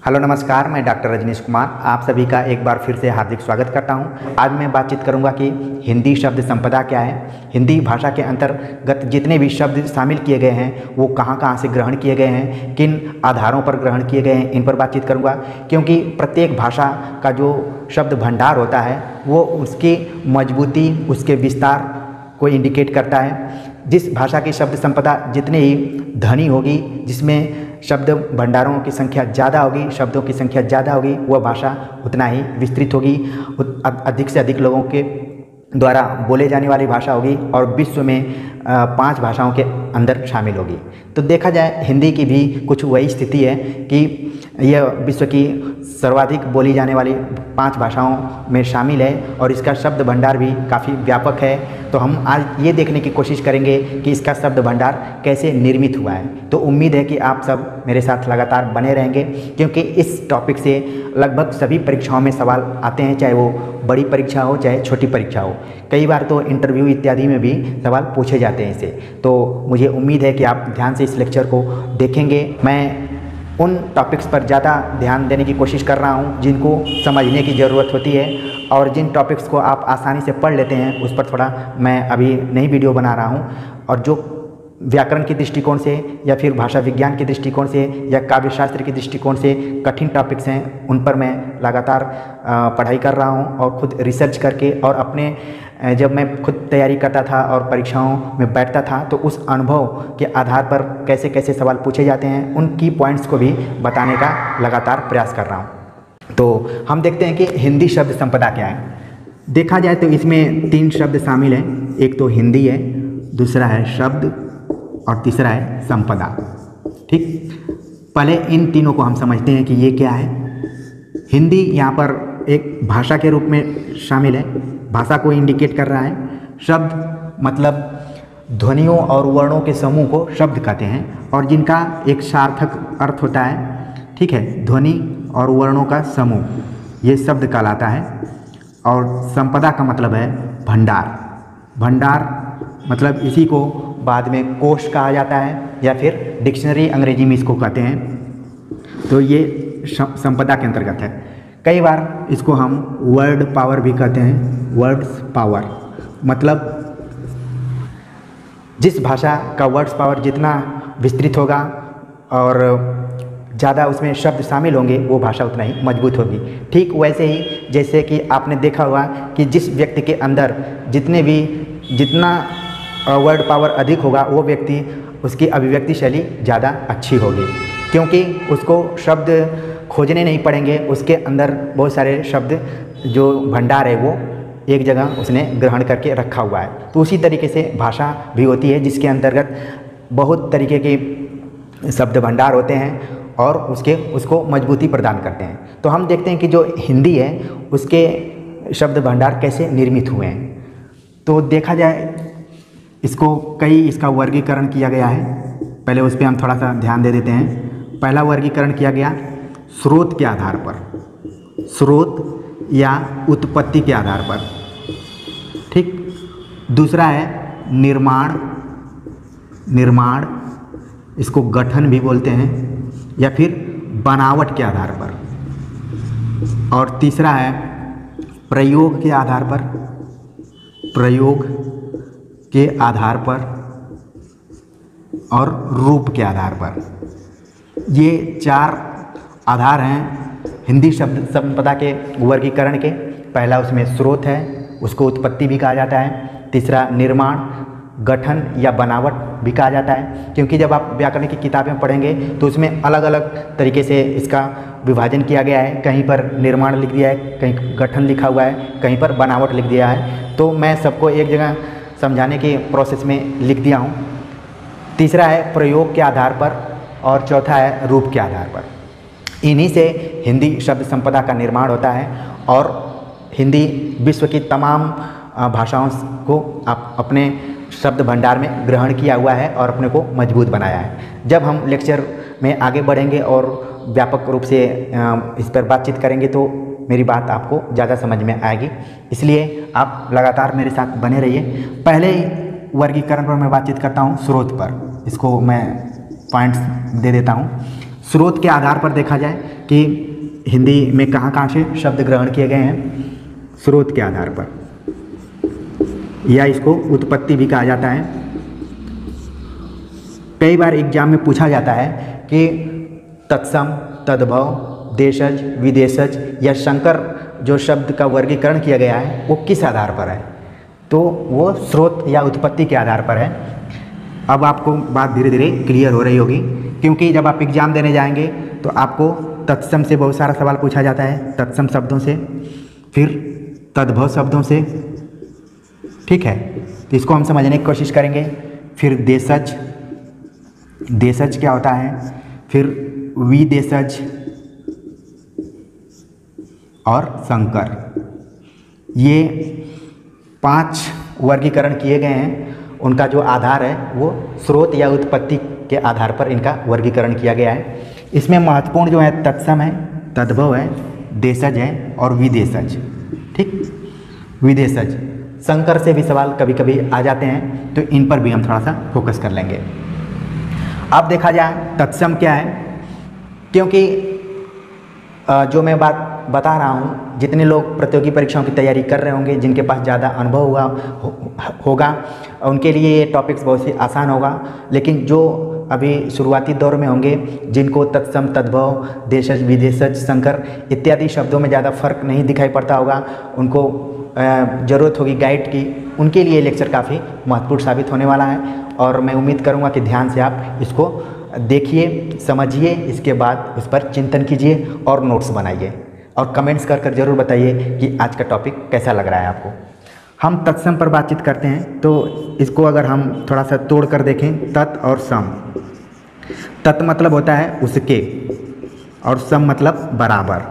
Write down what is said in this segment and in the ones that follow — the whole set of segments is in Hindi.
हेलो नमस्कार, मैं डॉक्टर रजनीश कुमार आप सभी का एक बार फिर से हार्दिक स्वागत करता हूं। आज मैं बातचीत करूंगा कि हिंदी शब्द संपदा क्या है। हिंदी भाषा के अंतर्गत जितने भी शब्द शामिल किए गए हैं वो कहां से ग्रहण किए गए हैं, किन आधारों पर ग्रहण किए गए हैं, इन पर बातचीत करूंगा। क्योंकि प्रत्येक भाषा का जो शब्द भंडार होता है वो उसकी मजबूती, उसके विस्तार को इंडिकेट करता है। जिस भाषा की शब्द संपदा जितनी ही धनी होगी, जिसमें शब्द भंडारों की संख्या ज़्यादा होगी, शब्दों की संख्या ज़्यादा होगी, वह भाषा उतना ही विस्तृत होगी, अधिक से अधिक लोगों के द्वारा बोले जाने वाली भाषा होगी और विश्व में 5 भाषाओं के अंदर शामिल होगी। तो देखा जाए हिंदी की भी कुछ वही स्थिति है कि यह विश्व की सर्वाधिक बोली जाने वाली 5 भाषाओं में शामिल है और इसका शब्द भंडार भी काफ़ी व्यापक है। तो हम आज ये देखने की कोशिश करेंगे कि इसका शब्द भंडार कैसे निर्मित हुआ है। तो उम्मीद है कि आप सब मेरे साथ लगातार बने रहेंगे, क्योंकि इस टॉपिक से लगभग सभी परीक्षाओं में सवाल आते हैं, चाहे वो बड़ी परीक्षा हो चाहे छोटी परीक्षा हो। कई बार तो इंटरव्यू इत्यादि में भी सवाल पूछे जाते हैं इससे। तो मुझे उम्मीद है कि आप ध्यान से इस लेक्चर को देखेंगे। मैं उन टॉपिक्स पर ज़्यादा ध्यान देने की कोशिश कर रहा हूँ जिनको समझने की ज़रूरत होती है, और जिन टॉपिक्स को आप आसानी से पढ़ लेते हैं उस पर थोड़ा मैं अभी नई वीडियो बना रहा हूँ। और जो व्याकरण के दृष्टिकोण से या फिर भाषा विज्ञान के दृष्टिकोण से या काव्य शास्त्र के दृष्टिकोण से कठिन टॉपिक्स हैं, उन पर मैं लगातार पढ़ाई कर रहा हूँ और ख़ुद रिसर्च करके, और अपने जब मैं खुद तैयारी करता था और परीक्षाओं में बैठता था तो उस अनुभव के आधार पर कैसे कैसे सवाल पूछे जाते हैं उन की पॉइंट्स को भी बताने का लगातार प्रयास कर रहा हूँ। तो हम देखते हैं कि हिंदी शब्द संपदा क्या है। देखा जाए तो इसमें 3 शब्द शामिल हैं। एक तो हिंदी है, दूसरा है शब्द और तीसरा है संपदा। ठीक, पहले इन तीनों को हम समझते हैं कि ये क्या है। हिंदी यहाँ पर एक भाषा के रूप में शामिल है, भाषा को इंडिकेट कर रहा है। शब्द मतलब ध्वनियों और वर्णों के समूह को शब्द कहते हैं और जिनका एक सार्थक अर्थ होता है। ठीक है, ध्वनि और वर्णों का समूह ये शब्द कहलाता है। और संपदा का मतलब है भंडार। भंडार मतलब इसी को बाद में कोश कहा जाता है या फिर डिक्शनरी अंग्रेजी में इसको कहते हैं। तो ये संपदा के अंतर्गत है। कई बार इसको हम वर्ड पावर भी कहते हैं। वर्ड्स पावर मतलब जिस भाषा का वर्ड्स पावर जितना विस्तृत होगा और ज़्यादा उसमें शब्द शामिल होंगे वो भाषा उतना ही मजबूत होगी। ठीक वैसे ही जैसे कि आपने देखा होगा कि जिस व्यक्ति के अंदर जितना वर्ड पावर अधिक होगा वो व्यक्ति, उसकी अभिव्यक्ति शैली ज़्यादा अच्छी होगी, क्योंकि उसको शब्द खोजने नहीं पड़ेंगे। उसके अंदर बहुत सारे शब्द जो भंडार है वो एक जगह उसने ग्रहण करके रखा हुआ है। तो उसी तरीके से भाषा भी होती है जिसके अंतर्गत बहुत तरीके के शब्द भंडार होते हैं और उसको मजबूती प्रदान करते हैं। तो हम देखते हैं कि जो हिंदी है उसके शब्द भंडार कैसे निर्मित हुए हैं। तो देखा जाए इसका वर्गीकरण किया गया है। पहले उस पर हम थोड़ा सा ध्यान दे देते हैं। पहला वर्गीकरण किया गया स्रोत के आधार पर, स्रोत या उत्पत्ति के आधार पर। ठीक, दूसरा है निर्माण, इसको गठन भी बोलते हैं, या फिर बनावट के आधार पर। और तीसरा है प्रयोग के आधार पर, प्रयोग के आधार पर और रूप के आधार पर। ये 4 आधार हैं हिंदी शब्द संपदा के वर्गीकरण के। पहला उसमें स्रोत है, उसको उत्पत्ति भी कहा जाता है। तीसरा निर्माण, गठन या बनावट भी कहा जाता है, क्योंकि जब आप व्याकरण की किताबें पढ़ेंगे तो उसमें अलग अलग तरीके से इसका विभाजन किया गया है। कहीं पर निर्माण लिख दिया है, कहीं गठन लिखा हुआ है, कहीं पर बनावट लिख दिया है। तो मैं सबको एक जगह समझाने के प्रोसेस में लिख दिया हूँ। तीसरा है प्रयोग के आधार पर और चौथा है रूप के आधार पर। इन्हीं से हिंदी शब्द संपदा का निर्माण होता है और हिंदी विश्व की तमाम भाषाओं को आप अपने शब्द भंडार में ग्रहण किया हुआ है और अपने को मजबूत बनाया है। जब हम लेक्चर में आगे बढ़ेंगे और व्यापक रूप से इस पर बातचीत करेंगे तो मेरी बात आपको ज़्यादा समझ में आएगी, इसलिए आप लगातार मेरे साथ बने रहिए। पहले वर्गीकरण पर मैं बातचीत करता हूँ स्रोत पर, इसको मैं पॉइंट्स दे देता हूँ। स्रोत के आधार पर देखा जाए कि हिंदी में कहाँ कहाँ से शब्द ग्रहण किए गए हैं, स्रोत के आधार पर, या इसको उत्पत्ति भी कहा जाता है। कई बार एग्जाम में पूछा जाता है कि तत्सम, तद्भव, देशज, विदेशज या संकर जो शब्द का वर्गीकरण किया गया है वो किस आधार पर है, तो वो स्रोत या उत्पत्ति के आधार पर है। अब आपको बात धीरे धीरे क्लियर हो रही होगी, क्योंकि जब आप एग्ज़ाम देने जाएंगे तो आपको तत्सम से बहुत सारा सवाल पूछा जाता है, तत्सम शब्दों से, फिर तद्भव शब्दों से, ठीक है। तो इसको हम समझने की कोशिश करेंगे। फिर देशज, देशज क्या होता है, फिर विदेशज और संकर, ये 5 वर्गीकरण किए गए हैं। उनका जो आधार है वो स्रोत या उत्पत्ति के आधार पर इनका वर्गीकरण किया गया है। इसमें महत्वपूर्ण जो है तत्सम है, तद्भव है, देशज है और विदेशज, ठीक। विदेशज, संकर से भी सवाल कभी कभी आ जाते हैं, तो इन पर भी हम थोड़ा सा फोकस कर लेंगे। अब देखा जाए तत्सम क्या है, क्योंकि जो मैं बात बता रहा हूँ, जितने लोग प्रतियोगी परीक्षाओं की तैयारी कर रहे होंगे, जिनके पास ज़्यादा अनुभव होगा, उनके लिए ये टॉपिक्स बहुत ही आसान होगा। लेकिन जो अभी शुरुआती दौर में होंगे, जिनको तत्सम, तद्भव, देशज, विदेशज, संकर इत्यादि शब्दों में ज़्यादा फर्क नहीं दिखाई पड़ता होगा, उनको ज़रूरत होगी गाइड की, उनके लिए लेक्चर काफ़ी महत्वपूर्ण साबित होने वाला है। और मैं उम्मीद करूँगा कि ध्यान से आप इसको देखिए, समझिए, इसके बाद उस पर चिंतन कीजिए और नोट्स बनाइए, और कमेंट्स कर ज़रूर बताइए कि आज का टॉपिक कैसा लग रहा है आपको। हम तत्सम पर बातचीत करते हैं, तो इसको अगर हम थोड़ा सा तोड़ कर देखें, तत् और सम। तत् मतलब होता है उसके, और सम मतलब बराबर,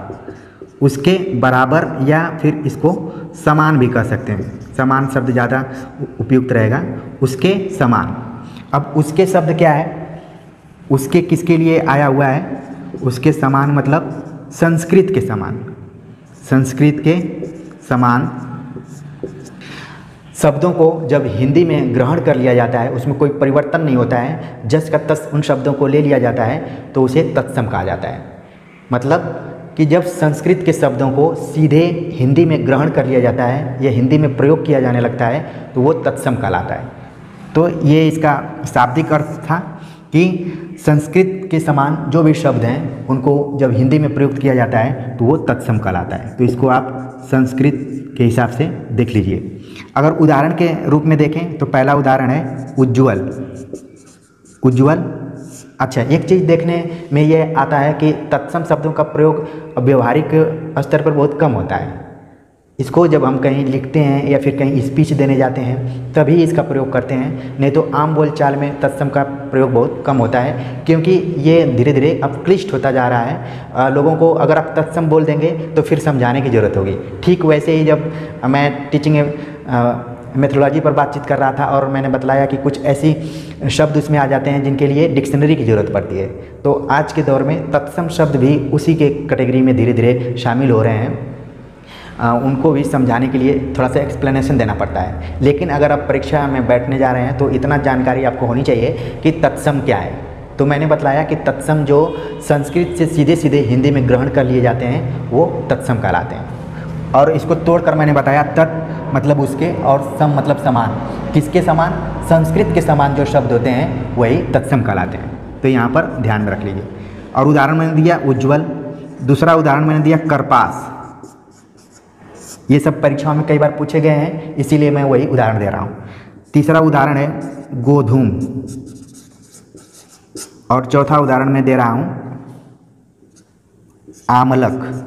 उसके बराबर, या फिर इसको समान भी कह सकते हैं। समान शब्द ज़्यादा उपयुक्त रहेगा, उसके समान। अब उसके शब्द क्या है, उसके किसके लिए आया हुआ है, उसके समान मतलब संस्कृत के समान, संस्कृत के समान शब्दों को जब हिंदी में ग्रहण कर लिया जाता है, उसमें कोई परिवर्तन नहीं होता है, जस का तस उन शब्दों को ले लिया जाता है, तो उसे तत्सम कहा जाता है। मतलब कि जब संस्कृत के शब्दों को सीधे हिंदी में ग्रहण कर लिया जाता है या हिंदी में प्रयोग किया जाने लगता है, तो वो तत्सम कहलाता है। तो ये इसका शाब्दिक अर्थ था कि संस्कृत के समान जो भी शब्द हैं, उनको जब हिंदी में प्रयुक्त किया जाता है तो वो तत्सम कहलाता है। तो इसको आप संस्कृत के हिसाब से देख लीजिए। अगर उदाहरण के रूप में देखें तो पहला उदाहरण है उज्ज्वल। उज्ज्वल, अच्छा, एक चीज़ देखने में ये आता है कि तत्सम शब्दों का प्रयोग व्यवहारिक स्तर पर बहुत कम होता है। इसको जब हम कहीं लिखते हैं या फिर कहीं स्पीच देने जाते हैं तभी इसका प्रयोग करते हैं, नहीं तो आम बोलचाल में तत्सम का प्रयोग बहुत कम होता है, क्योंकि ये धीरे धीरे अब क्लिष्ट होता जा रहा है। लोगों को अगर आप तत्सम बोल देंगे तो फिर समझाने की ज़रूरत होगी। ठीक वैसे ही जब मैं टीचिंग मेथोडोलॉजी पर बातचीत कर रहा था और मैंने बतलाया कि कुछ ऐसी शब्द उसमें आ जाते हैं जिनके लिए डिक्शनरी की ज़रूरत पड़ती है, तो आज के दौर में तत्सम शब्द भी उसी के कैटेगरी में धीरे धीरे शामिल हो रहे हैं। उनको भी समझाने के लिए थोड़ा सा एक्सप्लेनेशन देना पड़ता है। लेकिन अगर आप परीक्षा में बैठने जा रहे हैं तो इतना जानकारी आपको होनी चाहिए कि तत्सम क्या है। तो मैंने बतलाया कि तत्सम जो संस्कृत से सीधे सीधे हिंदी में ग्रहण कर लिए जाते हैं वो तत्सम कहलाते हैं। और इसको तोड़कर मैंने बताया तत् मतलब उसके और सम मतलब समान। किसके समान? संस्कृत के समान जो शब्द होते हैं वही तत्सम कहलाते हैं। तो यहाँ पर ध्यान में रख लीजिए। और उदाहरण मैंने दिया उज्ज्वल, दूसरा उदाहरण मैंने दिया करपास। ये सब परीक्षाओं में कई बार पूछे गए हैं, इसीलिए मैं वही उदाहरण दे रहा हूँ। तीसरा उदाहरण है गोधूम, और चौथा उदाहरण मैं दे रहा हूँ आमलक,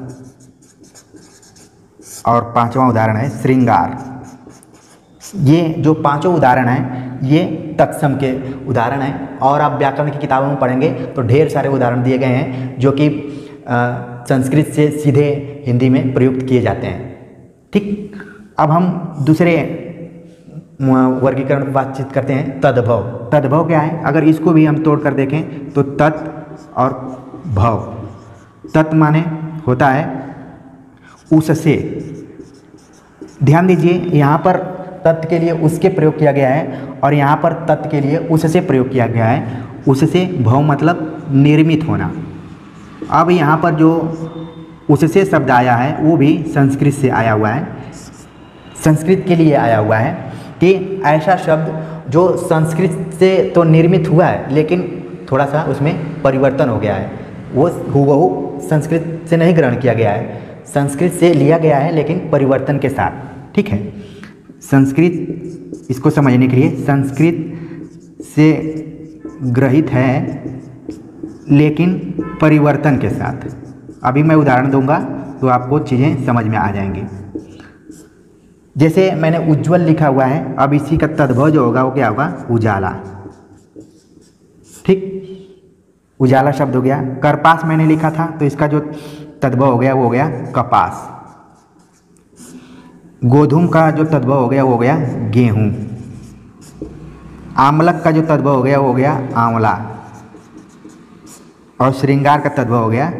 और पांचवा उदाहरण है श्रृंगार। ये जो पांचों उदाहरण हैं ये तत्सम के उदाहरण हैं। और आप व्याकरण की किताबों में पढ़ेंगे तो ढेर सारे उदाहरण दिए गए हैं जो कि संस्कृत से सीधे हिंदी में प्रयुक्त किए जाते हैं। ठीक, अब हम दूसरे वर्गीकरण पर बातचीत करते हैं तद्भव। तद्भव क्या है? अगर इसको भी हम तोड़ कर देखें तो तत् और भव। तत् माने होता है उससे। ध्यान दीजिए, यहाँ पर तत् के लिए उसके प्रयोग किया गया है और यहाँ पर तत् के लिए उससे प्रयोग किया गया है। उससे भव मतलब निर्मित होना, अब यहाँ पर जो उससे शब्द आया है वो भी संस्कृत से आया हुआ है, संस्कृत के लिए आया हुआ है कि ऐसा शब्द जो संस्कृत से तो निर्मित हुआ है लेकिन थोड़ा सा उसमें परिवर्तन हो गया है, वो हूबहू संस्कृत से नहीं ग्रहण किया गया है, संस्कृत से लिया गया है लेकिन परिवर्तन के साथ। ठीक है, संस्कृत, इसको समझने के लिए संस्कृत से ग्रहित है लेकिन परिवर्तन के साथ। अभी मैं उदाहरण दूंगा तो आपको चीज़ें समझ में आ जाएंगी। जैसे मैंने उज्ज्वल लिखा हुआ है, अब इसी का तद्भव जो होगा वो क्या होगा, उजाला। ठीक, उजाला शब्द हो गया। करपास मैंने लिखा था तो इसका जो तद्भव हो गया वो हो गया कपास। गोधूम का जो तद्भव हो गया वो हो गया गेहूं। आमलक का जो तद्भव हो गया वो हो गया आंवला। और श्रृंगार का तद्भव हो गया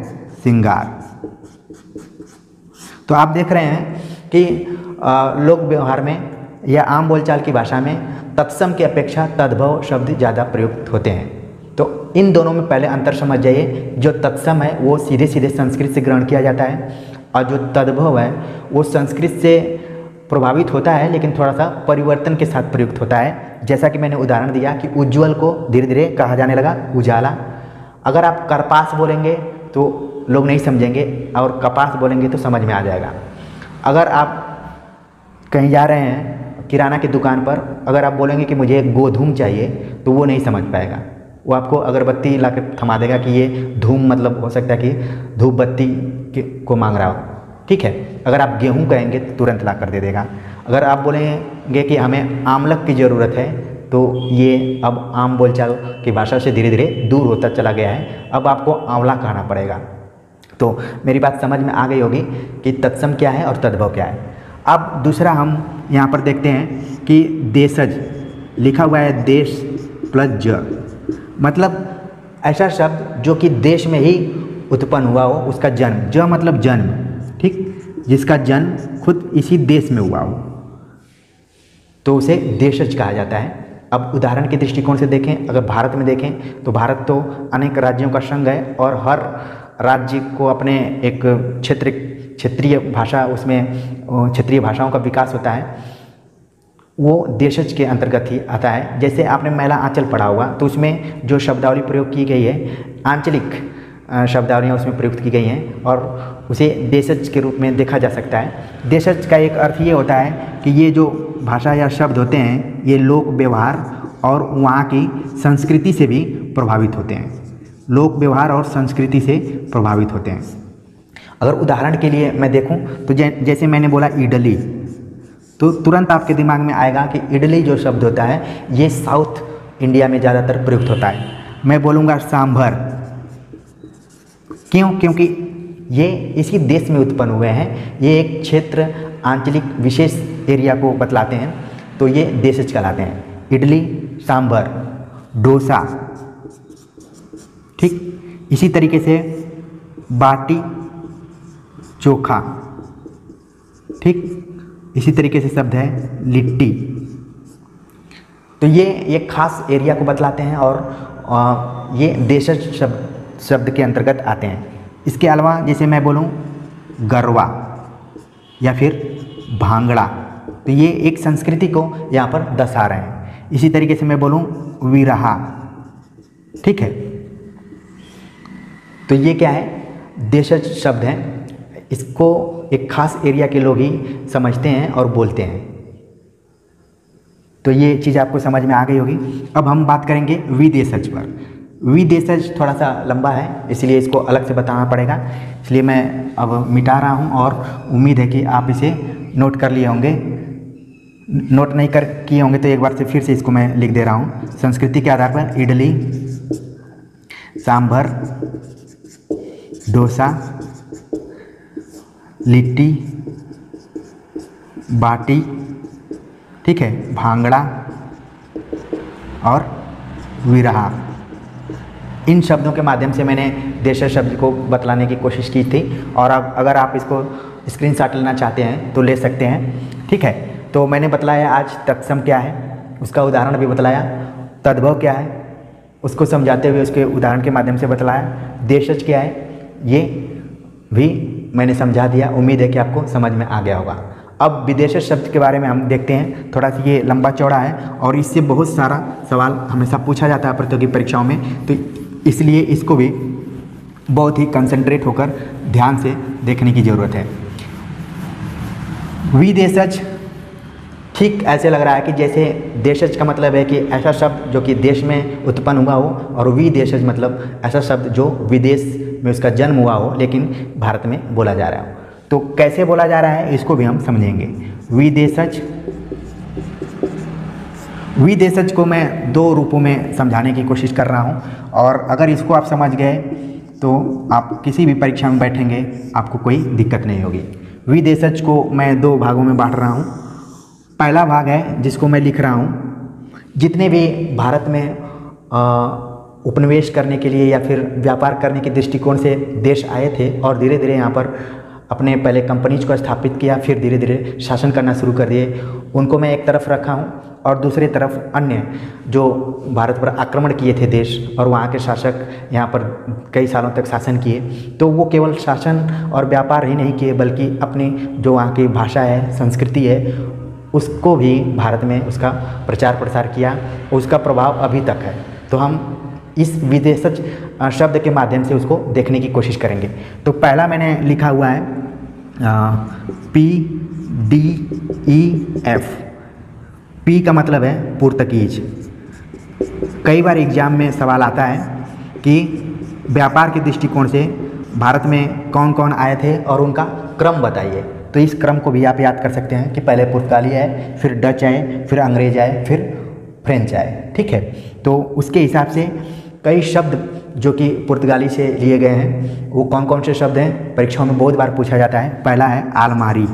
सिंगार। तो आप देख रहे हैं कि लोक व्यवहार में या आम बोलचाल की भाषा में तत्सम की अपेक्षा तद्भव शब्द ज़्यादा प्रयुक्त होते हैं। तो इन दोनों में पहले अंतर समझ जाइए। जो तत्सम है वो सीधे सीधे संस्कृत से ग्रहण किया जाता है और जो तद्भव है वो संस्कृत से प्रभावित होता है लेकिन थोड़ा सा परिवर्तन के साथ प्रयुक्त होता है। जैसा कि मैंने उदाहरण दिया कि उज्ज्वल को धीरे धीरे कहा जाने लगा उजाला। अगर आप करपास बोलेंगे तो लोग नहीं समझेंगे और कपास बोलेंगे तो समझ में आ जाएगा। अगर आप कहीं जा रहे हैं किराना की दुकान पर, अगर आप बोलेंगे कि मुझे गोधूम चाहिए तो वो नहीं समझ पाएगा, वो आपको अगरबत्ती ला कर थमा देगा कि ये धूम मतलब हो सकता है कि धूप बत्ती को मांग रहा हो। ठीक है, अगर आप गेहूं कहेंगे तो तुरंत ला कर दे देगा। अगर आप बोलेंगे कि हमें आमलक की ज़रूरत है तो ये अब आम बोलचाल की भाषा से धीरे धीरे दूर होता चला गया है, अब आपको आंवला कहना पड़ेगा। तो मेरी बात समझ में आ गई होगी कि तत्सम क्या है और तद्भव क्या है। अब दूसरा हम यहाँ पर देखते हैं कि देशज लिखा हुआ है, देश प्लस ज, मतलब ऐसा शब्द जो कि देश में ही उत्पन्न हुआ हो, उसका जन्म, ज मतलब जन्म, ठीक, जिसका जन्म खुद इसी देश में हुआ हो तो उसे देशज कहा जाता है। अब उदाहरण के दृष्टिकोण से देखें, अगर भारत में देखें तो भारत तो अनेक राज्यों का संघ है और हर राज्य को अपने एक क्षेत्रीय भाषा, उसमें क्षेत्रीय भाषाओं का विकास होता है, वो देशज के अंतर्गत ही आता है। जैसे आपने मैला आंचल पढ़ा होगा तो उसमें जो शब्दावली प्रयोग की गई है, आंचलिक शब्दावलियाँ उसमें प्रयुक्त की गई हैं और उसे देशज के रूप में देखा जा सकता है। देशज का एक अर्थ ये होता है कि ये जो भाषा या शब्द होते हैं ये लोक व्यवहार और वहाँ की संस्कृति से भी प्रभावित होते हैं, लोक व्यवहार और संस्कृति से प्रभावित होते हैं। अगर उदाहरण के लिए मैं देखूं तो जैसे मैंने बोला इडली, तो तुरंत आपके दिमाग में आएगा कि इडली जो शब्द होता है ये साउथ इंडिया में ज़्यादातर प्रयुक्त होता है। मैं बोलूँगा सांभर, क्यों? क्योंकि ये इसी देश में उत्पन्न हुए हैं, ये एक क्षेत्र आंचलिक विशेष एरिया को बतलाते हैं, तो ये देशज कहलाते हैं। इडली, सांभर, डोसा, ठीक, इसी तरीके से बाटी चोखा, ठीक, इसी तरीके से शब्द है लिट्टी। तो ये एक खास एरिया को बतलाते हैं और ये देशज शब्द के अंतर्गत आते हैं। इसके अलावा जैसे मैं बोलूँ गरवा या फिर भांगड़ा, तो ये एक संस्कृति को यहाँ पर दर्शा रहे हैं। इसी तरीके से मैं बोलूँ विरहा, ठीक है, तो ये क्या है, देशज शब्द हैं, इसको एक खास एरिया के लोग ही समझते हैं और बोलते हैं। तो ये चीज़ आपको समझ में आ गई होगी। अब हम बात करेंगे विदेशज पर। विदेशज थोड़ा सा लंबा है इसलिए इसको अलग से बताना पड़ेगा, इसलिए मैं अब मिटा रहा हूँ और उम्मीद है कि आप इसे नोट कर लिए होंगे। नोट नहीं कर किए होंगे तो एक बार से फिर से इसको मैं लिख दे रहा हूँ। संस्कृति के आधार पर इडली, सांभर, डोसा, लिट्टी, बाटी, ठीक है, भांगड़ा और विरहा, इन शब्दों के माध्यम से मैंने देशज शब्द को बतलाने की कोशिश की थी। और अब अगर आप इसको स्क्रीनशॉट लेना चाहते हैं तो ले सकते हैं, ठीक है। तो मैंने बतलाया आज तत्सम क्या है, उसका उदाहरण भी बतलाया, तद्भव क्या है उसको समझाते हुए उसके उदाहरण के माध्यम से बतलाया, देशज क्या है ये भी मैंने समझा दिया, उम्मीद है कि आपको समझ में आ गया होगा। अब विदेशज शब्द के बारे में हम देखते हैं। थोड़ा सा ये लंबा चौड़ा है और इससे बहुत सारा सवाल हमेशा पूछा जाता है प्रतियोगी परीक्षाओं में, तो इसलिए इसको भी बहुत ही कंसंट्रेट होकर ध्यान से देखने की ज़रूरत है। विदेशज ठीक ऐसे लग रहा है कि जैसे देशज का मतलब है कि ऐसा शब्द जो कि देश में उत्पन्न हुआ हो, और विदेशज मतलब ऐसा शब्द जो विदेश में उसका जन्म हुआ हो लेकिन भारत में बोला जा रहा हो। तो कैसे बोला जा रहा है इसको भी हम समझेंगे। विदेशज को मैं दो रूपों में समझाने की कोशिश कर रहा हूँ, और अगर इसको आप समझ गए तो आप किसी भी परीक्षा में बैठेंगे आपको कोई दिक्कत नहीं होगी। विदेशज को मैं दो भागों में बांट रहा हूँ। पहला भाग है जिसको मैं लिख रहा हूँ, जितने भी भारत में उपनिवेश करने के लिए या फिर व्यापार करने के दृष्टिकोण से देश आए थे और धीरे धीरे यहाँ पर अपने पहले कंपनीज को स्थापित किया, फिर धीरे धीरे शासन करना शुरू कर दिए, उनको मैं एक तरफ रखा हूँ। और दूसरी तरफ अन्य जो भारत पर आक्रमण किए थे देश और वहाँ के शासक यहाँ पर कई सालों तक शासन किए, तो वो केवल शासन और व्यापार ही नहीं किए बल्कि अपनी जो वहाँ की भाषा है, संस्कृति है, उसको भी भारत में उसका प्रचार प्रसार किया, उसका प्रभाव अभी तक है। तो हम इस विदेशज शब्द के माध्यम से उसको देखने की कोशिश करेंगे। तो पहला मैंने लिखा हुआ है PDEF। पी का मतलब है पुर्तगीज। कई बार एग्जाम में सवाल आता है कि व्यापार के दृष्टिकोण से भारत में कौन कौन आए थे और उनका क्रम बताइए। तो इस क्रम को भी आप याद कर सकते हैं कि पहले पुर्तगाली आए, फिर डच आए, फिर अंग्रेज आए, फिर फ्रेंच आए। ठीक है, तो उसके हिसाब से कई शब्द जो कि पुर्तगाली से लिए गए हैं, वो कौन कौन से शब्द हैं परीक्षाओं में बहुत बार पूछा जाता है। पहला है आलमारी।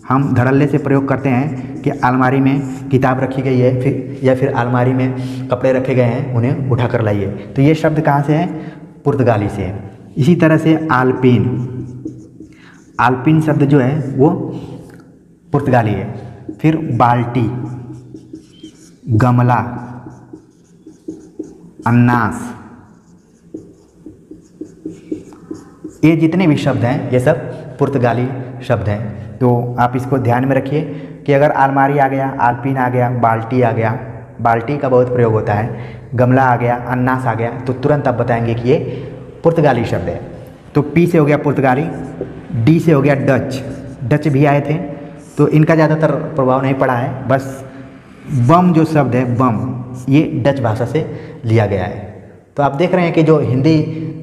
हम धड़ल्ले से प्रयोग करते हैं कि अलमारी में किताब रखी गई है फिर अलमारी में कपड़े रखे गए हैं, उन्हें उठा कर लाइए। तो ये शब्द कहाँ से है? पुर्तगाली से है। इसी तरह से आलपीन। आलपीन शब्द जो है वो पुर्तगाली है। फिर बाल्टी, गमला, अन्नास, ये जितने भी शब्द हैं ये सब पुर्तगाली शब्द हैं। तो आप इसको ध्यान में रखिए कि अगर अलमारी आ गया, आलपीन आ गया, बाल्टी आ गया, बाल्टी का बहुत प्रयोग होता है, गमला आ गया, अन्नास आ गया, तो तुरंत आप बताएंगे कि ये पुर्तगाली शब्द है। तो पी से हो गया पुर्तगाली, डी से हो गया डच। डच भी आए थे तो इनका ज़्यादातर प्रभाव नहीं पड़ा है। बस बम जो शब्द है, बम, ये डच भाषा से लिया गया है। तो आप देख रहे हैं कि जो हिंदी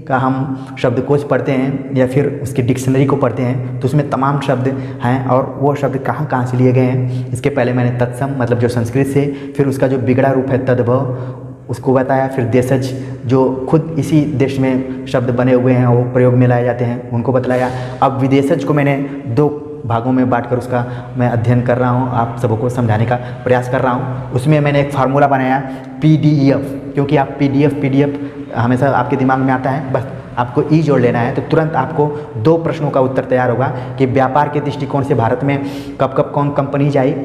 का हम शब्दकोश पढ़ते हैं या फिर उसकी डिक्शनरी को पढ़ते हैं तो उसमें तमाम शब्द हैं, और वो शब्द कहाँ कहाँ से लिए गए हैं। इसके पहले मैंने तत्सम मतलब जो संस्कृत से, फिर उसका जो बिगड़ा रूप है तद्भव उसको बताया, फिर देशज जो खुद इसी देश में शब्द बने हुए हैं वो प्रयोग में लाए जाते हैं उनको बतलाया। अब विदेशज को मैंने दो भागों में बांटकर उसका मैं अध्ययन कर रहा हूँ, आप सबको समझाने का प्रयास कर रहा हूँ। उसमें मैंने एक फार्मूला बनाया PDEF, क्योंकि आप PDF हमेशा आपके दिमाग में आता है, बस आपको ई जोड़ लेना है तो तुरंत आपको दो प्रश्नों का उत्तर तैयार होगा कि व्यापार के दृष्टिकोण से भारत में कब कब कौन कंपनीज आई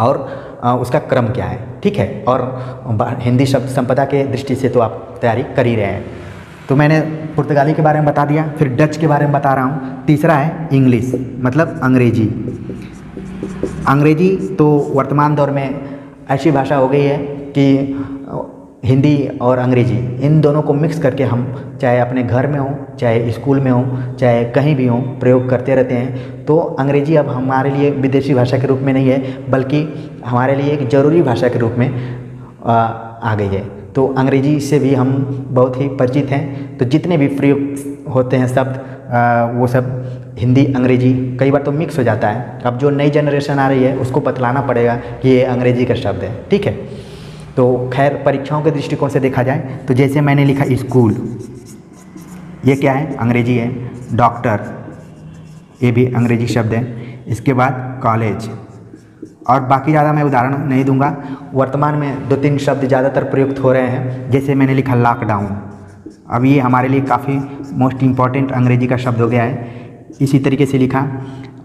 और उसका क्रम क्या है। ठीक है, और हिंदी शब्द संपदा के दृष्टि से तो आप तैयारी कर ही रहे हैं। तो मैंने पुर्तगाली के बारे में बता दिया, फिर डच के बारे में बता रहा हूँ। तीसरा है इंग्लिश मतलब अंग्रेजी। अंग्रेजी तो वर्तमान दौर में ऐसी भाषा हो गई है कि हिंदी और अंग्रेजी इन दोनों को मिक्स करके हम चाहे अपने घर में हो, चाहे स्कूल में हो, चाहे कहीं भी हो, प्रयोग करते रहते हैं। तो अंग्रेजी अब हमारे लिए विदेशी भाषा के रूप में नहीं है बल्कि हमारे लिए एक ज़रूरी भाषा के रूप में आ गई है। तो अंग्रेजी से भी हम बहुत ही परिचित हैं। तो जितने भी प्रयोग होते हैं शब्द वो सब हिंदी अंग्रेजी कई बार तो मिक्स हो जाता है। अब जो नई जनरेशन आ रही है उसको बतलाना पड़ेगा कि ये अंग्रेजी का शब्द है। ठीक है, तो खैर परीक्षाओं के दृष्टिकोण से देखा जाए तो जैसे मैंने लिखा स्कूल, ये क्या है? अंग्रेजी है। डॉक्टर, ये भी अंग्रेजी शब्द है। इसके बाद कॉलेज, और बाकी ज़्यादा मैं उदाहरण नहीं दूंगा। वर्तमान में दो तीन शब्द ज़्यादातर प्रयुक्त हो रहे हैं, जैसे मैंने लिखा लॉकडाउन। अब ये हमारे लिए काफ़ी मोस्ट इम्पॉर्टेंट अंग्रेजी का शब्द हो गया है। इसी तरीके से लिखा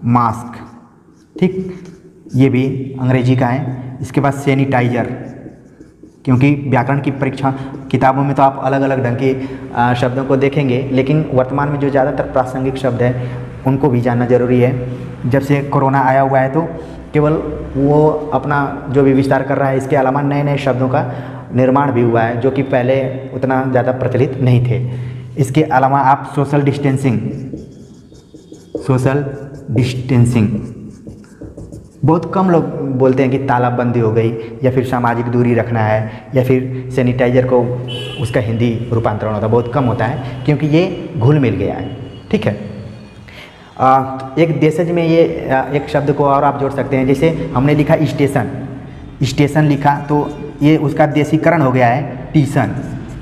मास्क, ठीक, ये भी अंग्रेजी का है। इसके बाद सैनिटाइज़र, क्योंकि व्याकरण की परीक्षा किताबों में तो आप अलग अलग ढंग के शब्दों को देखेंगे, लेकिन वर्तमान में जो ज़्यादातर प्रासंगिक शब्द हैं उनको भी जानना ज़रूरी है। जब से कोरोना आया हुआ है तो केवल वो अपना जो भी विस्तार कर रहा है, इसके अलावा नए नए शब्दों का निर्माण भी हुआ है जो कि पहले उतना ज़्यादा प्रचलित नहीं थे। इसके अलावा आप सोशल डिस्टेंसिंग बहुत कम लोग बोलते हैं कि तालाबंदी हो गई, या फिर सामाजिक दूरी रखना है, या फिर सैनिटाइजर को उसका हिंदी रूपांतरण होता है, बहुत कम होता है क्योंकि ये घुल मिल गया है। ठीक है, एक देशज में ये एक शब्द को और आप जोड़ सकते हैं। जैसे हमने लिखा स्टेशन लिखा तो ये उसका देशीकरण हो गया है टीशन।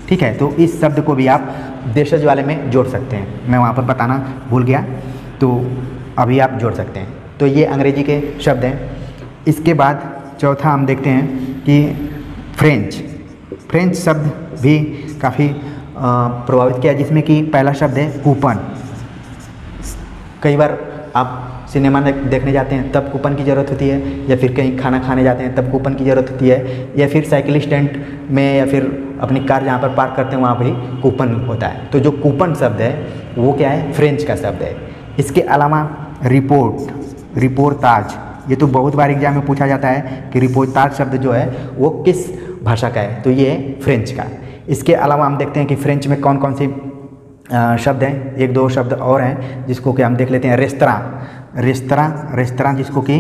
ठीक है, तो इस शब्द को भी आप देशज वाले में जोड़ सकते हैं। मैं वहाँ पर बताना भूल गया, तो अभी आप जोड़ सकते हैं। तो ये अंग्रेजी के शब्द हैं। इसके बाद चौथा हम देखते हैं कि फ्रेंच शब्द भी काफ़ी प्रभावित किया, जिसमें कि पहला शब्द है कूपन। कई बार आप सिनेमा देखने जाते हैं तब कूपन की ज़रूरत होती है, या फिर कहीं खाना खाने जाते हैं तब कूपन की ज़रूरत होती है, या फिर साइकिल स्टैंड में या फिर अपनी कार जहाँ पर पार्क करते हैं वहाँ भी कूपन होता है। तो जो कूपन शब्द है वो क्या है, फ्रेंच का शब्द है। इसके अलावा रिपोर्टाज, ये तो बहुत बार एग्जाम में पूछा जाता है कि रिपोर्टाज शब्द जो है वो किस भाषा का है, तो ये है फ्रेंच का। इसके अलावा हम देखते हैं कि फ्रेंच में कौन कौन से शब्द हैं। एक दो शब्द और हैं जिसको कि हम देख लेते हैं। रेस्तरां जिसको कि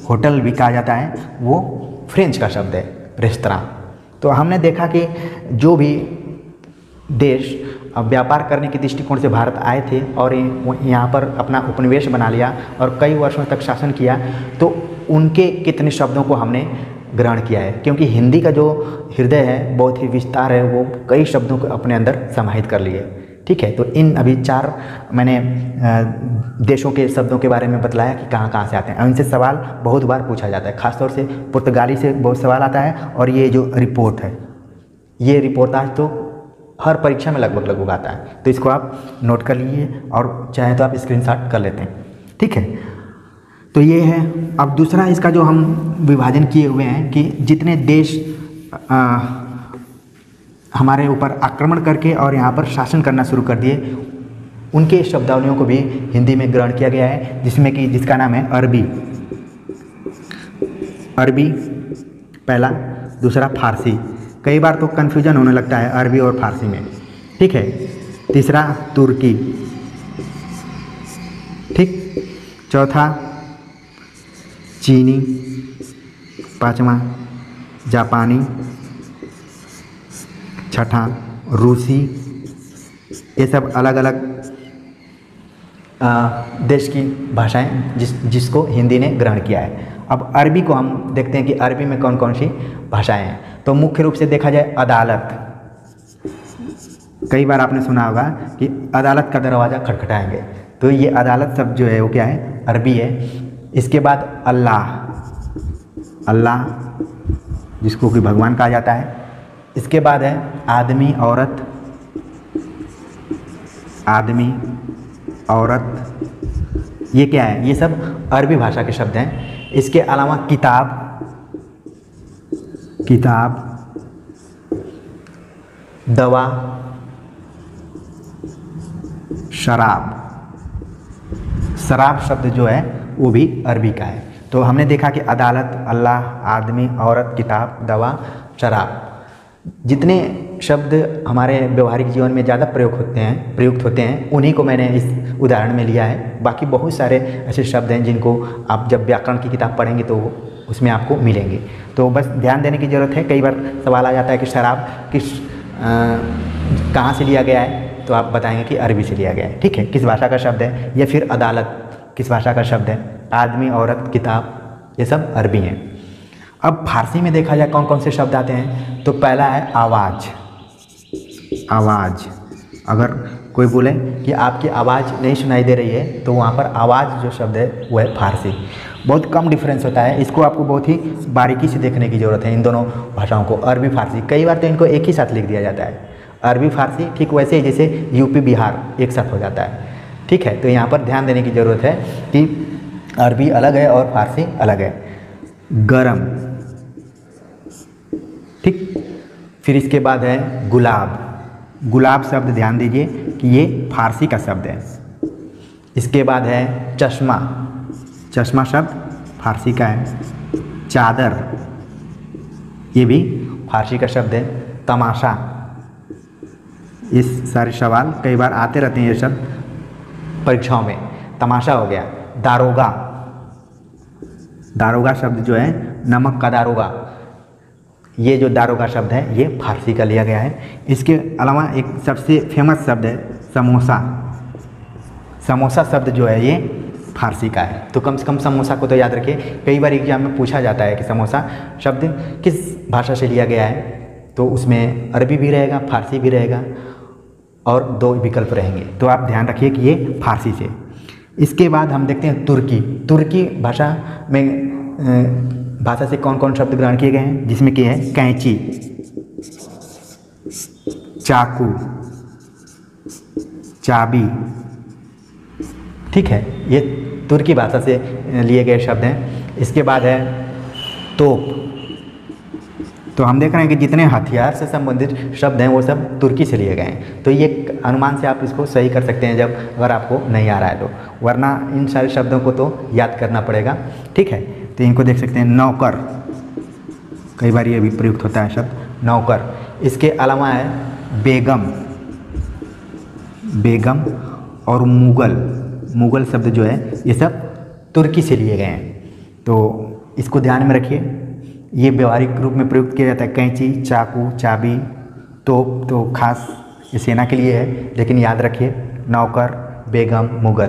होटल भी कहा जाता है, वो फ्रेंच का शब्द है, रेस्तरां। तो हमने देखा कि जो भी देश व्यापार करने के दृष्टिकोण से भारत आए थे और यहाँ पर अपना उपनिवेश बना लिया और कई वर्षों तक शासन किया, तो उनके कितने शब्दों को हमने ग्रहण किया है, क्योंकि हिंदी का जो हृदय है, बहुत ही विस्तार है, वो कई शब्दों को अपने अंदर समाहित कर लिए। ठीक है, तो इन अभी 4 मैंने देशों के शब्दों के बारे में बतलाया कि कहाँ कहाँ से आते हैं। इनसे सवाल बहुत बार पूछा जाता है, खासतौर से पुर्तगाली से बहुत सवाल आता है। और ये जो रिपोर्ट है, ये रिपोर्टाज तो हर परीक्षा में लगभग आता है, तो इसको आप नोट कर लीजिए और चाहे तो आप स्क्रीनशॉट कर लेते हैं। ठीक है, तो ये है। अब दूसरा इसका जो हम विभाजन किए हुए हैं कि जितने देश हमारे ऊपर आक्रमण करके और यहाँ पर शासन करना शुरू कर दिए, उनके शब्दावलियों को भी हिंदी में ग्रहण किया गया है, जिसका नाम है अरबी पहला, दूसरा फारसी। कई बार तो कन्फ्यूजन होने लगता है अरबी और फारसी में। ठीक है, तीसरा तुर्की। ठीक, चौथा चीनी, पांचवा जापानी, छठा रूसी। ये सब अलग अलग देश की भाषाएं जिसको हिंदी ने ग्रहण किया है। अब अरबी को हम देखते हैं कि अरबी में कौन कौन सी भाषाएं हैं। तो मुख्य रूप से देखा जाए अदालत, कई बार आपने सुना होगा कि अदालत का दरवाज़ा खटखटाएंगे, तो ये अदालत शब्द जो है वो क्या है, अरबी है। इसके बाद अल्लाह जिसको कि भगवान कहा जाता है। इसके बाद है आदमी औरत, ये क्या है, ये सब अरबी भाषा के शब्द हैं। इसके अलावा किताब, दवा, शराब शब्द जो है वो भी अरबी का है। तो हमने देखा कि अदालत, अल्लाह, आदमी, औरत, किताब, दवा, शराब, जितने शब्द हमारे व्यवहारिक जीवन में ज़्यादा प्रयुक्त होते हैं उन्हीं को मैंने इस उदाहरण में लिया है। बाकी बहुत सारे ऐसे शब्द हैं जिनको आप जब व्याकरण की किताब पढ़ेंगे तो उसमें आपको मिलेंगे। तो बस ध्यान देने की ज़रूरत है। कई बार सवाल आ जाता है कि शराब कहाँ से लिया गया है, तो आप बताएंगे कि अरबी से लिया गया है। ठीक है, किस भाषा का शब्द है, या फिर अदालत किस भाषा का शब्द है, आदमी, औरत, किताब, ये सब अरबी हैं। अब फारसी में देखा जाए कौन कौन से शब्द आते हैं, तो पहला है आवाज़। अगर कोई बोले कि आपकी आवाज़ नहीं सुनाई दे रही है, तो वहाँ पर आवाज़ जो शब्द है वो है फारसी। बहुत कम डिफरेंस होता है, इसको आपको बहुत ही बारीकी से देखने की ज़रूरत है इन दोनों भाषाओं को, अरबी फारसी। कई बार तो इनको एक ही साथ लिख दिया जाता है, अरबी फारसी, ठीक वैसे ही जैसे यूपी बिहार एक साथ हो जाता है। ठीक है, तो यहाँ पर ध्यान देने की ज़रूरत है कि अरबी अलग है और फारसी अलग है। गरम, ठीक, फिर इसके बाद है गुलाब। गुलाब शब्द ध्यान दीजिए कि ये फारसी का शब्द है। इसके बाद है चश्मा। चश्मा शब्द फारसी का है। चादर, ये भी फारसी का शब्द है। तमाशा, इस सारे सवाल कई बार आते रहते हैं ये शब्द परीक्षाओं में। तमाशा हो गया। दारोगा, दारोगा शब्द जो है नमक का दारोगा, ये जो दारोगा शब्द है ये फारसी का लिया गया है। इसके अलावा एक सबसे फेमस शब्द है समोसा। समोसा शब्द जो है ये फारसी का है। तो कम से कम समोसा को तो याद रखिए, कई बार एग्जाम में पूछा जाता है कि समोसा शब्द किस भाषा से लिया गया है, तो उसमें अरबी भी रहेगा, फारसी भी रहेगा और 2 विकल्प रहेंगे। तो आप ध्यान रखिए कि ये फारसी से। इसके बाद हम देखते हैं तुर्की। तुर्की भाषा में भाषा से कौन कौन शब्द ग्रहण किए गए हैं, जिसमें कि है कैंची, चाकू, चाबी। ठीक है, ये तुर्की भाषा से लिए गए शब्द हैं। इसके बाद है तोप। तो हम देख रहे हैं कि जितने हथियार से संबंधित शब्द हैं वो सब तुर्की से लिए गए हैं। तो ये अनुमान से आप इसको सही कर सकते हैं जब अगर आपको नहीं आ रहा है तो, वरना इन सारे शब्दों को तो याद करना पड़ेगा। ठीक है, तो इनको देख सकते हैं। नौकर, कई बार ये भी प्रयुक्त होता है शब्द नौकर। इसके अलावा है बेगम, बेगम और मुगल। मुगल शब्द जो है ये सब तुर्की से लिए गए हैं। तो इसको ध्यान में रखिए। ये व्यवहारिक रूप में प्रयुक्त किया जाता है। कैंची, चाकू, चाबी, तोप तो खास ये सेना के लिए है, लेकिन याद रखिए नौकर, बेगम, मुगल,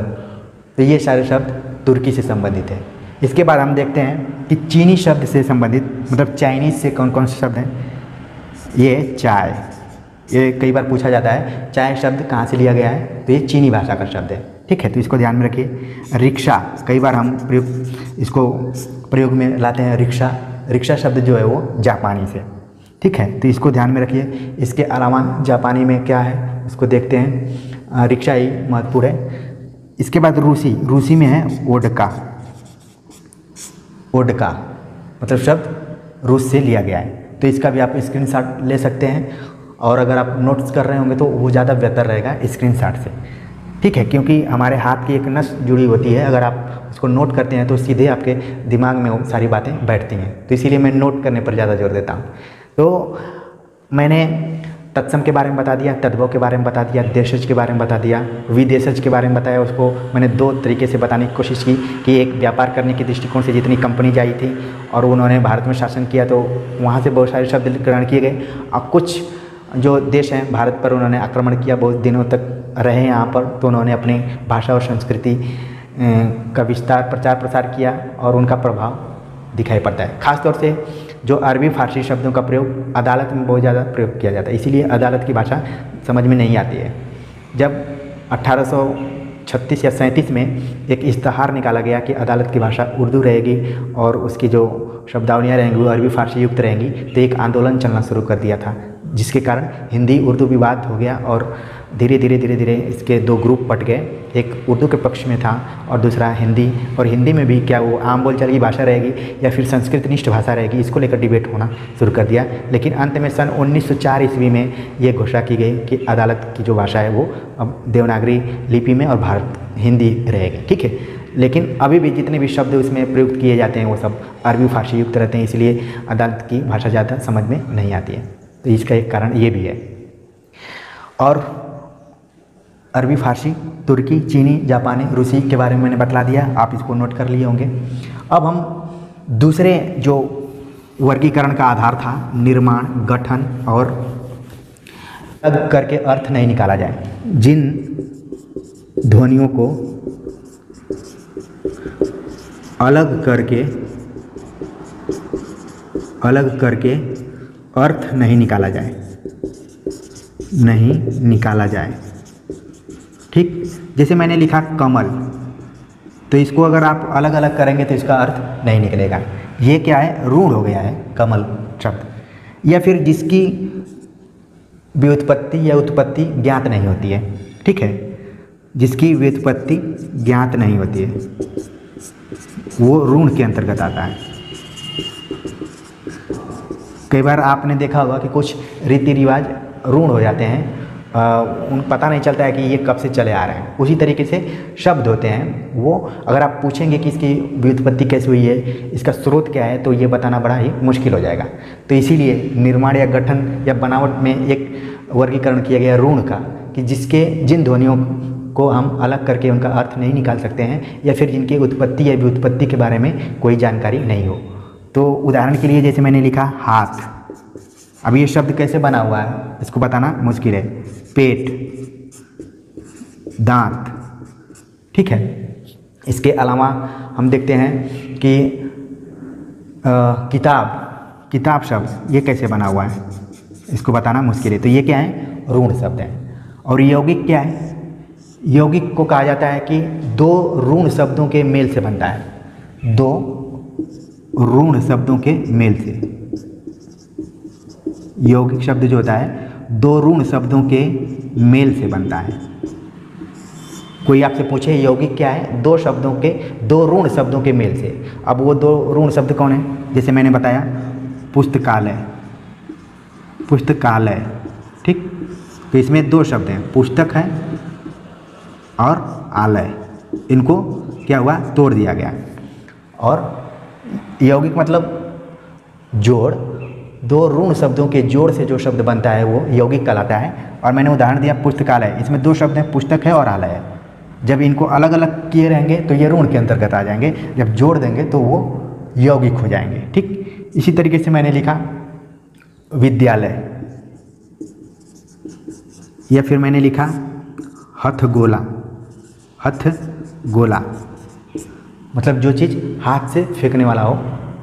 तो ये सारे शब्द तुर्की से संबंधित है। इसके बाद हम देखते हैं कि चीनी शब्द से संबंधित, मतलब चाइनीज़ से कौन कौन से शब्द हैं। ये चाय, ये कई बार पूछा जाता है चाय शब्द कहाँ से लिया गया है, तो ये चीनी भाषा का शब्द है। ठीक है, तो इसको ध्यान में रखिए। रिक्शा, कई बार हम इसको प्रयोग में लाते हैं। रिक्शा, रिक्शा शब्द जो है वो जापानी से। ठीक है, तो इसको ध्यान में रखिए। इसके अलावा जापानी में क्या है उसको देखते हैं। रिक्शा ही महत्वपूर्ण है। इसके बाद रूसी, रूसी में है वोडका। वोडका मतलब शब्द रूस से लिया गया है, तो इसका भी आप स्क्रीनशॉट ले सकते हैं। और अगर आप नोट्स कर रहे होंगे तो वो ज़्यादा बेहतर रहेगा स्क्रीनशॉट से। ठीक है, क्योंकि हमारे हाथ की एक नस जुड़ी होती है, अगर आप उसको नोट करते हैं तो सीधे आपके दिमाग में वो सारी बातें बैठती हैं। तो इसीलिए मैं नोट करने पर ज़्यादा जोर देता हूँ। तो मैंने तत्सम के बारे में बता दिया, तद्भव के बारे में बता दिया, देशज के बारे में बता दिया, विदेशज के बारे में बताया। उसको मैंने 2 तरीके से बताने की कोशिश की कि एक व्यापार करने के दृष्टिकोण से जितनी कंपनी आई थी और उन्होंने भारत में शासन किया तो वहाँ से बहुत सारे शब्द ग्रहण किए गए। और कुछ जो देश हैं भारत पर उन्होंने आक्रमण किया, बहुत दिनों तक रहे यहाँ पर, तो उन्होंने अपनी भाषा और संस्कृति का विस्तार प्रचार प्रसार किया और उनका प्रभाव दिखाई पड़ता है। ख़ासतौर से जो अरबी फारसी शब्दों का प्रयोग अदालत में बहुत ज़्यादा प्रयोग किया जाता है, इसीलिए अदालत की भाषा समझ में नहीं आती है। जब 1836 या 37 में एक इश्तहार निकाला गया कि अदालत की भाषा उर्दू रहेगी और उसकी जो शब्दावलियाँ रहेंगी वो अरबी फारसी युक्त रहेंगी, तो एक आंदोलन चलना शुरू कर दिया था, जिसके कारण हिंदी उर्दू विवाद हो गया और धीरे धीरे इसके 2 ग्रुप बट गए। एक उर्दू के पक्ष में था और दूसरा हिंदी। और हिंदी में भी क्या वो आम बोलचाल की भाषा रहेगी या फिर संस्कृतनिष्ठ भाषा रहेगी, इसको लेकर डिबेट होना शुरू कर दिया। लेकिन अंत में सन 1904 ईस्वी में ये घोषणा की गई कि अदालत की जो भाषा है वो अब देवनागरी लिपि में और भारत हिंदी रहेगी। ठीक है, लेकिन अभी भी जितने भी शब्द उसमें प्रयुक्त किए जाते हैं वो सब अरबी फारसी युक्त रहते हैं, इसलिए अदालत की भाषा ज़्यादा समझ में नहीं आती है। तो इसका एक कारण ये भी है। और अरबी फारसी, तुर्की, चीनी, जापानी, रूसी के बारे में मैंने बतला दिया, आप इसको नोट कर लिए होंगे। अब हम दूसरे जो वर्गीकरण का आधार था, निर्माण, गठन और अलग करके अर्थ नहीं निकाला जाए, जिन ध्वनियों को अलग करके अर्थ नहीं निकाला जाए। ठीक, जैसे मैंने लिखा कमल, तो इसको अगर आप अलग अलग करेंगे तो इसका अर्थ नहीं निकलेगा। ये क्या है, रूढ़ हो गया है कमल शब्द, या फिर जिसकी व्युत्पत्ति या उत्पत्ति ज्ञात नहीं होती है। ठीक है, जिसकी व्युत्पत्ति ज्ञात नहीं होती है वो रूढ़ के अंतर्गत आता है। कई बार आपने देखा होगा कि कुछ रीति रिवाज ऋण हो जाते हैं, उन पता नहीं चलता है कि ये कब से चले आ रहे हैं। उसी तरीके से शब्द होते हैं, वो अगर आप पूछेंगे कि इसकी व्युत्पत्ति कैसे हुई है, इसका स्रोत क्या है, तो ये बताना बड़ा ही मुश्किल हो जाएगा। तो इसीलिए निर्माण या गठन या बनावट में एक वर्गीकरण किया गया ऋण का, कि जिसके जिन ध्वनियों को हम अलग करके उनका अर्थ नहीं निकाल सकते हैं, या फिर जिनकी उत्पत्ति या व्युत्पत्ति के बारे में कोई जानकारी नहीं हो। तो उदाहरण के लिए जैसे मैंने लिखा हाथ, अब ये शब्द कैसे बना हुआ है इसको बताना मुश्किल है। पेट, दांत, ठीक है। इसके अलावा हम देखते हैं कि किताब शब्द ये कैसे बना हुआ है, इसको बताना मुश्किल है। तो ये क्या है, ऋण शब्द है। और यौगिक क्या है, यौगिक को कहा जाता है कि दो ऋण शब्दों के मेल से बनता है, दो ऋण शब्दों के मेल से। यौगिक शब्द जो होता है दो ऋण शब्दों के मेल से बनता है। कोई आपसे पूछे यौगिक क्या है, दो ऋण शब्दों के मेल से। अब वो दो ऋण शब्द कौन है, जैसे मैंने बताया पुस्तकालय, ठीक। तो इसमें दो शब्द हैं, पुस्तक है और आलय, इनको क्या हुआ, तोड़ दिया गया। और यौगिक मतलब जोड़, दो ऋण शब्दों के जोड़ से जो शब्द बनता है वो यौगिक कहलाता है। और मैंने उदाहरण दिया पुस्तकालय, इसमें दो शब्द हैं, पुस्तक है और आलय है। जब इनको अलग अलग किए रहेंगे तो ये ऋण के अंतर्गत आ जाएंगे, जब जोड़ देंगे तो वो यौगिक हो जाएंगे, ठीक। इसी तरीके से मैंने लिखा विद्यालय, या फिर मैंने लिखा हथगोला, मतलब जो चीज़ हाथ से फेंकने वाला हो,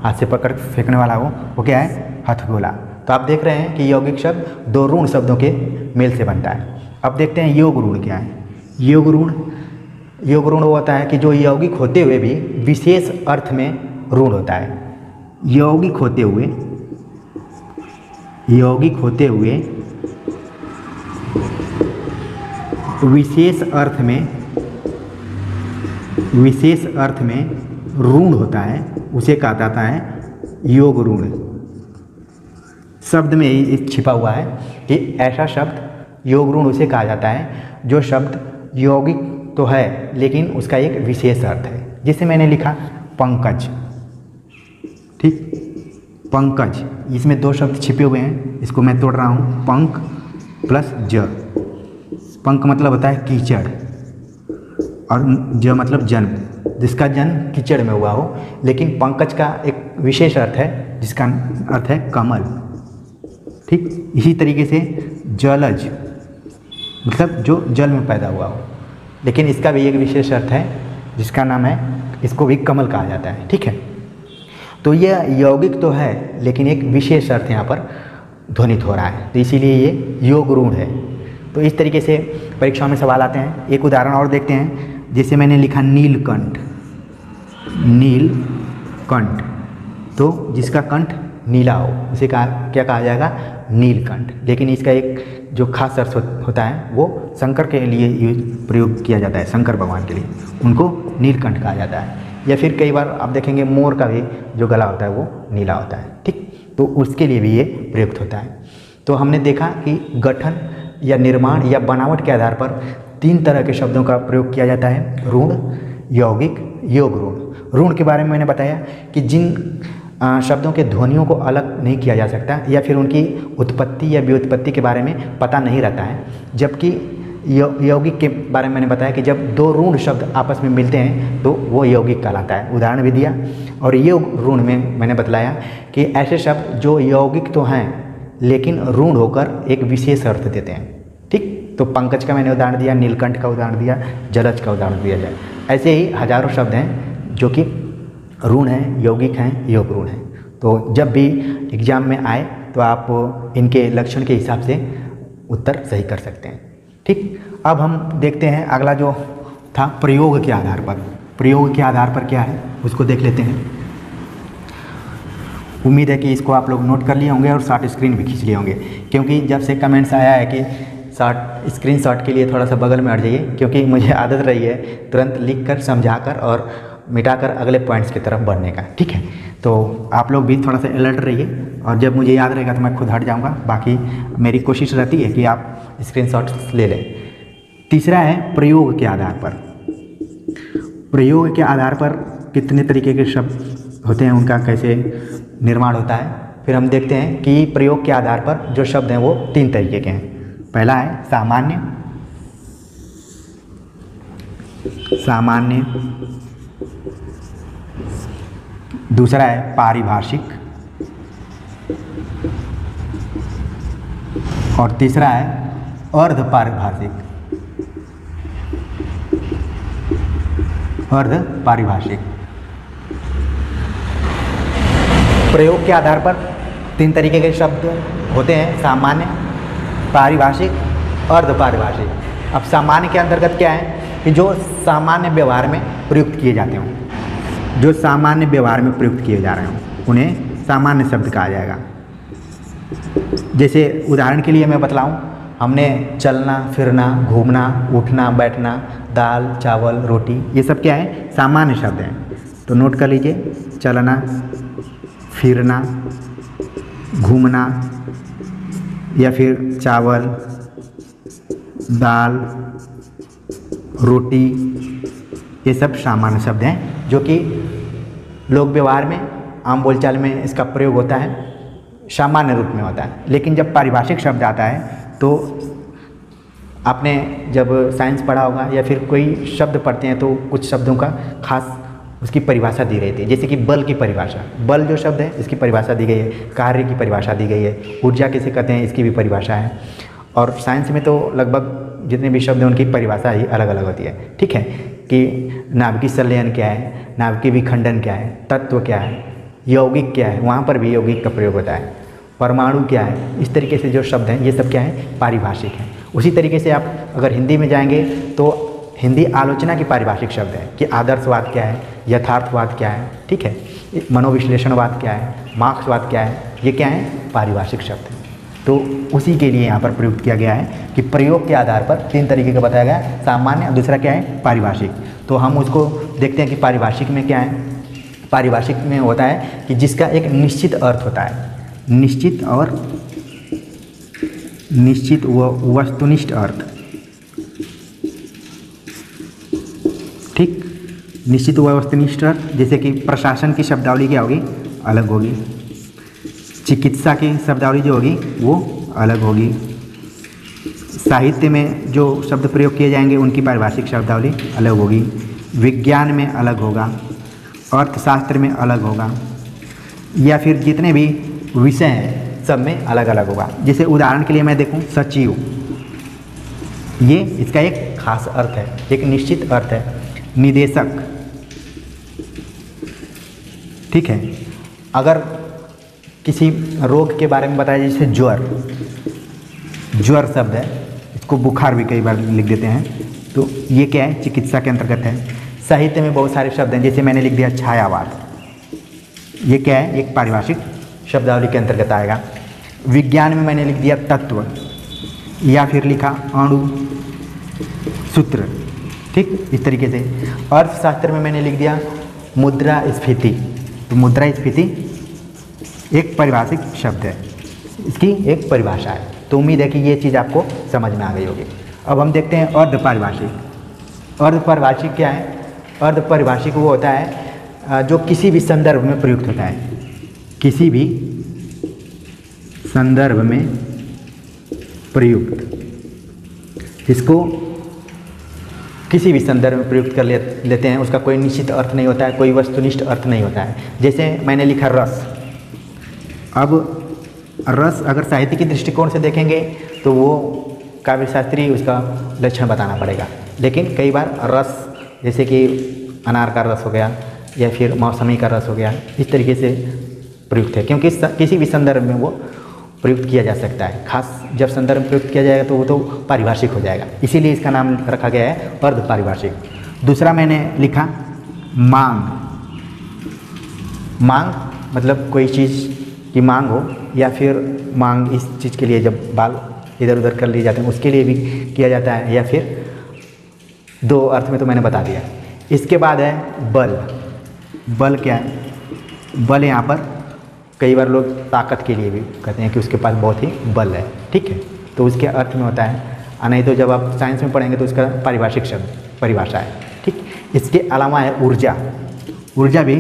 हाथ से पकड़ फेंकने वाला हो, वो क्या है, हथगोला। तो आप देख रहे हैं कि यौगिक शब्द दो ऋण शब्दों के मेल से बनता है। अब देखते हैं योग ऋण क्या है। योग ऋण वो होता है कि जो यौगिक होते हुए भी विशेष अर्थ में ऋण होता है। यौगिक होते हुए विशेष अर्थ में ऋण होता है, उसे कहा जाता है योग ऋण। शब्द में ही छिपा हुआ है कि ऐसा शब्द योग ऋण उसे कहा जाता है जो शब्द यौगिक तो है लेकिन उसका एक विशेष अर्थ है। जैसे मैंने लिखा पंकज, ठीक, पंकज, इसमें दो शब्द छिपे हुए हैं, इसको मैं तोड़ रहा हूँ, पंक प्लस ज। पंक मतलब होता है कीचड़ और ज मतलब जन्म, जिसका जन्म कीचड़ में हुआ हो। लेकिन पंकज का एक विशेष अर्थ है जिसका अर्थ है कमल, ठीक। इसी तरीके से जलज मतलब जो जल में पैदा हुआ हो, लेकिन इसका भी एक विशेष अर्थ है जिसका नाम है, इसको भी कमल कहा जाता है, ठीक है। तो यह यौगिक तो है लेकिन एक विशेष अर्थ यहाँ पर ध्वनित हो रहा है, तो इसीलिए ये योग ऋण है। तो इस तरीके से परीक्षाओं में सवाल आते हैं। एक उदाहरण और देखते हैं, जैसे मैंने लिखा नीलकंठ, तो जिसका कंठ नीला हो उसे क्या कहा जाएगा, नीलकंठ। लेकिन इसका एक जो खास अर्थ होता है वो शंकर के लिए प्रयोग किया जाता है, शंकर भगवान के लिए उनको नीलकंठ कहा जाता है। या फिर कई बार आप देखेंगे मोर का भी जो गला होता है वो नीला होता है, ठीक, तो उसके लिए भी ये प्रयुक्त होता है। तो हमने देखा कि गठन या निर्माण या बनावट के आधार पर तीन तरह के शब्दों का प्रयोग किया जाता है, ऋण, यौगिक, योग ऋण। ऋण के बारे में मैंने बताया कि जिन शब्दों के ध्वनियों को अलग नहीं किया जा सकता या फिर उनकी उत्पत्ति या व्युत्पत्ति के बारे में पता नहीं रहता है, जबकि यौगिक के बारे में मैंने बताया कि जब दो ऋण शब्द आपस में मिलते हैं तो वो यौगिक कहलाता है, उदाहरण भी दिया। और योग ऋण में मैंने बतलाया कि ऐसे शब्द जो यौगिक तो हैं लेकिन ऋण होकर एक विशेष अर्थ देते हैं, ठीक। तो पंकज का मैंने उदाहरण दिया, नीलकंठ का उदाहरण दिया, जलज का उदाहरण दिया जाए। ऐसे ही हजारों शब्द हैं जो कि ऋण हैं, यौगिक हैं, योग ऋण हैं। तो जब भी एग्जाम में आए तो आप इनके लक्षण के हिसाब से उत्तर सही कर सकते हैं, ठीक। अब हम देखते हैं अगला जो था प्रयोग के आधार पर। प्रयोग के आधार पर क्या है उसको देख लेते हैं। उम्मीद है कि इसको आप लोग नोट कर लिए होंगे और शॉर्ट स्क्रीन भी खींच लिए होंगे, क्योंकि जब से कमेंट्स आया है कि स्क्रीनशॉट के लिए थोड़ा सा बगल में हट जाइए, क्योंकि मुझे आदत रही है तुरंत लिख कर समझा कर और मिटाकर अगले पॉइंट्स की तरफ बढ़ने का। ठीक है, तो आप लोग भी थोड़ा सा अलर्ट रहिए, और जब मुझे याद रहेगा तो मैं खुद हट जाऊँगा। बाकी मेरी कोशिश रहती है कि आप स्क्रीनशॉट्स ले लें। तीसरा है प्रयोग के आधार पर। प्रयोग के आधार पर कितने तरीके के शब्द होते हैं, उनका कैसे निर्माण होता है। फिर हम देखते हैं कि प्रयोग के आधार पर जो शब्द हैं वो 3 तरीके के हैं। पहला है सामान्य, दूसरा है पारिभाषिक, और तीसरा है अर्ध पारिभाषिक। प्रयोग के आधार पर 3 तरीके के शब्द होते हैं, सामान्य, पारिभाषिक, अर्ध पारिभाषिक। अब सामान्य के अंतर्गत क्या है कि जो सामान्य व्यवहार में प्रयुक्त किए जाते हों, जो सामान्य व्यवहार में प्रयुक्त किए जा रहे हों, उन्हें सामान्य शब्द कहा जाएगा। जैसे उदाहरण के लिए मैं बतलाऊं, हमने चलना फिरना, घूमना, उठना, बैठना, दाल चावल रोटी, ये सब क्या है, सामान्य शब्द हैं। तो नोट कर लीजिए, चलना फिरना, घूमना, या फिर चावल दाल रोटी, ये सब सामान्य शब्द हैं जो कि लोक व्यवहार में, आम बोलचाल में इसका प्रयोग होता है, सामान्य रूप में होता है। लेकिन जब पारिभाषिक शब्द आता है तो आपने जब साइंस पढ़ा होगा या फिर कोई शब्द पढ़ते हैं तो कुछ शब्दों का खास उसकी परिभाषा दी रहती है। जैसे कि बल की परिभाषा, बल जो शब्द है इसकी परिभाषा दी गई है, कार्य की परिभाषा दी गई है, ऊर्जा किसे कहते हैं इसकी भी परिभाषा है। और साइंस में तो लगभग जितने भी शब्द हैं उनकी परिभाषा ही अलग अलग होती है। ठीक है, कि नाभिकीय संलयन क्या है, नाभिकीय विखंडन क्या है, तत्व क्या है, यौगिक क्या है, वहाँ पर भी यौगिक का प्रयोग होता है, परमाणु क्या है। इस तरीके से जो शब्द हैं ये सब क्या है, पारिभाषिक हैं। उसी तरीके से आप अगर हिंदी में जाएंगे तो हिंदी आलोचना की पारिभाषिक शब्द है कि आदर्शवाद क्या है, यथार्थवाद क्या है, ठीक है, मनोविश्लेषणवाद क्या है, मार्क्सवाद क्या है, ये क्या है, पारिभाषिक शब्द है। तो उसी के लिए यहाँ पर प्रयुक्त किया गया है कि प्रयोग के आधार पर 3 तरीके का बताया गया है, सामान्य, दूसरा क्या है, पारिभाषिक। तो हम उसको देखते हैं कि पारिभाषिक में क्या है। पारिभाषिक में होता है कि जिसका एक निश्चित अर्थ होता है, निश्चित व वस्तुनिष्ठ अर्थ। ठीक, निश्चित व वस्तुनिष्ठ अर्थ। जैसे कि प्रशासन की शब्दावली क्या होगी, अलग होगी। चिकित्सा की शब्दावली जो होगी वो अलग होगी। साहित्य में जो शब्द प्रयोग किए जाएंगे उनकी पारिभाषिक शब्दावली अलग होगी। विज्ञान में अलग होगा, अर्थशास्त्र में अलग होगा, या फिर जितने भी विषय हैं सब में अलग अलग होगा। जैसे उदाहरण के लिए मैं देखूं, सचिव, ये इसका एक खास अर्थ है, एक निश्चित अर्थ है। निदेशक, ठीक है। अगर किसी रोग के बारे में बताया, जैसे ज्वर शब्द है, इसको बुखार भी कई बार लिख देते हैं, तो ये क्या है, चिकित्सा के अंतर्गत है। साहित्य में बहुत सारे शब्द हैं, जैसे मैंने लिख दिया छायावाद, ये क्या है, एक पारिभाषिक शब्दावली के अंतर्गत आएगा। विज्ञान में मैंने लिख दिया तत्व, या फिर लिखा अणु, सूत्र, ठीक, इस तरीके से। अर्थशास्त्र में मैंने लिख दिया मुद्रास्फीति, तो मुद्रास्फीति एक पारिभाषिक शब्द है, इसकी एक परिभाषा है। तो उम्मीद है कि ये चीज़ आपको समझ में आ गई होगी। अब हम देखते हैं अर्ध पारिभाषिक। अर्ध पारिभाषिक क्या है? अर्ध पारिभाषिक वो होता है जो किसी भी संदर्भ में प्रयुक्त होता है, किसी भी संदर्भ में प्रयुक्त, इसको किसी भी संदर्भ में प्रयुक्त कर लेते हैं। उसका कोई निश्चित अर्थ नहीं होता है, कोई वस्तुनिष्ठ अर्थ नहीं होता है। जैसे मैंने लिखा रस, अब रस अगर साहित्य की दृष्टिकोण से देखेंगे तो वो काव्य शास्त्री उसका लक्षण बताना पड़ेगा, लेकिन कई बार रस जैसे कि अनार का रस हो गया या फिर मौसमी का रस हो गया, इस तरीके से प्रयुक्त है, क्योंकि किसी भी संदर्भ में वो प्रयुक्त किया जा सकता है। खास जब संदर्भ में प्रयुक्त किया जाएगा तो वो तो पारिभाषिक हो जाएगा, इसीलिए इसका नाम रखा गया है अर्ध पारिभाषिक। दूसरा मैंने लिखा मांग। मांग मतलब कोई चीज़ की मांग हो, या फिर मांग इस चीज़ के लिए जब बाल इधर उधर कर लिए जाते हैं उसके लिए भी किया जाता है, या फिर दो अर्थ में तो मैंने बता दिया। इसके बाद है बल। बल क्या है? बल यहाँ पर कई बार लोग ताकत के लिए भी कहते हैं कि उसके पास बहुत ही बल है, ठीक है, तो उसके अर्थ में होता है, नहीं तो जब आप साइंस में पढ़ेंगे तो उसका पारिभाषिक शब्द परिभाषा है, ठीक। इसके अलावा है ऊर्जा। ऊर्जा भी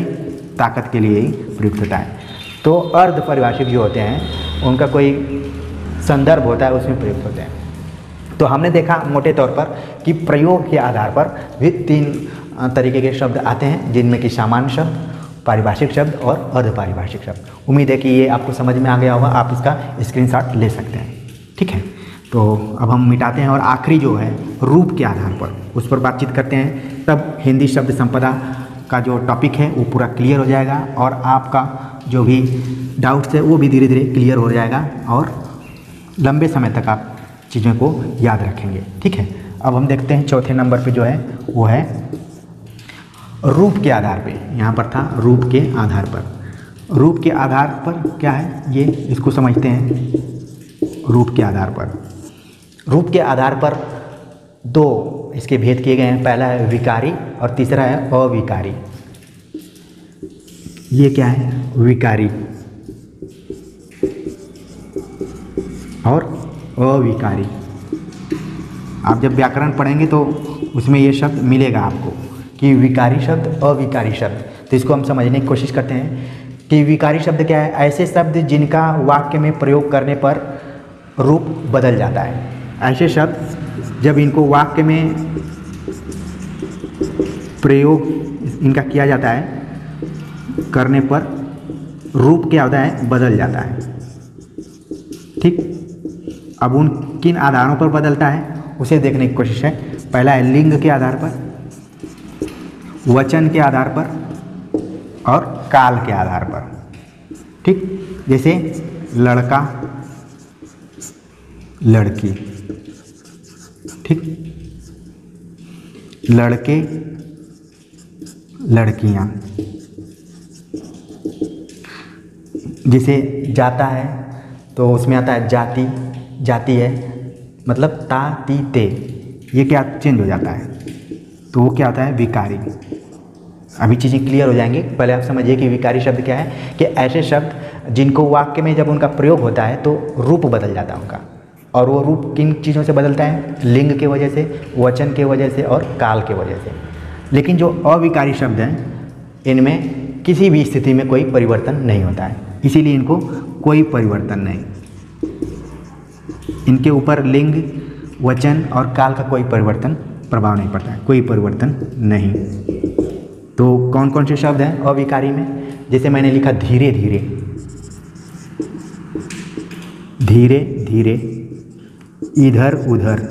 ताकत के लिए ही प्रयुक्त होता है। तो अर्ध परिभाषिक जो होते हैं उनका कोई संदर्भ होता है, उसमें प्रयुक्त होते हैं। तो हमने देखा मोटे तौर पर कि प्रयोग के आधार पर भी 3 तरीके के शब्द आते हैं, जिनमें कि सामान्य शब्द, पारिभाषिक शब्द और अर्ध पारिभाषिक शब्द। उम्मीद है कि ये आपको समझ में आ गया होगा, आप इसका स्क्रीनशॉट ले सकते हैं, ठीक है। तो अब हम मिटाते हैं और आखिरी जो है रूप के आधार पर उस पर बातचीत करते हैं, तब हिंदी शब्द संपदा का जो टॉपिक है वो पूरा क्लियर हो जाएगा और आपका जो भी डाउट्स है वो भी धीरे धीरे क्लियर हो जाएगा और लंबे समय तक आप चीज़ों को याद रखेंगे, ठीक है। अब हम देखते हैं चौथे नंबर पे जो है वो है रूप के आधार पे। यहाँ पर था रूप के आधार पर। रूप के आधार पर क्या है ये, इसको समझते हैं। रूप के आधार पर, रूप के आधार पर 2 इसके भेद किए गए हैं। पहला है विकारी और तीसरा है अविकारी। ये क्या है? विकारी और अविकारी। आप जब व्याकरण पढ़ेंगे तो उसमें ये शब्द मिलेगा आपको कि विकारी शब्द, अविकारी शब्द। तो इसको हम समझने की कोशिश करते हैं कि विकारी शब्द क्या है? ऐसे शब्द जिनका वाक्य में प्रयोग करने पर रूप बदल जाता है। ऐसे शब्द जब इनको वाक्य में प्रयोग इनका किया जाता है, करने पर रूप क्या होता है? बदल जाता है, ठीक। अब उन किन आधारों पर बदलता है उसे देखने की कोशिश है। पहला है लिंग के आधार पर, वचन के आधार पर और काल के आधार पर, ठीक। जैसे लड़का, लड़की, ठीक, लड़के, लड़कियां। जैसे जाता है तो उसमें आता है जाति, जाति है मतलब ता ती ते, ये क्या चेंज हो जाता है, तो वो क्या होता है? विकारी। अभी चीज़ें क्लियर हो जाएंगी। पहले आप समझिए कि विकारी शब्द क्या है, कि ऐसे शब्द जिनको वाक्य में जब उनका प्रयोग होता है तो रूप बदल जाता है उनका। और वो रूप किन चीज़ों से बदलता है? लिंग के वजह से, वचन के वजह से और काल के वजह से। लेकिन जो अविकारी शब्द हैं इनमें किसी भी स्थिति में कोई परिवर्तन नहीं होता है, इसीलिए इनको कोई परिवर्तन नहीं। इनके ऊपर लिंग, वचन और काल का कोई परिवर्तन प्रभाव नहीं पड़ता है, कोई परिवर्तन नहीं। तो कौन कौन से शब्द हैं अविकारी में? जैसे मैंने लिखा धीरे धीरे, धीरे धीरे, इधर उधर,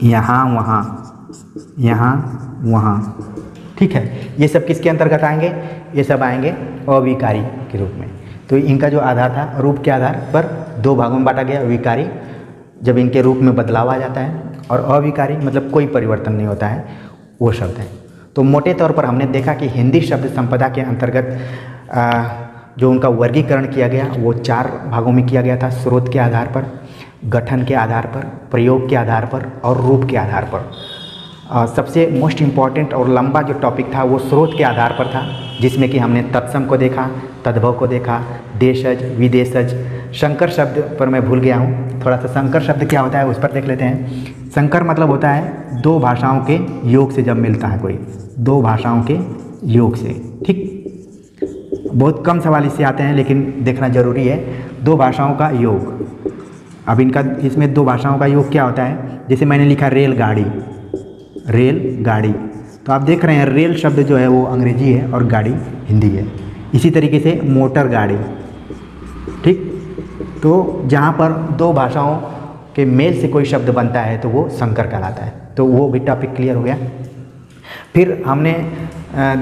यहाँ वहाँ, यहाँ वहाँ, ठीक है। ये सब किसके अंतर्गत आएंगे? ये सब आएंगे अविकारी के रूप में। तो इनका जो आधार था, रूप के आधार पर 2 भागों में बांटा गया। विकारी जब इनके रूप में बदलाव आ जाता है, और अविकारी मतलब कोई परिवर्तन नहीं होता है, वो शब्द है। तो मोटे तौर पर हमने देखा कि हिंदी शब्द संपदा के अंतर्गत जो उनका वर्गीकरण किया गया वो 4 भागों में किया गया था। स्रोत के आधार पर, गठन के आधार पर, प्रयोग के आधार पर और रूप के आधार पर। सबसे मोस्ट इम्पॉर्टेंट और लंबा जो टॉपिक था वो स्रोत के आधार पर था, जिसमें कि हमने तत्सम को देखा, तद्भव को देखा, देशज, विदेशज। संकर शब्द पर मैं भूल गया हूँ, थोड़ा सा संकर शब्द क्या होता है उस पर देख लेते हैं। संकर मतलब होता है 2 भाषाओं के योग से जब मिलता है कोई, 2 भाषाओं के योग से, ठीक। बहुत कम सवाल इससे आते हैं लेकिन देखना जरूरी है। 2 भाषाओं का योग। अब इनका इसमें 2 भाषाओं का योग क्या होता है? जैसे मैंने लिखा रेलगाड़ी, रेलगाड़ी, तो आप देख रहे हैं रेल शब्द जो है वो अंग्रेजी है और गाड़ी हिंदी है। इसी तरीके से मोटर गाड़ी, ठीक। तो जहाँ पर 2 भाषाओं के मेल से कोई शब्द बनता है तो वो संकर कहलाता है। तो वो भी टॉपिक क्लियर हो गया। फिर हमने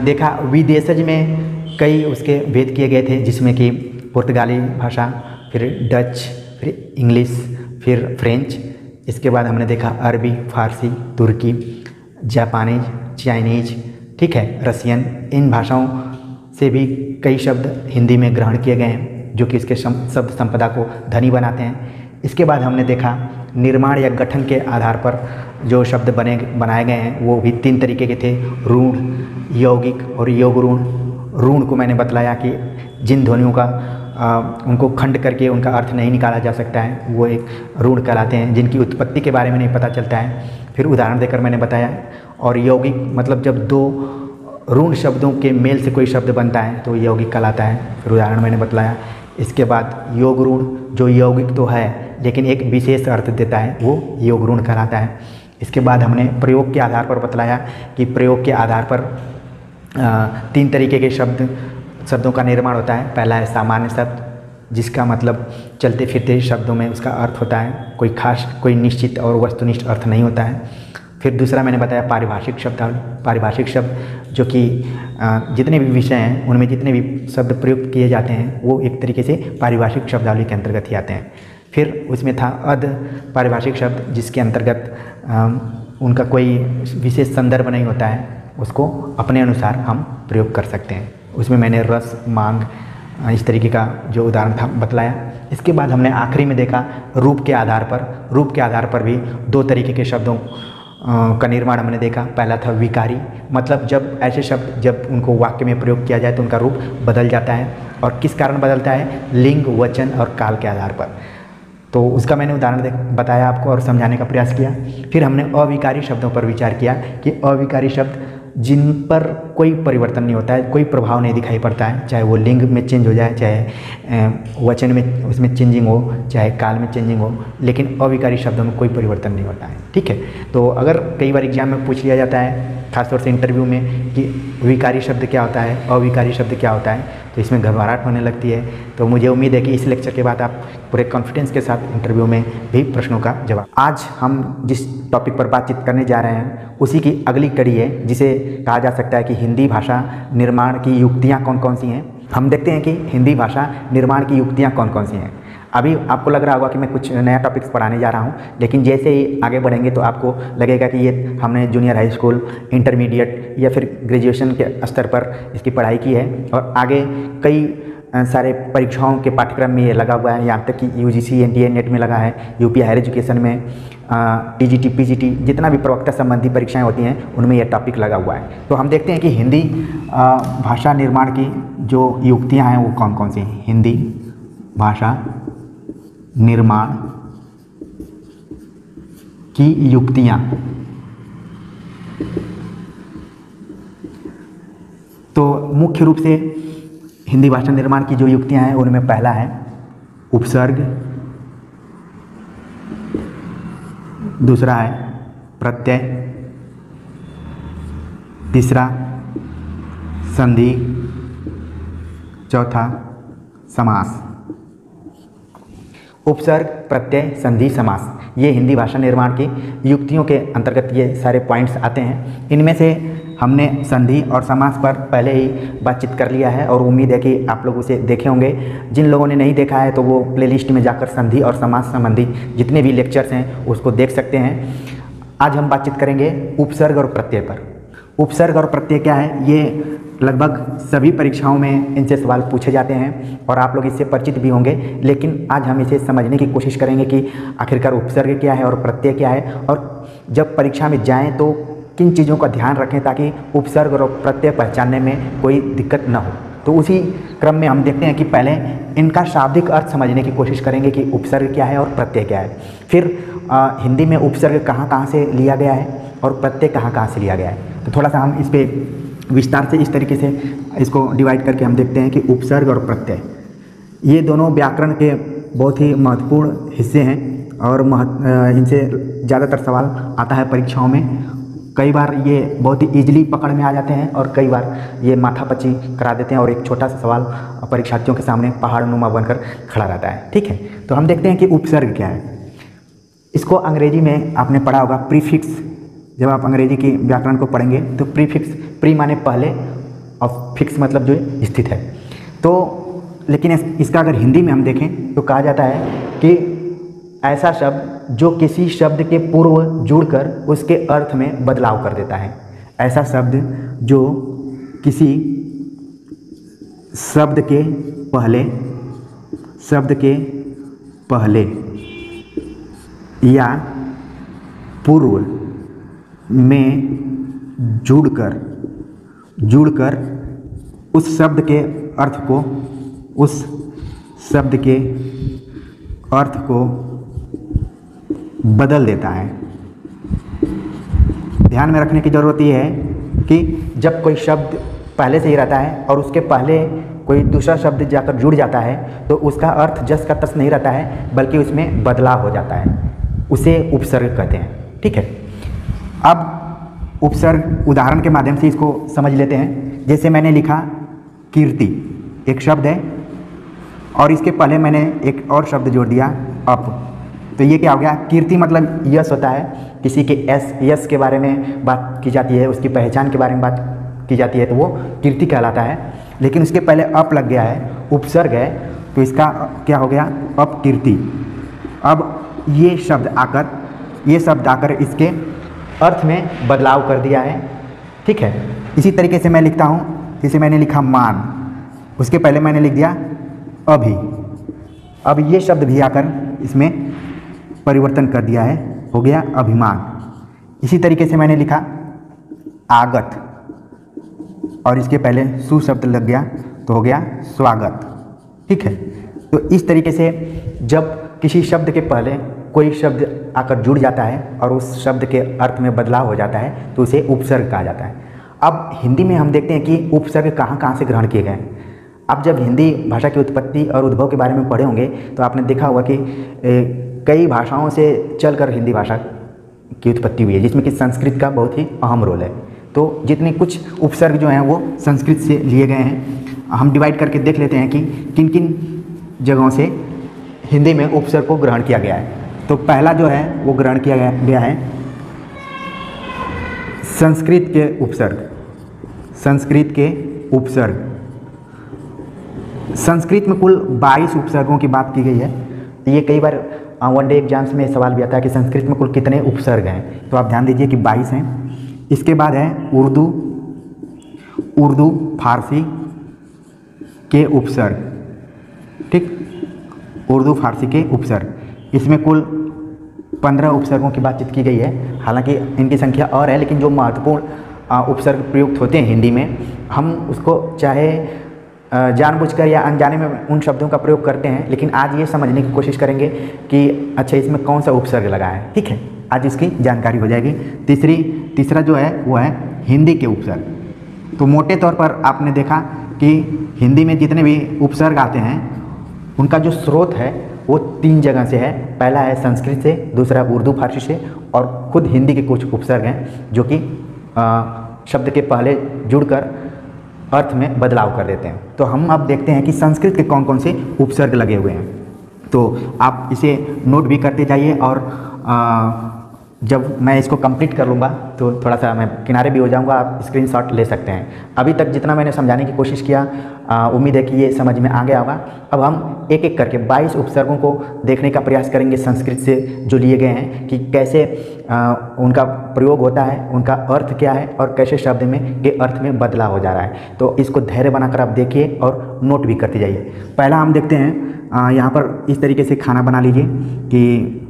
देखा विदेशज में कई उसके भेद किए गए थे, जिसमें कि पुर्तगाली भाषा, फिर डच, फिर इंग्लिश, फिर फ्रेंच। इसके बाद हमने देखा अरबी, फारसी, तुर्की, जापानीज, चाइनीज, ठीक है, रसियन। इन भाषाओं से भी कई शब्द हिंदी में ग्रहण किए गए हैं जो कि इसके शब्द संपदा को धनी बनाते हैं। इसके बाद हमने देखा निर्माण या गठन के आधार पर जो शब्द बनाए गए हैं वो भी 3 तरीके के थे, रूढ़, यौगिक और योग रूढ़। रूढ़ को मैंने बतलाया कि जिन ध्वनियों का उनको खंड करके उनका अर्थ नहीं निकाला जा सकता है वो एक रूढ़ कहलाते हैं, जिनकी उत्पत्ति के बारे में नहीं पता चलता है। फिर उदाहरण देकर मैंने बताया। और यौगिक मतलब जब 2 रूढ़ शब्दों के मेल से कोई शब्द बनता है तो यौगिक कहलाता है। फिर उदाहरण मैंने बतलाया। इसके बाद योग रूढ़, जो यौगिक तो है लेकिन एक विशेष अर्थ देता है, वो योग रूढ़ कहलाता है। इसके बाद हमने प्रयोग के आधार पर बतलाया कि प्रयोग के आधार पर 3 तरीके के शब्दों का निर्माण होता है। पहला है सामान्य शब्द, जिसका मतलब चलते फिरते शब्दों में उसका अर्थ होता है, कोई खास कोई निश्चित और वस्तुनिष्ठ अर्थ नहीं होता है। फिर दूसरा मैंने बताया पारिभाषिक शब्दावली। पारिभाषिक शब्द जो कि जितने भी विषय हैं उनमें जितने भी शब्द प्रयुक्त किए जाते हैं वो एक तरीके से पारिभाषिक शब्दावली के अंतर्गत ही आते हैं। फिर उसमें था अर्ध पारिभाषिक शब्द, जिसके अंतर्गत उनका कोई विशेष संदर्भ नहीं होता है, उसको अपने अनुसार हम प्रयोग कर सकते हैं। उसमें मैंने रस, मांग, इस तरीके का जो उदाहरण था बतलाया। इसके बाद हमने आखिरी में देखा रूप के आधार पर भी 2 तरीके के शब्दों का निर्माण हमने देखा। पहला था विकारी, मतलब जब ऐसे शब्द जब उनको वाक्य में प्रयोग किया जाए तो उनका रूप बदल जाता है। और किस कारण बदलता है? लिंग, वचन और काल के आधार पर। तो उसका मैंने उदाहरण बताया आपको और समझाने का प्रयास किया। फिर हमने अविकारी शब्दों पर विचार किया कि अविकारी शब्द जिन पर कोई परिवर्तन नहीं होता है, कोई प्रभाव नहीं दिखाई पड़ता है, चाहे वो लिंग में चेंज हो जाए, चाहे वचन में उसमें चेंजिंग हो, चाहे काल में चेंजिंग हो, लेकिन अविकारी शब्दों में कोई परिवर्तन नहीं होता है। ठीक है। तो अगर कई बार एग्जाम में पूछ लिया जाता है, खासतौर से इंटरव्यू में, कि विकारी शब्द क्या होता है, अविकारी शब्द क्या होता है, तो इसमें घबराहट होने लगती है। तो मुझे उम्मीद है कि इस लेक्चर के बाद आप पूरे कॉन्फिडेंस के साथ इंटरव्यू में भी प्रश्नों का जवाब। आज हम जिस टॉपिक पर बातचीत करने जा रहे हैं उसी की अगली कड़ी है, जिसे कहा जा सकता है कि हिंदी भाषा निर्माण की युक्तियाँ कौन कौन सी हैं। हम देखते हैं कि हिंदी भाषा निर्माण की युक्तियाँ कौन कौन सी हैं। अभी आपको लग रहा होगा कि मैं कुछ नया टॉपिक्स पढ़ाने जा रहा हूँ, लेकिन जैसे ही आगे बढ़ेंगे तो आपको लगेगा कि ये हमने जूनियर हाई स्कूल, इंटरमीडिएट या फिर ग्रेजुएशन के स्तर पर इसकी पढ़ाई की है और आगे कई सारे परीक्षाओं के पाठ्यक्रम में ये लगा हुआ है। यहाँ तक कि UGC NTA नेट में लगा है, यूपी हायर एजुकेशन में, TGT PGT जितना भी प्रवक्ता संबंधी परीक्षाएं होती हैं उनमें यह टॉपिक लगा हुआ है। तो हम देखते हैं कि हिंदी भाषा निर्माण की जो युक्तियाँ हैं वो कौन कौन सी हैं। हिंदी भाषा निर्माण की युक्तियाँ। तो मुख्य रूप से हिंदी भाषा निर्माण की जो युक्तियाँ हैं उनमें पहला है उपसर्ग, दूसरा है प्रत्यय, तीसरा संधि, चौथा समास। उपसर्ग, प्रत्यय, संधि, समास, ये हिंदी भाषा निर्माण की युक्तियों के अंतर्गत ये सारे पॉइंट्स आते हैं। इनमें से हमने संधि और समास पर पहले ही बातचीत कर लिया है और उम्मीद है कि आप लोग उसे देखे होंगे। जिन लोगों ने नहीं देखा है तो वो प्लेलिस्ट में जाकर संधि और समास संबंधी जितने भी लेक्चर्स हैं उसको देख सकते हैं। आज हम बातचीत करेंगे उपसर्ग और प्रत्यय पर। उपसर्ग और प्रत्यय क्या है, ये लगभग सभी परीक्षाओं में इनसे सवाल पूछे जाते हैं और आप लोग इससे परिचित भी होंगे, लेकिन आज हम इसे समझने की कोशिश करेंगे कि आखिरकार उपसर्ग क्या है और प्रत्यय क्या है, और जब परीक्षा में जाएं तो किन चीज़ों का ध्यान रखें ताकि उपसर्ग और प्रत्यय पहचानने में कोई दिक्कत न हो। तो उसी क्रम में हम देखते हैं कि पहले इनका शाब्दिक अर्थ समझने की कोशिश करेंगे कि उपसर्ग क्या है और प्रत्यय क्या है। फिर हिंदी में उपसर्ग कहाँ कहाँ से लिया गया है और प्रत्यय कहाँ कहाँ से लिया गया है। तो थोड़ा सा हम इस पर विस्तार से इस तरीके से इसको डिवाइड करके हम देखते हैं कि उपसर्ग और प्रत्यय ये दोनों व्याकरण के बहुत ही महत्वपूर्ण हिस्से हैं और इनसे ज़्यादातर सवाल आता है परीक्षाओं में। कई बार ये बहुत ही ईजिली पकड़ में आ जाते हैं और कई बार ये माथापच्ची करा देते हैं और एक छोटा सा सवाल परीक्षार्थियों के सामने पहाड़ बनकर खड़ा रहता है। ठीक है, तो हम देखते हैं कि उपसर्ग क्या है। इसको अंग्रेजी में आपने पढ़ा होगा प्रीफिक्स। जब आप अंग्रेजी की व्याकरण को पढ़ेंगे तो प्रीफिक्स, प्री माने पहले और फिक्स मतलब जो स्थित है। तो लेकिन इसका अगर हिंदी में हम देखें तो कहा जाता है कि ऐसा शब्द जो किसी शब्द के पूर्व जुड़कर उसके अर्थ में बदलाव कर देता है। ऐसा शब्द जो किसी शब्द के पहले या पूर्व में जुड़कर उस शब्द के अर्थ को बदल देता है। ध्यान में रखने की ज़रूरत ये है कि जब कोई शब्द पहले से ही रहता है और उसके पहले कोई दूसरा शब्द जाकर जुड़ जाता है तो उसका अर्थ जस का तस नहीं रहता है, बल्कि उसमें बदलाव हो जाता है। उसे उपसर्ग कहते हैं। ठीक है, अब उपसर्ग उदाहरण के माध्यम से इसको समझ लेते हैं। जैसे मैंने लिखा कीर्ति, एक शब्द है और इसके पहले मैंने एक और शब्द जोड़ दिया अप, तो ये क्या हो गया? कीर्ति मतलब यश होता है, किसी के यश के बारे में बात की जाती है, उसकी पहचान के बारे में बात की जाती है, तो वो कीर्ति कहलाता है। लेकिन उसके पहले अप लग गया है, उपसर्ग है, तो इसका क्या हो गया? अपकीर्ति। अब ये शब्द आकर इसके अर्थ में बदलाव कर दिया है। ठीक है, इसी तरीके से मैं लिखता हूँ। जैसे मैंने लिखा मान, उसके पहले मैंने लिख दिया अभी। अब ये शब्द भी आकर इसमें परिवर्तन कर दिया है, हो गया अभिमान। इसी तरीके से मैंने लिखा आगत और इसके पहले सु शब्द लग गया तो हो गया स्वागत। ठीक है, तो इस तरीके से जब किसी शब्द के पहले कोई शब्द आकर जुड़ जाता है और उस शब्द के अर्थ में बदलाव हो जाता है तो उसे उपसर्ग कहा जाता है। अब हिंदी में हम देखते हैं कि उपसर्ग कहाँ कहाँ से ग्रहण किए गए हैं। आप जब हिंदी भाषा की उत्पत्ति और उद्भव के बारे में पढ़े होंगे तो आपने देखा होगा कि कई भाषाओं से चलकर हिंदी भाषा की उत्पत्ति हुई है, जिसमें कि संस्कृत का बहुत ही अहम रोल है। तो जितने कुछ उपसर्ग जो हैं वो संस्कृत से लिए गए हैं। हम डिवाइड करके देख लेते हैं कि किन किन जगहों से हिंदी में उपसर्ग को ग्रहण किया गया है। तो पहला जो है वो ग्रहण किया गया है संस्कृत के उपसर्ग। संस्कृत में कुल 22 उपसर्गों की बात की गई है। ये कई बार वनडे एग्जाम्स में सवाल भी आता है कि संस्कृत में कुल कितने उपसर्ग हैं, तो आप ध्यान दीजिए कि 22 हैं। इसके बाद है उर्दू फारसी के उपसर्ग। ठीक, उर्दू फारसी के उपसर्ग, इसमें कुल 15 उपसर्गों की बातचीत की गई है। हालांकि इनकी संख्या और है, लेकिन जो महत्वपूर्ण उपसर्ग प्रयुक्त होते हैं हिंदी में, हम उसको चाहे जानबूझकर या अनजाने में उन शब्दों का प्रयोग करते हैं, लेकिन आज ये समझने की कोशिश करेंगे कि अच्छा इसमें कौन सा उपसर्ग लगा है। ठीक है, आज इसकी जानकारी हो जाएगी। तीसरा जो है वो है हिंदी के उपसर्ग। तो मोटे तौर पर आपने देखा कि हिंदी में जितने भी उपसर्ग आते हैं उनका जो स्रोत है वो 3 जगह से है। पहला है संस्कृत से, दूसरा उर्दू फारसी से, और खुद हिंदी के कुछ उपसर्ग हैं जो कि शब्द के पहले जुड़कर अर्थ में बदलाव कर देते हैं। तो हम अब देखते हैं कि संस्कृत के कौन कौन से उपसर्ग लगे हुए हैं। तो आप इसे नोट भी करते जाइए और जब मैं इसको कंप्लीट कर लूँगा तो थोड़ा सा मैं किनारे भी हो जाऊँगा, आप स्क्रीनशॉट ले सकते हैं। अभी तक जितना मैंने समझाने की कोशिश किया, उम्मीद है कि ये समझ में आ गया होगा। अब हम एक एक करके 22 उपसर्गों को देखने का प्रयास करेंगे संस्कृत से जो लिए गए हैं, कि कैसे उनका प्रयोग होता है, उनका अर्थ क्या है और कैसे शब्द में के अर्थ में बदलाव हो जा रहा है। तो इसको धैर्य बनाकर आप देखिए और नोट भी करते जाइए। पहला हम देखते हैं, यहाँ पर इस तरीके से खाना बना लीजिए कि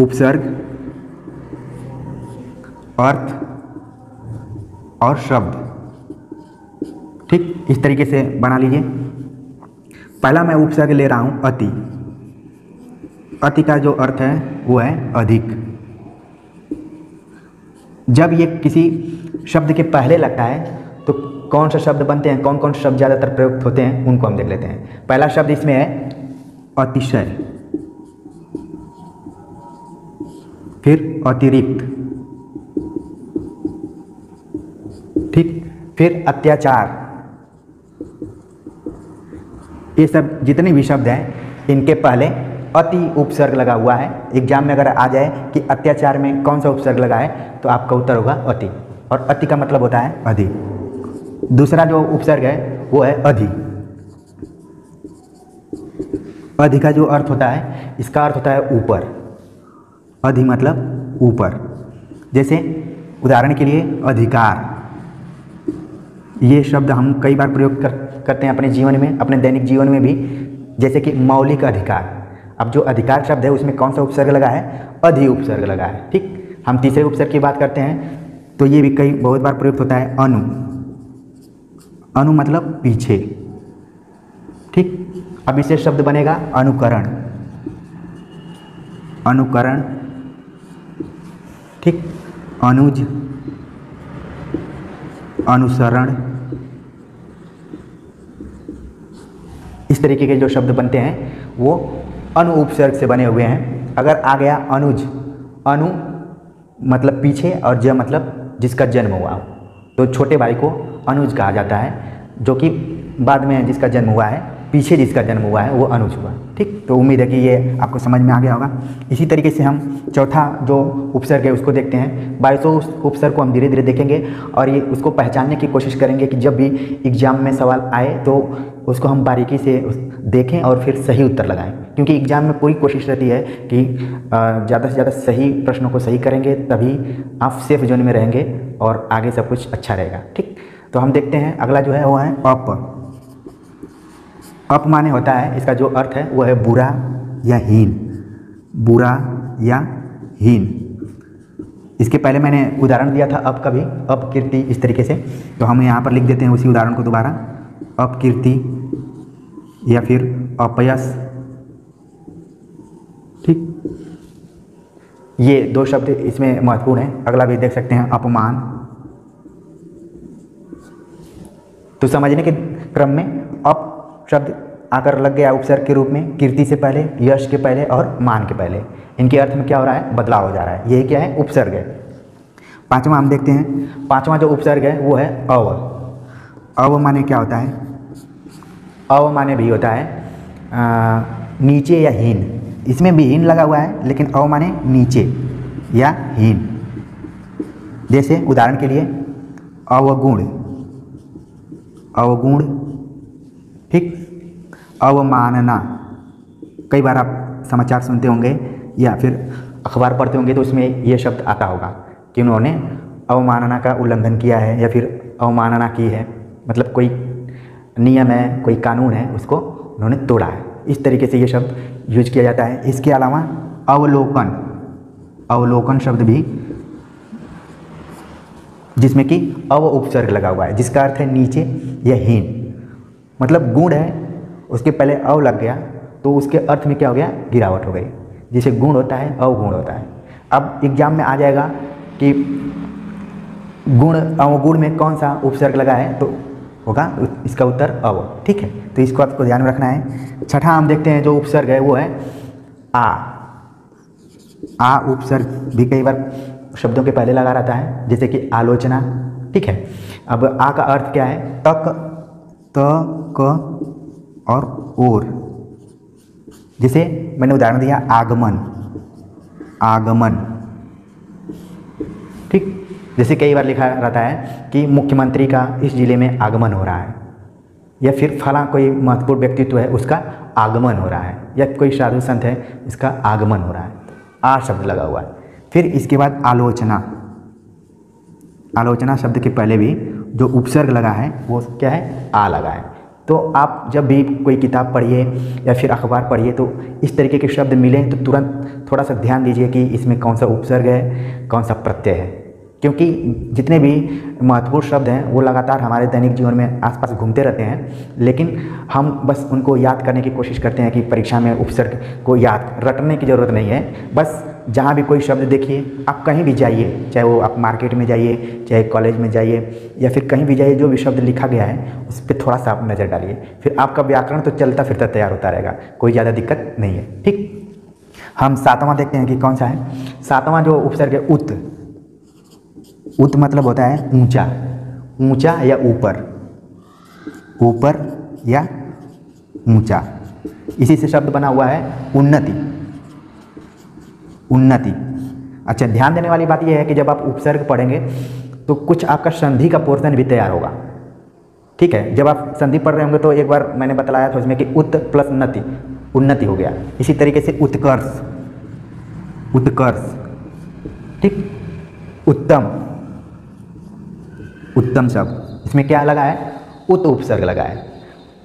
उपसर्ग, अर्थ और शब्द। ठीक, इस तरीके से बना लीजिए। पहला मैं उपसर्ग ले रहा हूँ अति। अति का जो अर्थ है वो है अधिक। जब ये किसी शब्द के पहले लगता है तो कौन सा शब्द बनते हैं, कौन कौन से शब्द ज़्यादातर प्रयुक्त होते हैं, उनको हम देख लेते हैं। पहला शब्द इसमें है अतिशय, फिर अतिरिक्त, ठीक, फिर अत्याचार। ये सब जितने भी शब्द हैं इनके पहले अति उपसर्ग लगा हुआ है। एग्जाम में अगर आ जाए कि अत्याचार में कौन सा उपसर्ग लगा है तो आपका उत्तर होगा अति, और अति का मतलब होता है अधिक। दूसरा जो उपसर्ग है वो है अधि। अधि का जो अर्थ होता है, इसका अर्थ होता है ऊपर। अधि मतलब ऊपर। जैसे उदाहरण के लिए अधिकार, ये शब्द हम कई बार प्रयोग करते हैं अपने जीवन में, अपने दैनिक जीवन में भी। जैसे कि मौलिक अधिकार, अब जो अधिकार शब्द है उसमें कौन सा उपसर्ग लगा है, अधि उपसर्ग लगा है। ठीक, हम तीसरे उपसर्ग की बात करते हैं तो ये भी कई बहुत बार प्रयुक्त होता है अनु। अनु मतलब पीछे, ठीक। अब इससे शब्द बनेगा अनुकरण, अनुकरण, ठीक। अनुज, अनुसरण, इस तरीके के जो शब्द बनते हैं वो अनु उपसर्ग से बने हुए हैं। अगर आ गया अनुज, अनु मतलब पीछे और ज मतलब जिसका जन्म हुआ, तो छोटे भाई को अनुज कहा जाता है, जो कि बाद में जिसका जन्म हुआ है, पीछे जिसका जन्म हुआ है वो अनुज हुआ, ठीक। तो उम्मीद है कि ये आपको समझ में आ गया होगा। इसी तरीके से हम चौथा जो उपसर्ग है उसको देखते हैं। 22 उपसर्ग को हम धीरे धीरे देखेंगे और ये उसको पहचानने की कोशिश करेंगे कि जब भी एग्जाम में सवाल आए तो उसको हम बारीकी से देखें और फिर सही उत्तर लगाएं, क्योंकि एग्जाम में पूरी कोशिश रहती है कि ज़्यादा से ज़्यादा सही प्रश्नों को सही करेंगे, तभी आप सेफ जोन में रहेंगे और आगे सब कुछ अच्छा रहेगा, ठीक। तो हम देखते हैं अगला जो है वो है अप। अप माने होता है, इसका जो अर्थ है वो है बुरा या हीन, बुरा या हीन। इसके पहले मैंने उदाहरण दिया था अप का भी, अपकीर्ति, इस तरीके से। तो हम यहाँ पर लिख देते हैं उसी उदाहरण को दोबारा, अपकीर्ति या फिर अपयश, ठीक। ये दो शब्द इसमें महत्वपूर्ण हैं। अगला भी देख सकते हैं अपमान। तो समझने के क्रम में अप शब्द आकर लग गया उपसर्ग के रूप में, कीर्ति से पहले, यश के पहले और मान के पहले। इनके अर्थ में क्या हो रहा है, बदलाव हो जा रहा है। यही क्या है, उपसर्ग है। पांचवा हम देखते हैं, पांचवा जो उपसर्ग है वो है अव। अव माने क्या होता है, अव माने भी होता है नीचे या हीन। इसमें भी हीन लगा हुआ है, लेकिन अव माने नीचे या हीन। जैसे उदाहरण के लिए अवगुण, अवगुण, ठीक। अवमानना, कई बार आप समाचार सुनते होंगे या फिर अखबार पढ़ते होंगे तो उसमें ये शब्द आता होगा कि उन्होंने अवमानना का उल्लंघन किया है या फिर अवमानना की है, मतलब कोई नियम है, कोई कानून है, उसको उन्होंने तोड़ा है। इस तरीके से ये शब्द यूज किया जाता है। इसके अलावा अवलोकन, अवलोकन शब्द भी, जिसमें कि अव उपसर्ग लगा हुआ है, जिसका अर्थ है नीचे या हीन। मतलब गुण है, उसके पहले अव लग गया तो उसके अर्थ में क्या हो गया, गिरावट हो गई। जैसे गुण होता है, अवगुण होता है। अब एग्जाम में आ जाएगा कि गुण अवगुण में कौन सा उपसर्ग लगा है, तो होगा इसका उत्तर अव, ठीक है। तो इसको आपको ध्यान में रखना है। छठा हम देखते हैं जो उपसर्ग है वो है आ। आ उपसर्ग भी कई बार शब्दों के पहले लगा रहता है, जैसे कि आलोचना, ठीक है। अब आ का अर्थ क्या है, तक, त, क और ओर। जैसे मैंने उदाहरण दिया आगमन, आगमन, ठीक। जैसे कई बार लिखा रहता है कि मुख्यमंत्री का इस जिले में आगमन हो रहा है, या फिर फला कोई महत्वपूर्ण व्यक्तित्व है उसका आगमन हो रहा है, या कोई साधु संत है उसका आगमन हो रहा है। आ शब्द लगा हुआ है। फिर इसके बाद आलोचना। आलोचना शब्द के पहले भी जो उपसर्ग लगा है वो क्या है, आ लगा है। तो आप जब भी कोई किताब पढ़िए या फिर अखबार पढ़िए तो इस तरीके के शब्द मिलें तो तुरंत थोड़ा सा ध्यान दीजिए कि इसमें कौन सा उपसर्ग है, कौन सा प्रत्यय है, क्योंकि जितने भी महत्वपूर्ण शब्द हैं वो लगातार हमारे दैनिक जीवन में आसपास घूमते रहते हैं, लेकिन हम बस उनको याद करने की कोशिश करते हैं कि परीक्षा में उपसर्ग को याद रटने की ज़रूरत नहीं है। बस जहाँ भी कोई शब्द देखिए, आप कहीं भी जाइए, चाहे वो आप मार्केट में जाइए, चाहे कॉलेज में जाइए, या फिर कहीं भी जाइए, जो भी शब्द लिखा गया है उस पर थोड़ा सा आप नज़र डालिए, फिर आपका व्याकरण तो चलता फिरता तैयार होता रहेगा, कोई ज़्यादा दिक्कत नहीं है, ठीक। हम सातवां देखते हैं कि कौन सा है। सातवां जो उपसर्ग है उत। उत मतलब होता है ऊंचा, ऊंचा या ऊपर, ऊपर या ऊंचा। इसी से शब्द बना हुआ है उन्नति, उन्नति। अच्छा, ध्यान देने वाली बात यह है कि जब आप उपसर्ग पढ़ेंगे तो कुछ आपका संधि का पोर्शन भी तैयार होगा, ठीक है। जब आप संधि पढ़ रहे होंगे तो एक बार मैंने बताया था उसमें कि उत प्लस नति, उन्नति हो गया। इसी तरीके से उत्कर्ष, उत्कर्ष, ठीक। उत्तम, उत्तम शब्द, इसमें क्या लगा है, उत उपसर्ग लगा है।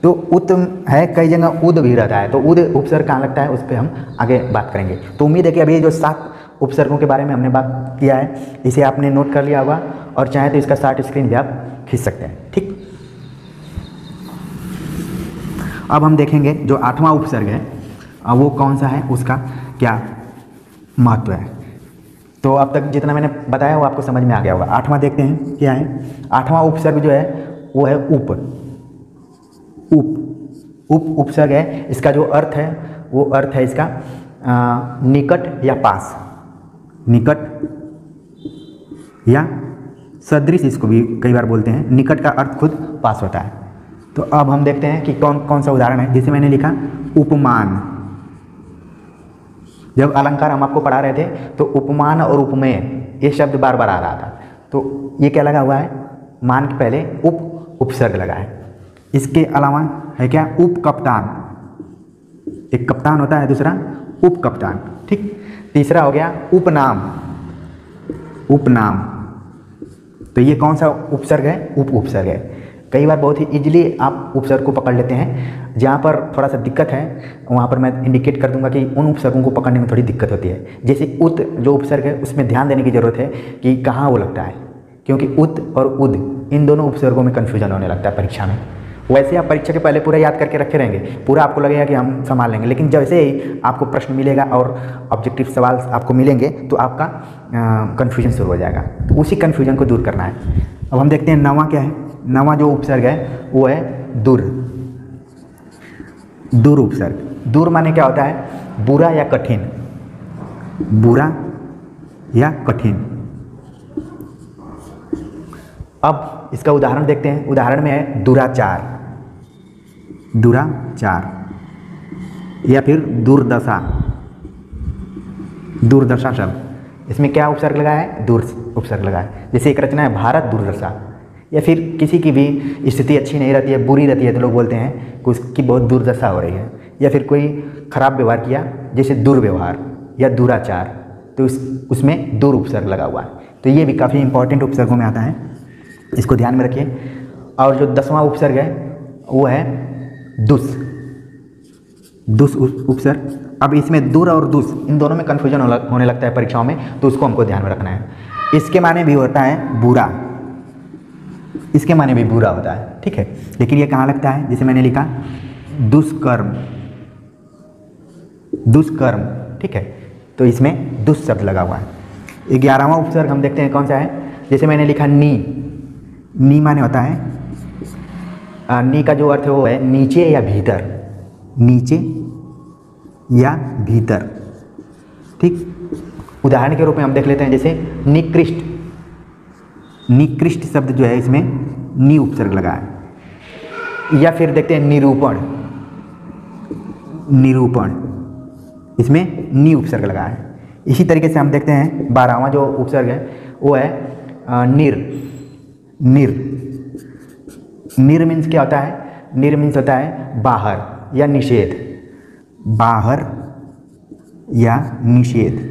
तो उत है, कई जगह उद भी रहता है, तो उद उपसर्ग कहाँ लगता है उस पर हम आगे बात करेंगे। तो उम्मीद है कि अभी जो 7 उपसर्गों के बारे में हमने बात किया है, इसे आपने नोट कर लिया होगा और चाहे तो इसका शॉर्ट स्क्रीन भी आप खींच सकते हैं। ठीक, अब हम देखेंगे जो 8वां उपसर्ग है वो कौन सा है, उसका क्या महत्व है। तो अब तक जितना मैंने बताया वो आपको समझ में आ गया होगा। 8वां देखते हैं क्या है। 8वां उपसर्ग जो है वो है उप। उपसर्ग है, इसका जो अर्थ है वो अर्थ है इसका निकट या पास, निकट या सदृश, इसको भी कई बार बोलते हैं। निकट का अर्थ खुद पास होता है। तो अब हम देखते हैं कि कौन कौन सा उदाहरण है। जैसे मैंने लिखा उपमान, जब अलंकार हम आपको पढ़ा रहे थे तो उपमान और उपमेय ये शब्द बार बार आ रहा था। तो ये क्या लगा हुआ है, मान के पहले उपसर्ग लगा है। इसके अलावा है क्या, उप कप्तान, एक कप्तान होता है, दूसरा उप कप्तान। ठीक, तीसरा हो गया उपनाम। उपनाम, तो ये कौन सा उपसर्ग है, उपसर्ग है। कई बार बहुत ही इजीली आप उपसर्ग को पकड़ लेते हैं। जहाँ पर थोड़ा सा दिक्कत है वहाँ पर मैं इंडिकेट कर दूंगा कि उन उपसर्गों को पकड़ने में थोड़ी दिक्कत होती है। जैसे उत जो उपसर्ग है उसमें ध्यान देने की ज़रूरत है कि कहाँ वो लगता है, क्योंकि उत और उद इन दोनों उपसर्गों में कन्फ्यूजन होने लगता है परीक्षा में। वैसे आप परीक्षा के पहले पूरा याद करके रखे रहेंगे, पूरा आपको लगेगा कि हम संभाल लेंगे, लेकिन जैसे ही आपको प्रश्न मिलेगा और ऑब्जेक्टिव सवाल आपको मिलेंगे तो आपका कन्फ्यूजन शुरू हो जाएगा। तो उसी कन्फ्यूजन को दूर करना है। अब हम देखते हैं 9वां क्या है। 9वां जो उपसर्ग है वो है दूर। दूर उपसर्ग, दूर माने क्या होता है, बुरा या कठिन, बुरा या कठिन। अब इसका उदाहरण देखते हैं। उदाहरण में है दुराचार, दुराचार, या फिर दुर्दशा, दुर्दशा शब्द। इसमें क्या उपसर्ग लगा है, दूर उपसर्ग लगा है। जैसे एक रचना है भारत दुर्दशा, या फिर किसी की भी स्थिति अच्छी नहीं रहती है, बुरी रहती है, तो लोग बोलते हैं कि उसकी बहुत दुर्दशा हो रही है। या फिर कोई खराब व्यवहार किया, जैसे दुर्व्यवहार या दुराचार, तो उसमें दूर उपसर्ग लगा हुआ है। तो ये भी काफ़ी इंपॉर्टेंट उपसर्गों में आता है, इसको ध्यान में रखिए। और जो 10वां उपसर्ग है वो है दुस। दुस उपसर्ग। अब इसमें दूर और दुस इन दोनों में कन्फ्यूजन होने लगता है परीक्षाओं में, तो उसको हमको ध्यान में रखना है। इसके माने भी होता है बुरा, इसके माने भी बुरा होता है, ठीक है। लेकिन ये कहाँ लगता है, जैसे मैंने लिखा दुष्कर्म, दुष्कर्म, ठीक है। तो इसमें दुष् शब्द लगा हुआ है। 11वां उपसर्ग हम देखते हैं कौन सा है। जैसे मैंने लिखा नी, नी माने होता है, नी का जो अर्थ है वो है नीचे या भीतर, नीचे या भीतर, ठीक। उदाहरण के रूप में हम देख लेते हैं, जैसे निकृष्ट, निकृष्ट शब्द जो है इसमें नी उपसर्ग लगा है। या फिर देखते हैं निरूपण, निरूपण, इसमें नी उपसर्ग लगा है। इसी तरीके से हम देखते हैं 12वां जो उपसर्ग है वो है निर। निर, निर मीन्स क्या होता है, निर मीन्स होता है बाहर या निषेध, बाहर या निषेध।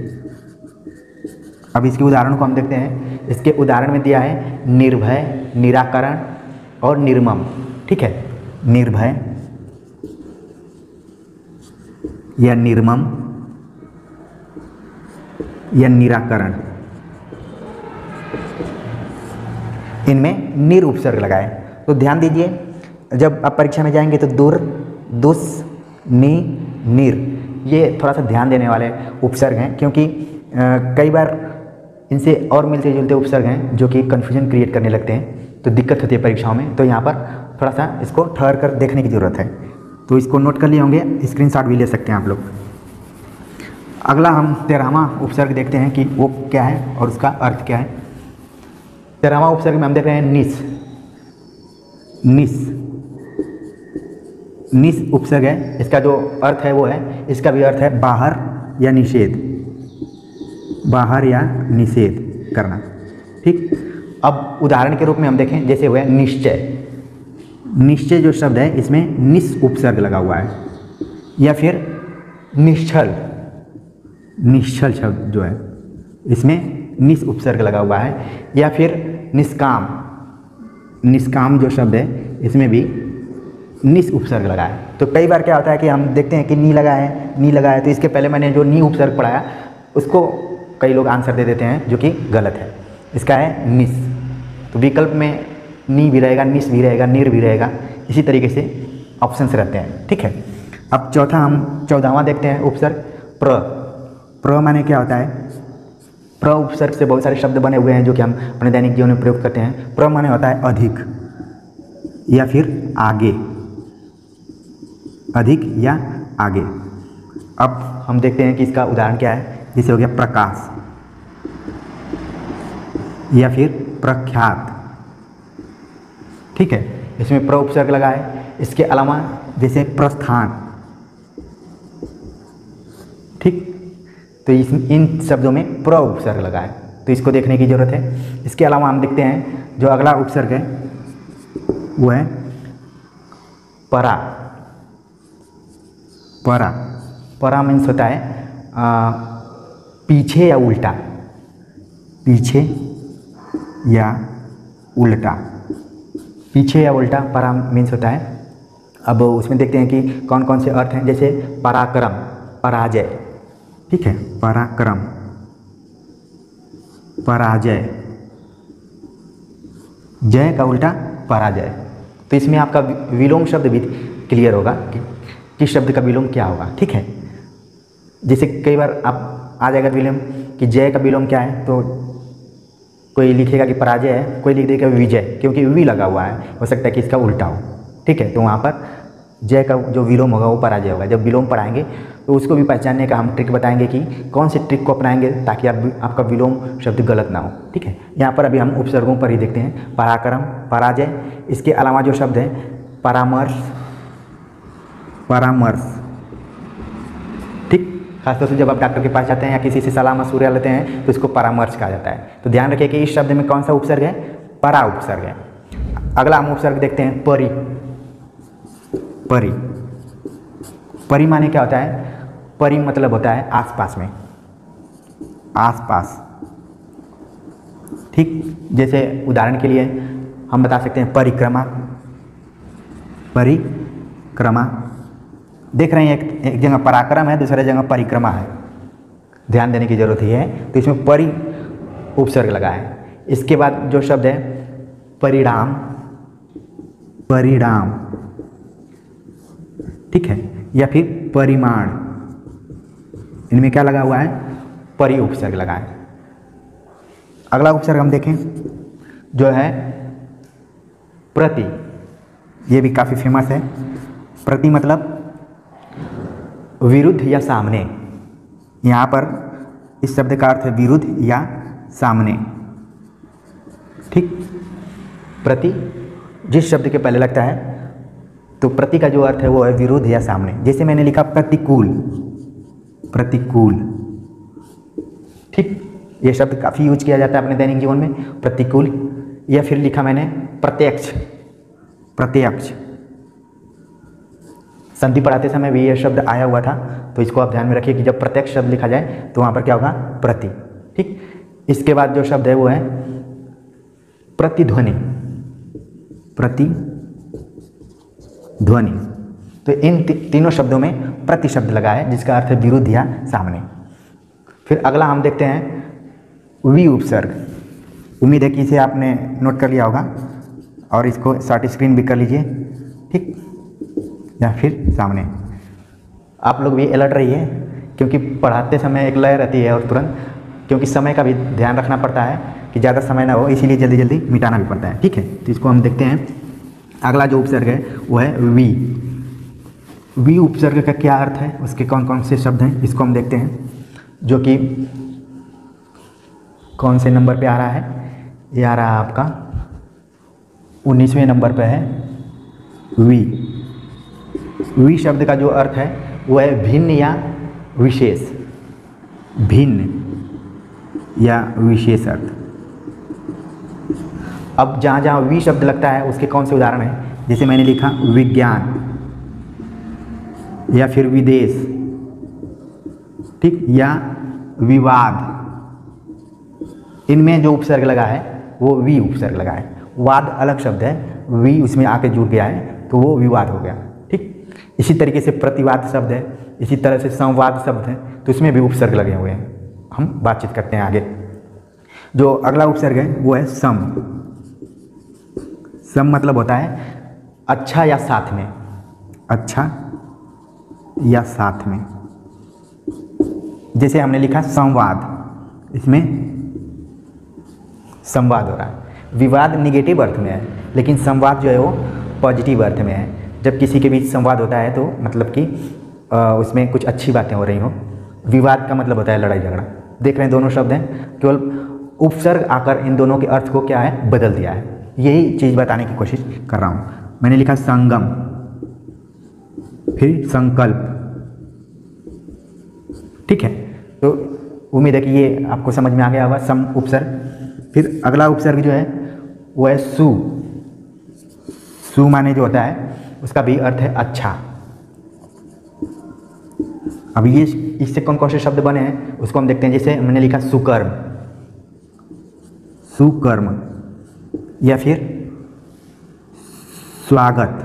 अब इसके उदाहरण को हम देखते हैं। इसके उदाहरण में दिया है निर्भय, निराकरण और निर्मम, ठीक है। निर्भय या निर्मम या निराकरण, इनमें निर उपसर्ग लगाए। तो ध्यान दीजिए, जब आप परीक्षा में जाएंगे तो दूर, दुस, नी, निर, ये थोड़ा सा ध्यान देने वाले उपसर्ग हैं, क्योंकि कई बार इनसे और मिलते जुलते उपसर्ग हैं जो कि कन्फ्यूजन क्रिएट करने लगते हैं, तो दिक्कत होती है परीक्षाओं में। तो यहाँ पर थोड़ा सा इसको ठहर कर देखने की ज़रूरत है। तो इसको नोट कर लिए होंगे, स्क्रीनशॉट भी ले सकते हैं आप लोग। अगला हम 13वां उपसर्ग देखते हैं कि वो क्या है और उसका अर्थ क्या है। 13वां उपसर्ग में हम देख रहे हैं निस। निस, निस उपसर्ग है। इसका जो अर्थ है वो है, इसका भी अर्थ है बाहर या निषेध, बाहर या निषेध करना, ठीक। अब उदाहरण के रूप में हम देखें, जैसे हुआ निश्चय। निश्चय जो शब्द है इसमें निस उपसर्ग लगा हुआ है। या फिर निश्चल, निश्चल शब्द जो है इसमें निस उपसर्ग लगा हुआ है। या फिर निष्काम, निष्काम जो शब्द है इसमें भी निस उपसर्ग लगा है। तो कई बार क्या होता है कि हम देखते हैं कि नी लगा है, नी लगा है, तो इसके पहले मैंने जो नी उपसर्ग पढ़ाया उसको कई लोग आंसर दे देते हैं जो कि गलत है। इसका है निस। तो विकल्प में नी भी रहेगा, निस भी रहेगा, निर भी रहेगा, इसी तरीके से ऑप्शंस रहते हैं। ठीक है, अब चौथा हम 14वां देखते हैं, उपसर्ग प्र। प्र माने क्या होता है? प्र उपसर्ग से बहुत सारे शब्द बने हुए हैं जो कि हम अपने दैनिक जीवन में प्रयोग करते हैं। प्र माने होता है अधिक या फिर आगे, अधिक या आगे। अब हम देखते हैं कि इसका उदाहरण क्या है। जैसे हो गया प्रकाश या फिर प्रख्यात। ठीक है, इसमें प्र उपसर्ग लगा है। इसके अलावा जैसे प्रस्थान, ठीक, तो इन शब्दों में प्र उपसर्ग लगा है, तो इसको देखने की जरूरत है। इसके अलावा हम देखते हैं जो अगला उपसर्ग है वो है परा। परा, परा मीन्स होता है पीछे या उल्टा, पीछे या उल्टा, पीछे या उल्टा परा मीन्स होता है। अब उसमें देखते हैं कि कौन कौन से अर्थ हैं। जैसे पराक्रम, पराजय। ठीक है, पराक्रम, पराजय, जय का उल्टा पराजय। तो इसमें आपका विलोम शब्द भी क्लियर होगा कि किस शब्द का विलोम क्या होगा। ठीक है, जैसे कई बार आप आ जाएगा विलोम कि जय का विलोम क्या है, तो कोई लिखेगा कि पराजय है, कोई लिख देगा विजय, क्योंकि वी लगा हुआ है, हो सकता है कि इसका उल्टा हो। ठीक है, तो वहाँ पर जय का जो विलोम होगा वो पराजय होगा। जब विलोम पढ़ाएंगे तो उसको भी पहचानने का हम ट्रिक बताएंगे कि कौन से ट्रिक को अपनाएंगे ताकि आपका विलोम शब्द गलत ना हो। ठीक है, यहाँ पर अभी हम उपसर्गों पर ही देखते हैं। पराक्रम, पराजय। इसके अलावा जो शब्द है परामर्श, परामर्श। ठीक, खासतौर से जब आप डॉक्टर के पास जाते हैं या किसी से सलाह मशवरा लेते हैं तो इसको परामर्श कहा जाता है। तो ध्यान रखिए कि इस शब्द में कौन सा उपसर्ग है? परा उपसर्ग है। अगला हम उपसर्ग देखते हैं परि। परि, परि माने क्या होता है? परि मतलब होता है आसपास में, आसपास। ठीक, जैसे उदाहरण के लिए हम बता सकते हैं परिक्रमा, परिक्रमा। देख रहे हैं एक जगह पराक्रम है, दूसरे जगह परिक्रमा है, ध्यान देने की जरूरत ही है। तो इसमें परि उपसर्ग लगा है। इसके बाद जो शब्द है परिणाम, परिणाम। ठीक है, या फिर परिमाण, इनमें क्या लगा हुआ है? परि उपसर्ग लगा है। अगला उपसर्ग हम देखें जो है प्रति। ये भी काफ़ी फेमस है। प्रति मतलब विरुद्ध या सामने। यहाँ पर इस शब्द का अर्थ है विरुद्ध या सामने। ठीक, प्रति जिस शब्द के पहले लगता है तो प्रति का जो अर्थ है वो है विरुद्ध या सामने। जैसे मैंने लिखा प्रतिकूल, प्रतिकूल। ठीक, ये शब्द काफ़ी यूज किया जाता है अपने दैनिक जीवन में, प्रतिकूल। या फिर लिखा मैंने प्रत्यक्ष, प्रत्यक्ष। संधि पढ़ाते समय भी ये शब्द आया हुआ था, तो इसको आप ध्यान में रखिए कि जब प्रत्यक्ष शब्द लिखा जाए तो वहाँ पर क्या होगा? प्रति। ठीक, इसके बाद जो शब्द है वो है प्रतिध्वनि, प्रतिध्वनि। तो इन तीनों शब्दों में प्रति शब्द लगा है जिसका अर्थ है विरुद्ध या सामने। फिर अगला हम देखते हैं वि उपसर्ग। उम्मीद है कि इसे आपने नोट कर लिया होगा और इसको शॉर्ट स्क्रीन भी कर लीजिए। ठीक, या फिर सामने। आप लोग भी अलर्ट रहिए क्योंकि पढ़ाते समय एक लय रहती है और तुरंत, क्योंकि समय का भी ध्यान रखना पड़ता है कि ज़्यादा समय ना हो, इसीलिए जल्दी जल्दी मिटाना भी पड़ता है। ठीक है, तो इसको हम देखते हैं। अगला जो उपसर्ग है वो है वी। वी उपसर्ग का क्या अर्थ है, उसके कौन कौन से शब्द हैं, इसको हम देखते हैं। जो कि कौन से नंबर पे आ रहा है? ये आ रहा है आपका 19वें नंबर पे है वी। वी शब्द का जो अर्थ है वो है भिन्न या विशेष, भिन्न या विशेष अर्थ। अब जहाँ जहाँ वी शब्द लगता है उसके कौन से उदाहरण हैं? जैसे मैंने लिखा विज्ञान या फिर विदेश। ठीक, या विवाद। इनमें जो उपसर्ग लगा है वो वी उपसर्ग लगा है। वाद अलग शब्द है, वी उसमें आके जुड़ गया है तो वो विवाद हो गया। ठीक, इसी तरीके से प्रतिवाद शब्द है, इसी तरह से संवाद शब्द है, तो इसमें भी उपसर्ग लगे हुए हैं। हम बातचीत करते हैं आगे। जो अगला उपसर्ग है वो है सम। सम मतलब होता है अच्छा या साथ में, अच्छा या साथ में। जैसे हमने लिखा संवाद, इसमें संवाद हो रहा है। विवाद निगेटिव अर्थ में है, लेकिन संवाद जो है वो पॉजिटिव अर्थ में है। जब किसी के बीच संवाद होता है तो मतलब कि उसमें कुछ अच्छी बातें हो रही हो। विवाद का मतलब होता है लड़ाई झगड़ा। देख रहे हैं दोनों शब्द हैं, केवल उपसर्ग आकर इन दोनों के अर्थ को क्या है बदल दिया है। यही चीज़ बताने की कोशिश कर रहा हूँ। मैंने लिखा संगम, फिर संकल्प। ठीक है, तो उम्मीद है कि ये आपको समझ में आ गया होगा सम उपसर्ग। फिर अगला उपसर्ग जो है वो है सु। सु माने जो होता है उसका भी अर्थ है अच्छा। अब ये इससे कौन कौन से शब्द बने हैं उसको हम देखते हैं। जैसे हमने लिखा सुकर्म, सुकर्म, या फिर स्वागत,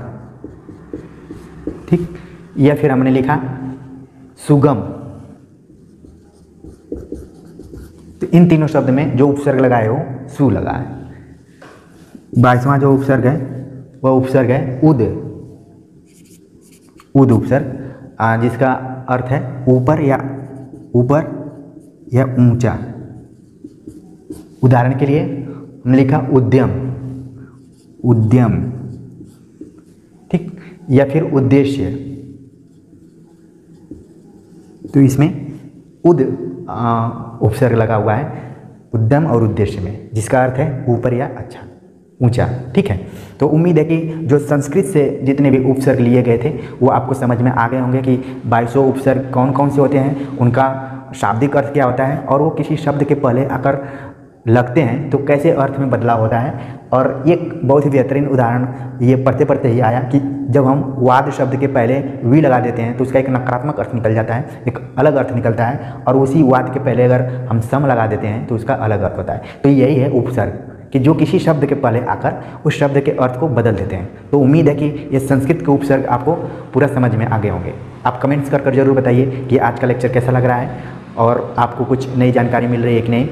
ठीक, या फिर हमने लिखा सुगम। तो इन तीनों शब्द में जो उपसर्ग लगाए हो सु लगा है। 22वां जो उपसर्ग है वह उपसर्ग है उद। उद उपसर्ग जिसका अर्थ है ऊपर या ऊंचा। उदाहरण के लिए हमने लिखा उद्यम, उद्यम, ठीक, या फिर उद्देश्य। तो इसमें उद उपसर्ग लगा हुआ है उद्यम और उद्देश्य में, जिसका अर्थ है ऊपर या अच्छा, ऊंचा। ठीक है, तो उम्मीद है कि जो संस्कृत से जितने भी उपसर्ग लिए गए थे वो आपको समझ में आ गए होंगे कि 22 उपसर्ग कौन कौन से होते हैं, उनका शाब्दिक अर्थ क्या होता है, और वो किसी शब्द के पहले आकर लगते हैं तो कैसे अर्थ में बदलाव होता है। और एक बहुत ही बेहतरीन उदाहरण ये पढ़ते पढ़ते ही आया कि जब हम वाद शब्द के पहले वी लगा देते हैं तो उसका एक नकारात्मक अर्थ निकल जाता है, एक अलग अर्थ निकलता है, और उसी वाद के पहले अगर हम सम लगा देते हैं तो उसका अलग अर्थ होता है। तो यही है उपसर्ग कि जो किसी शब्द के पहले आकर उस शब्द के अर्थ को बदल देते हैं। तो उम्मीद है कि ये संस्कृत के उपसर्ग आपको पूरा समझ में आ गए होंगे। आप कमेंट्स कर जरूर बताइए कि आज का लेक्चर कैसा लग रहा है और आपको कुछ नई जानकारी मिल रही है कि नहीं।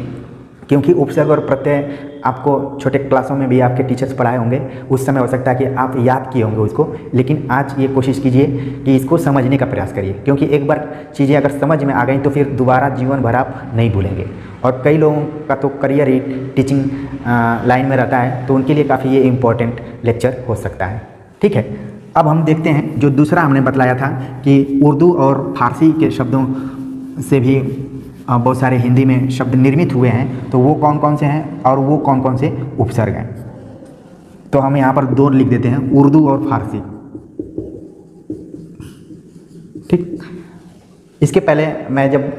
क्योंकि उपसर्ग और प्रत्यय आपको छोटे क्लासों में भी आपके टीचर्स पढ़ाए होंगे, उस समय हो सकता है कि आप याद किए होंगे उसको, लेकिन आज ये कोशिश कीजिए कि इसको समझने का प्रयास करिए। क्योंकि एक बार चीज़ें अगर समझ में आ गई तो फिर दोबारा जीवन भर आप नहीं भूलेंगे। और कई लोगों का तो करियर ही टीचिंग लाइन में रहता है, तो उनके लिए काफ़ी ये इम्पोर्टेंट लेक्चर हो सकता है। ठीक है, अब हम देखते हैं जो दूसरा हमने बतलाया था कि उर्दू और फारसी के शब्दों से भी बहुत सारे हिंदी में शब्द निर्मित हुए हैं, तो वो कौन कौन से हैं और वो कौन कौन से उपसर्ग हैं। तो हम यहाँ पर दो लिख देते हैं, उर्दू और फारसी। ठीक, इसके पहले मैं जब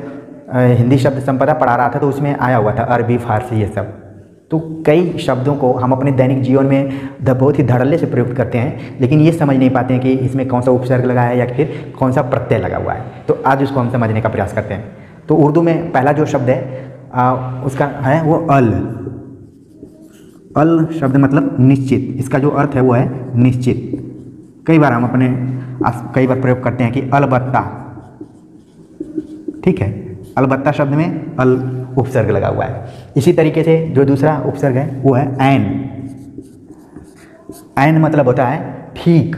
हिंदी शब्द संपदा पढ़ा रहा था तो उसमें आया हुआ था अरबी, फारसी, ये सब। तो कई शब्दों को हम अपने दैनिक जीवन में बहुत ही धड़ल्ले से प्रयोग करते हैं, लेकिन ये समझ नहीं पाते हैं कि इसमें कौन सा उपसर्ग लगा है या फिर कौन सा प्रत्यय लगा हुआ है। तो आज उसको हम समझने का प्रयास करते हैं। तो उर्दू में पहला जो शब्द है उसका है वो अल। अल शब्द मतलब निश्चित, इसका जो अर्थ है वो है निश्चित। कई बार हम कई बार प्रयोग करते हैं कि अलबत्ता। ठीक है, अलबत्ता शब्द में अल उपसर्ग लगा हुआ है। इसी तरीके से जो दूसरा उपसर्ग है वो है ऐन। ऐन मतलब होता है ठीक।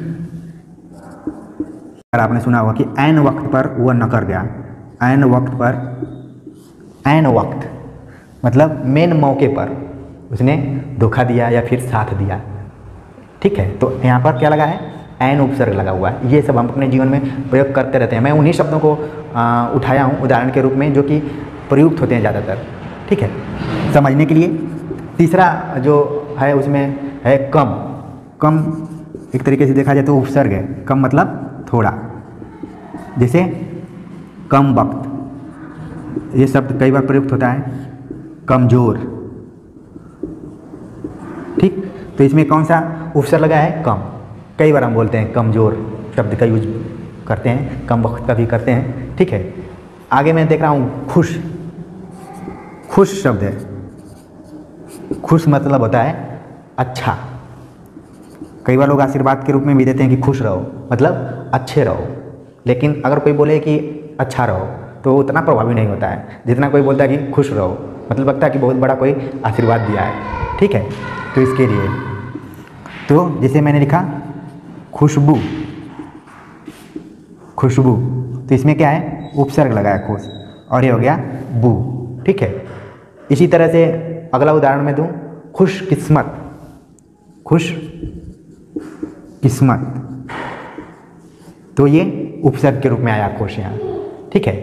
आपने सुना होगा कि ऐन वक्त पर वह न कर गया। ऐन वक्त पर, ऐन वक्त मतलब मेन मौके पर उसने धोखा दिया या फिर साथ दिया। ठीक है, तो यहाँ पर क्या लगा है, ऐन उपसर्ग लगा हुआ है। ये सब हम अपने जीवन में प्रयोग करते रहते हैं। मैं उन्हीं शब्दों को उठाया हूँ उदाहरण के रूप में जो कि प्रयुक्त होते हैं ज़्यादातर। ठीक है, समझने के लिए। तीसरा जो है उसमें है कम। कम एक तरीके से देखा जाए तो उपसर्ग है। कम मतलब थोड़ा। जैसे कम वक्त, ये शब्द कई बार प्रयुक्त होता है। कमज़ोर। ठीक, तो इसमें कौन सा उपसर्ग लगा है, कम। कई बार हम बोलते हैं कमज़ोर शब्द का यूज करते हैं, कम वक्त का भी करते हैं। ठीक है, आगे मैं देख रहा हूँ खुश। खुश शब्द है। खुश मतलब होता है अच्छा। कई बार लोग आशीर्वाद के रूप में भी देते हैं कि खुश रहो, मतलब अच्छे रहो। लेकिन अगर कोई बोले कि अच्छा रहो तो उतना प्रभावी नहीं होता है जितना कोई बोलता है कि खुश रहो, मतलब लगता है कि बहुत बड़ा कोई आशीर्वाद दिया है। ठीक है, तो इसके लिए तो जैसे मैंने लिखा खुशबू, खुशबू, तो इसमें क्या है, उपसर्ग लगाया खुश, और ये हो गया बू। ठीक है, इसी तरह से अगला उदाहरण मैं दूं, खुश किस्मत, खुश किस्मत, तो ये उपसर्ग के रूप में आया खुश यहाँ। ठीक है,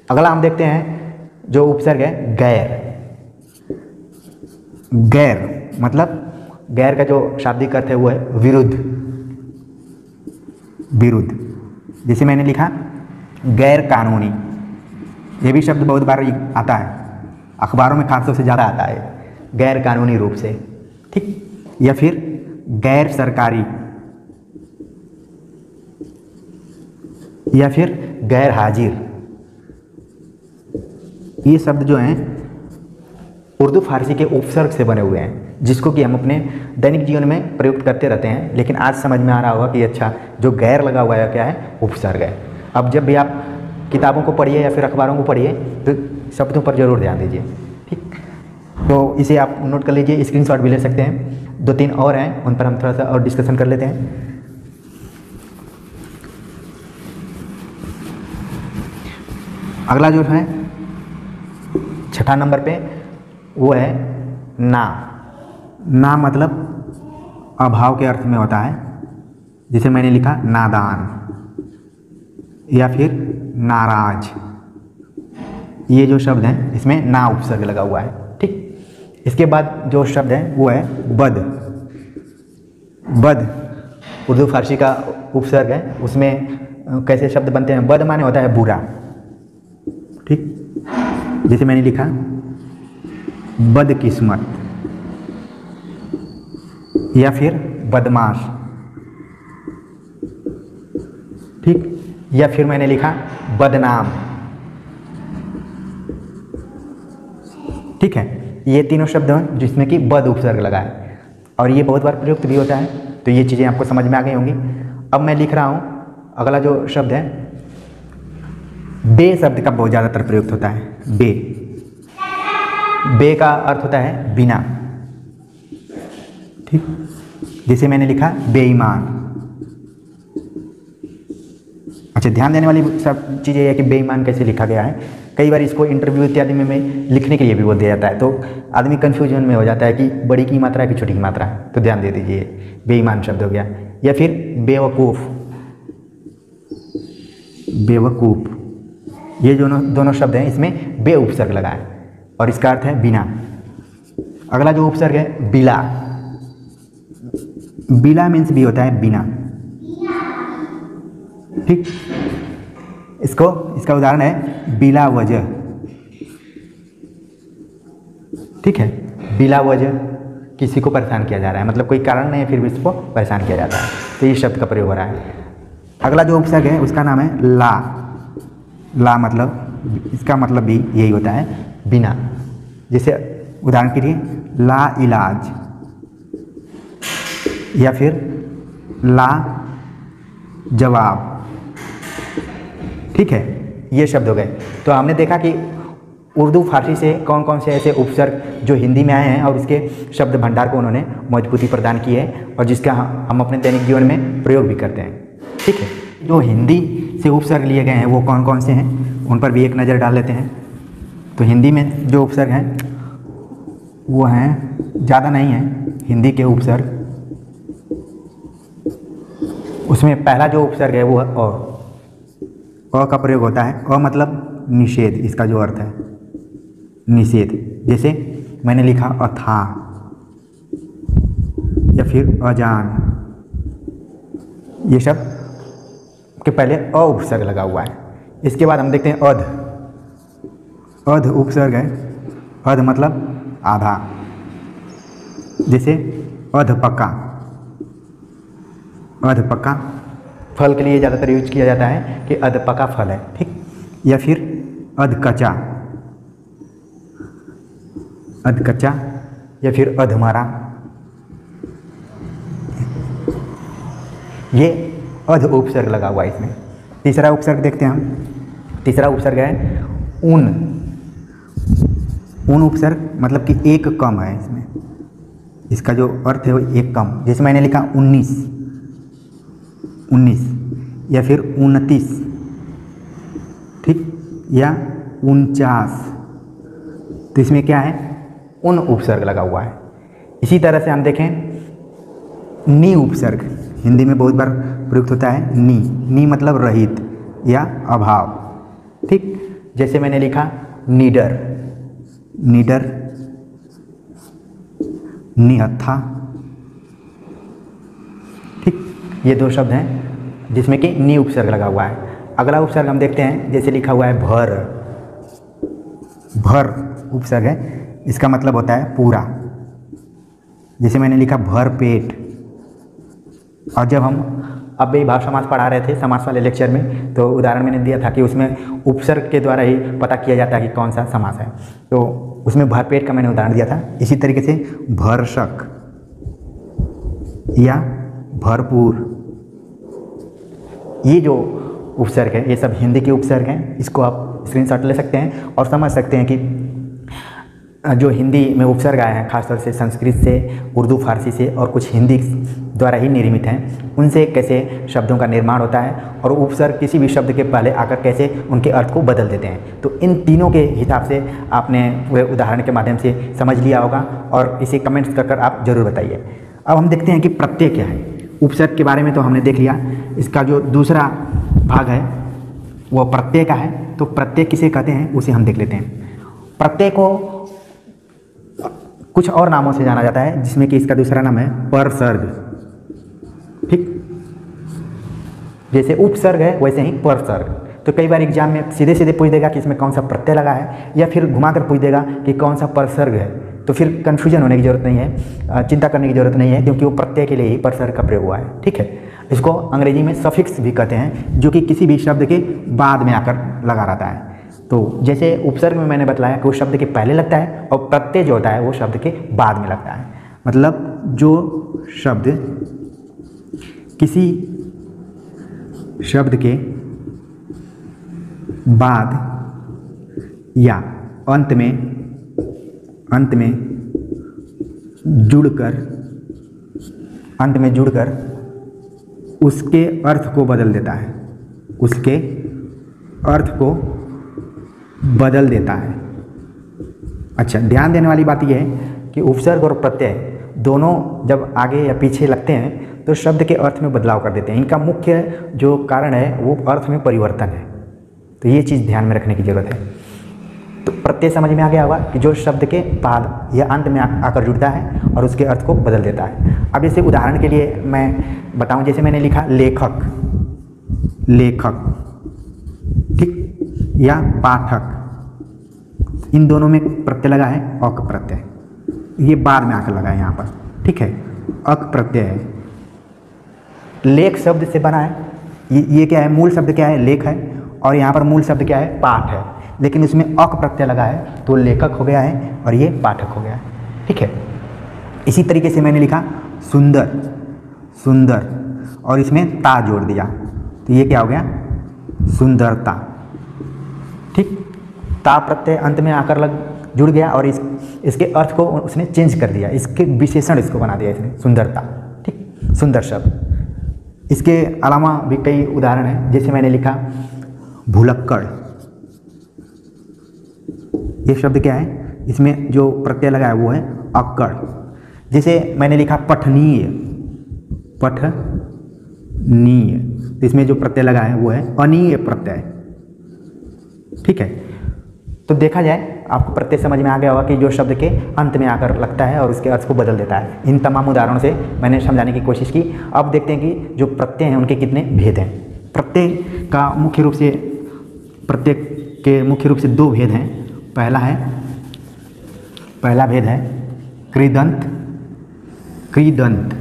अगला हम देखते हैं जो उपसर्ग है गैर। गैर मतलब गैर का जो शाब्दिक अर्थ है वो है विरुद्ध, विरुद्ध। जैसे मैंने लिखा गैर कानूनी, ये भी शब्द बहुत बार आता है, अखबारों में खासतौर से ज़्यादा आता है, गैर कानूनी रूप से। ठीक, या फिर गैर सरकारी, या फिर गैर हाजिर। ये शब्द जो हैं उर्दू फारसी के उपसर्ग से बने हुए हैं, जिसको कि हम अपने दैनिक जीवन में प्रयुक्त करते रहते हैं, लेकिन आज समझ में आ रहा होगा कि अच्छा जो गैर लगा हुआ है क्या है, उपसर्ग है। अब जब भी आप किताबों को पढ़िए या फिर अखबारों को पढ़िए तो शब्दों पर जरूर ध्यान दीजिए। ठीक, तो इसे आप नोट कर लीजिए, स्क्रीनशॉट भी ले सकते हैं। 2-3 और हैं, उन पर हम थोड़ा सा और डिस्कशन कर लेते हैं। अगला जो है 6ठा नंबर पे वो है ना। ना मतलब अभाव के अर्थ में होता है, जिसे मैंने लिखा नादान या फिर नाराज। ये जो शब्द हैं इसमें ना उपसर्ग लगा हुआ है। ठीक, इसके बाद जो शब्द है वो है बद। बद उर्दू फारसी का उपसर्ग है, उसमें कैसे शब्द बनते हैं, बद माने होता है बुरा। ठीक, जैसे मैंने लिखा बदकिस्मत या फिर बदमाश। ठीक, या फिर मैंने लिखा बदनाम। ठीक है, ये तीनों शब्द हैं जिसमें कि बद उपसर्ग लगा है, और ये बहुत बार प्रयुक्त भी होता है, तो ये चीज़ें आपको समझ में आ गई होंगी। अब मैं लिख रहा हूँ अगला जो शब्द है बे शब्द का बहुत ज़्यादातर प्रयुक्त होता है। बे, बे का अर्थ होता है बिना। ठीक, जैसे मैंने लिखा बेईमान। अच्छा, ध्यान देने वाली सब चीज़ ये है कि बेईमान कैसे लिखा गया है। कई बार इसको इंटरव्यू इत्यादि में लिखने के लिए भी वो दिया जाता है, तो आदमी कंफ्यूजन में हो जाता है कि बड़ी की मात्रा है कि छोटी की मात्रा है, तो ध्यान दे दीजिए, बेईमान शब्द हो गया। या फिर बेवकूफ़, बेवकूफ़, ये दोनों शब्द हैं, इसमें बे उपसर्ग लगा है और इसका अर्थ है बिना। अगला जो उपसर्ग है बिला। बिला मीन्स भी होता है बिना। ठीक, इसका उदाहरण है बिला वजह। ठीक है, बिला वजह किसी को परेशान किया जा रहा है, मतलब कोई कारण नहीं है फिर भी इसको परेशान किया जाता है, तो ये शब्द का प्रयोग हो रहा है। अगला जो उपसर्ग है उसका नाम है ला। ला मतलब, इसका मतलब भी यही होता है बिना। जैसे उदाहरण के लिए ला इलाज या फिर ला जवाब। ठीक है, ये शब्द हो गए। तो हमने देखा कि उर्दू फारसी से कौन कौन से ऐसे उपसर्ग जो हिंदी में आए हैं और इसके शब्द भंडार को उन्होंने मजबूती प्रदान की है और जिसका हम अपने दैनिक जीवन में प्रयोग भी करते हैं। ठीक है, जो हिंदी से उपसर्ग लिए गए हैं वो कौन कौन से हैं उन पर भी एक नज़र डाल लेते हैं। तो हिंदी में जो उपसर्ग हैं वो हैं, ज़्यादा नहीं हैं हिंदी के उपसर्ग। उसमें पहला जो उपसर्ग है वो है अ का प्रयोग होता है। अ मतलब निषेध, इसका जो अर्थ है निषेध। जैसे मैंने लिखा अथा या फिर अजान, ये शब्द के पहले अ उपसर्ग लगा हुआ है। इसके बाद हम देखते हैं अध। अध उपसर्ग है, अध मतलब आधा। जैसे अधपका, अधपका फल के लिए ज़्यादातर यूज किया जाता है कि अधपका फल है। ठीक, या फिर अधकचा, अधकचा या फिर अधमरा, ये अध उपसर्ग लगा हुआ है इसमें। तीसरा उपसर्ग देखते हैं हम, तीसरा उपसर्ग है उन। उन उपसर्ग मतलब कि एक कम है इसमें, इसका जो अर्थ है वो एक कम। जैसे मैंने लिखा 19, 19 या फिर 29, ठीक, या 49, तो इसमें क्या है, उन उपसर्ग लगा हुआ है। इसी तरह से हम देखें नी उपसर्ग, हिंदी में बहुत बार प्रयुक्त होता है नी। नी मतलब रहित या अभाव, ठीक। जैसे मैंने लिखा नीडर, नीडर, निहत्था, ठीक, ये दो शब्द हैं जिसमें कि नी उपसर्ग लगा हुआ है। अगला उपसर्ग हम देखते हैं, जैसे लिखा हुआ है भर। भर उपसर्ग है, इसका मतलब होता है पूरा। जैसे मैंने लिखा भर पेट। और जब हम अव्ययी भाव समास पढ़ा रहे थे समास वाले लेक्चर में, तो उदाहरण मैंने दिया था कि उसमें उपसर्ग के द्वारा ही पता किया जाता है कि कौन सा समास है, तो उसमें भरपेट का मैंने उदाहरण दिया था। इसी तरीके से भरसक या भरपूर, ये जो उपसर्ग है ये सब हिंदी के उपसर्ग हैं। इसको आप स्क्रीनशॉट ले सकते हैं और समझ सकते हैं कि जो हिंदी में उपसर्ग आए हैं खासतौर से संस्कृत से, उर्दू, फारसी से और कुछ हिंदी द्वारा ही निर्मित हैं, उनसे कैसे शब्दों का निर्माण होता है और उपसर्ग किसी भी शब्द के पहले आकर कैसे उनके अर्थ को बदल देते हैं। तो इन तीनों के हिसाब से आपने पूरे उदाहरण के माध्यम से समझ लिया होगा और इसे कमेंट्स कर आप ज़रूर बताइए। अब हम देखते हैं कि प्रत्यय क्या है। उपसर्ग के बारे में तो हमने देख लिया, इसका जो दूसरा भाग है वो प्रत्यय का है। तो प्रत्यय किसे कहते हैं उसे हम देख लेते हैं। प्रत्यय को कुछ और नामों से जाना जाता है, जिसमें कि इसका दूसरा नाम है परसर्ग, ठीक। जैसे उपसर्ग है वैसे ही परसर्ग। तो कई बार एग्जाम में सीधे सीधे पूछ देगा कि इसमें कौन सा प्रत्यय लगा है, या फिर घुमाकर पूछ देगा कि कौन सा परसर्ग है। तो फिर कन्फ्यूजन होने की जरूरत नहीं है, चिंता करने की जरूरत नहीं है, क्योंकि वो प्रत्यय के लिए ही परसर्ग का प्रयोग हुआ है, ठीक है। इसको अंग्रेजी में सफिक्स भी कहते हैं, जो कि किसी भी शब्द के बाद में आकर लगा रहता है। तो जैसे उपसर्ग में मैंने बताया कि वो शब्द के पहले लगता है और प्रत्यय जो होता है वो शब्द के बाद में लगता है। मतलब जो शब्द किसी शब्द के बाद या अंत में जुड़कर उसके अर्थ को बदल देता है, उसके अर्थ को बदल देता है। अच्छा, ध्यान देने वाली बात यह है कि उपसर्ग और प्रत्यय दोनों जब आगे या पीछे लगते हैं तो शब्द के अर्थ में बदलाव कर देते हैं। इनका मुख्य जो कारण है वो अर्थ में परिवर्तन है। तो ये चीज़ ध्यान में रखने की ज़रूरत है। तो प्रत्यय समझ में आ गया होगा कि जो शब्द के बाद या अंत में आकर जुड़ता है और उसके अर्थ को बदल देता है। अब जैसे उदाहरण के लिए मैं बताऊं, जैसे मैंने लिखा लेखक, लेखक, ठीक, या पाठक, इन दोनों में प्रत्यय लगा है अक प्रत्यय, ये बाद में आकर लगा है यहाँ पर, ठीक है, अक प्रत्यय है। लेख शब्द से बना है, ये क्या है, मूल शब्द क्या है, लेख है, और यहाँ पर मूल शब्द क्या है, पाठ है, लेकिन इसमें अक प्रत्यय लगा है तो लेखक हो गया है और ये पाठक हो गया है, ठीक है। इसी तरीके से मैंने लिखा सुंदर, सुंदर, और इसमें ता जोड़ दिया तो ये क्या हो गया, सुंदरता, ठीक। ता प्रत्यय अंत में आकर जुड़ गया और इसके अर्थ को उसने चेंज कर दिया, इसके विशेषण इसको बना दिया इसने, सुंदरता, ठीक, सुंदर शब्द। इसके अलावा भी कई उदाहरण हैं, जैसे मैंने लिखा भुलक्कड़, ये शब्द क्या है, इसमें जो प्रत्यय लगा है वो है अक्कड़। जैसे मैंने लिखा पठनीय, पठनीय, तो इसमें जो प्रत्यय लगा है वो है अनीय प्रत्यय, ठीक है। तो देखा जाए आपको प्रत्यय समझ में आ गया होगा कि जो शब्द के अंत में आकर लगता है और उसके अर्थ को बदल देता है। इन तमाम उदाहरणों से मैंने समझाने की कोशिश की। अब देखते हैं कि जो प्रत्यय हैं उनके कितने भेद हैं। प्रत्यय का मुख्य रूप से, प्रत्यय के मुख्य रूप से दो भेद हैं। पहला भेद है कृदंत, कृदंत,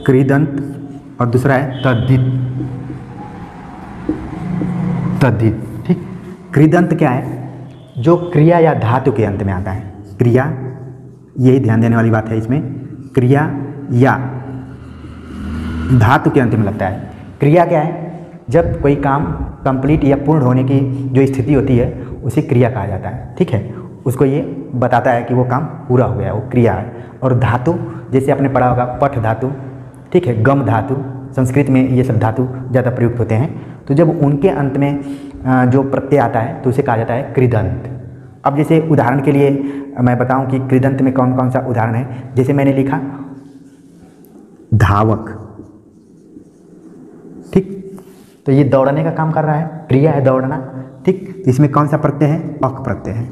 कृदंत, और दूसरा है तद्धित, तद्धित, ठीक। कृदंत क्या है, जो क्रिया या धातु के अंत में आता है, क्रिया, यही ध्यान देने वाली बात है इसमें, क्रिया या धातु के अंत में लगता है। क्रिया क्या है, जब कोई काम कंप्लीट या पूर्ण होने की जो स्थिति होती है उसे क्रिया कहा जाता है। ठीक है, उसको ये बताता है कि वो काम पूरा हो गया, वो क्रिया है। और धातु जैसे आपने पढ़ा होगा पठ धातु, ठीक है, गम धातु, संस्कृत में ये सब धातु ज़्यादा प्रयुक्त होते हैं। तो जब उनके अंत में जो प्रत्यय आता है तो उसे कहा जाता है कृदंत। अब जैसे उदाहरण के लिए मैं बताऊं कि कृदंत में कौन कौन सा उदाहरण है। जैसे मैंने लिखा धावक, ठीक, तो ये दौड़ने का काम कर रहा है, क्रिया है दौड़ना। ठीक, तो इसमें कौन सा प्रत्यय है? अक प्रत्यय है।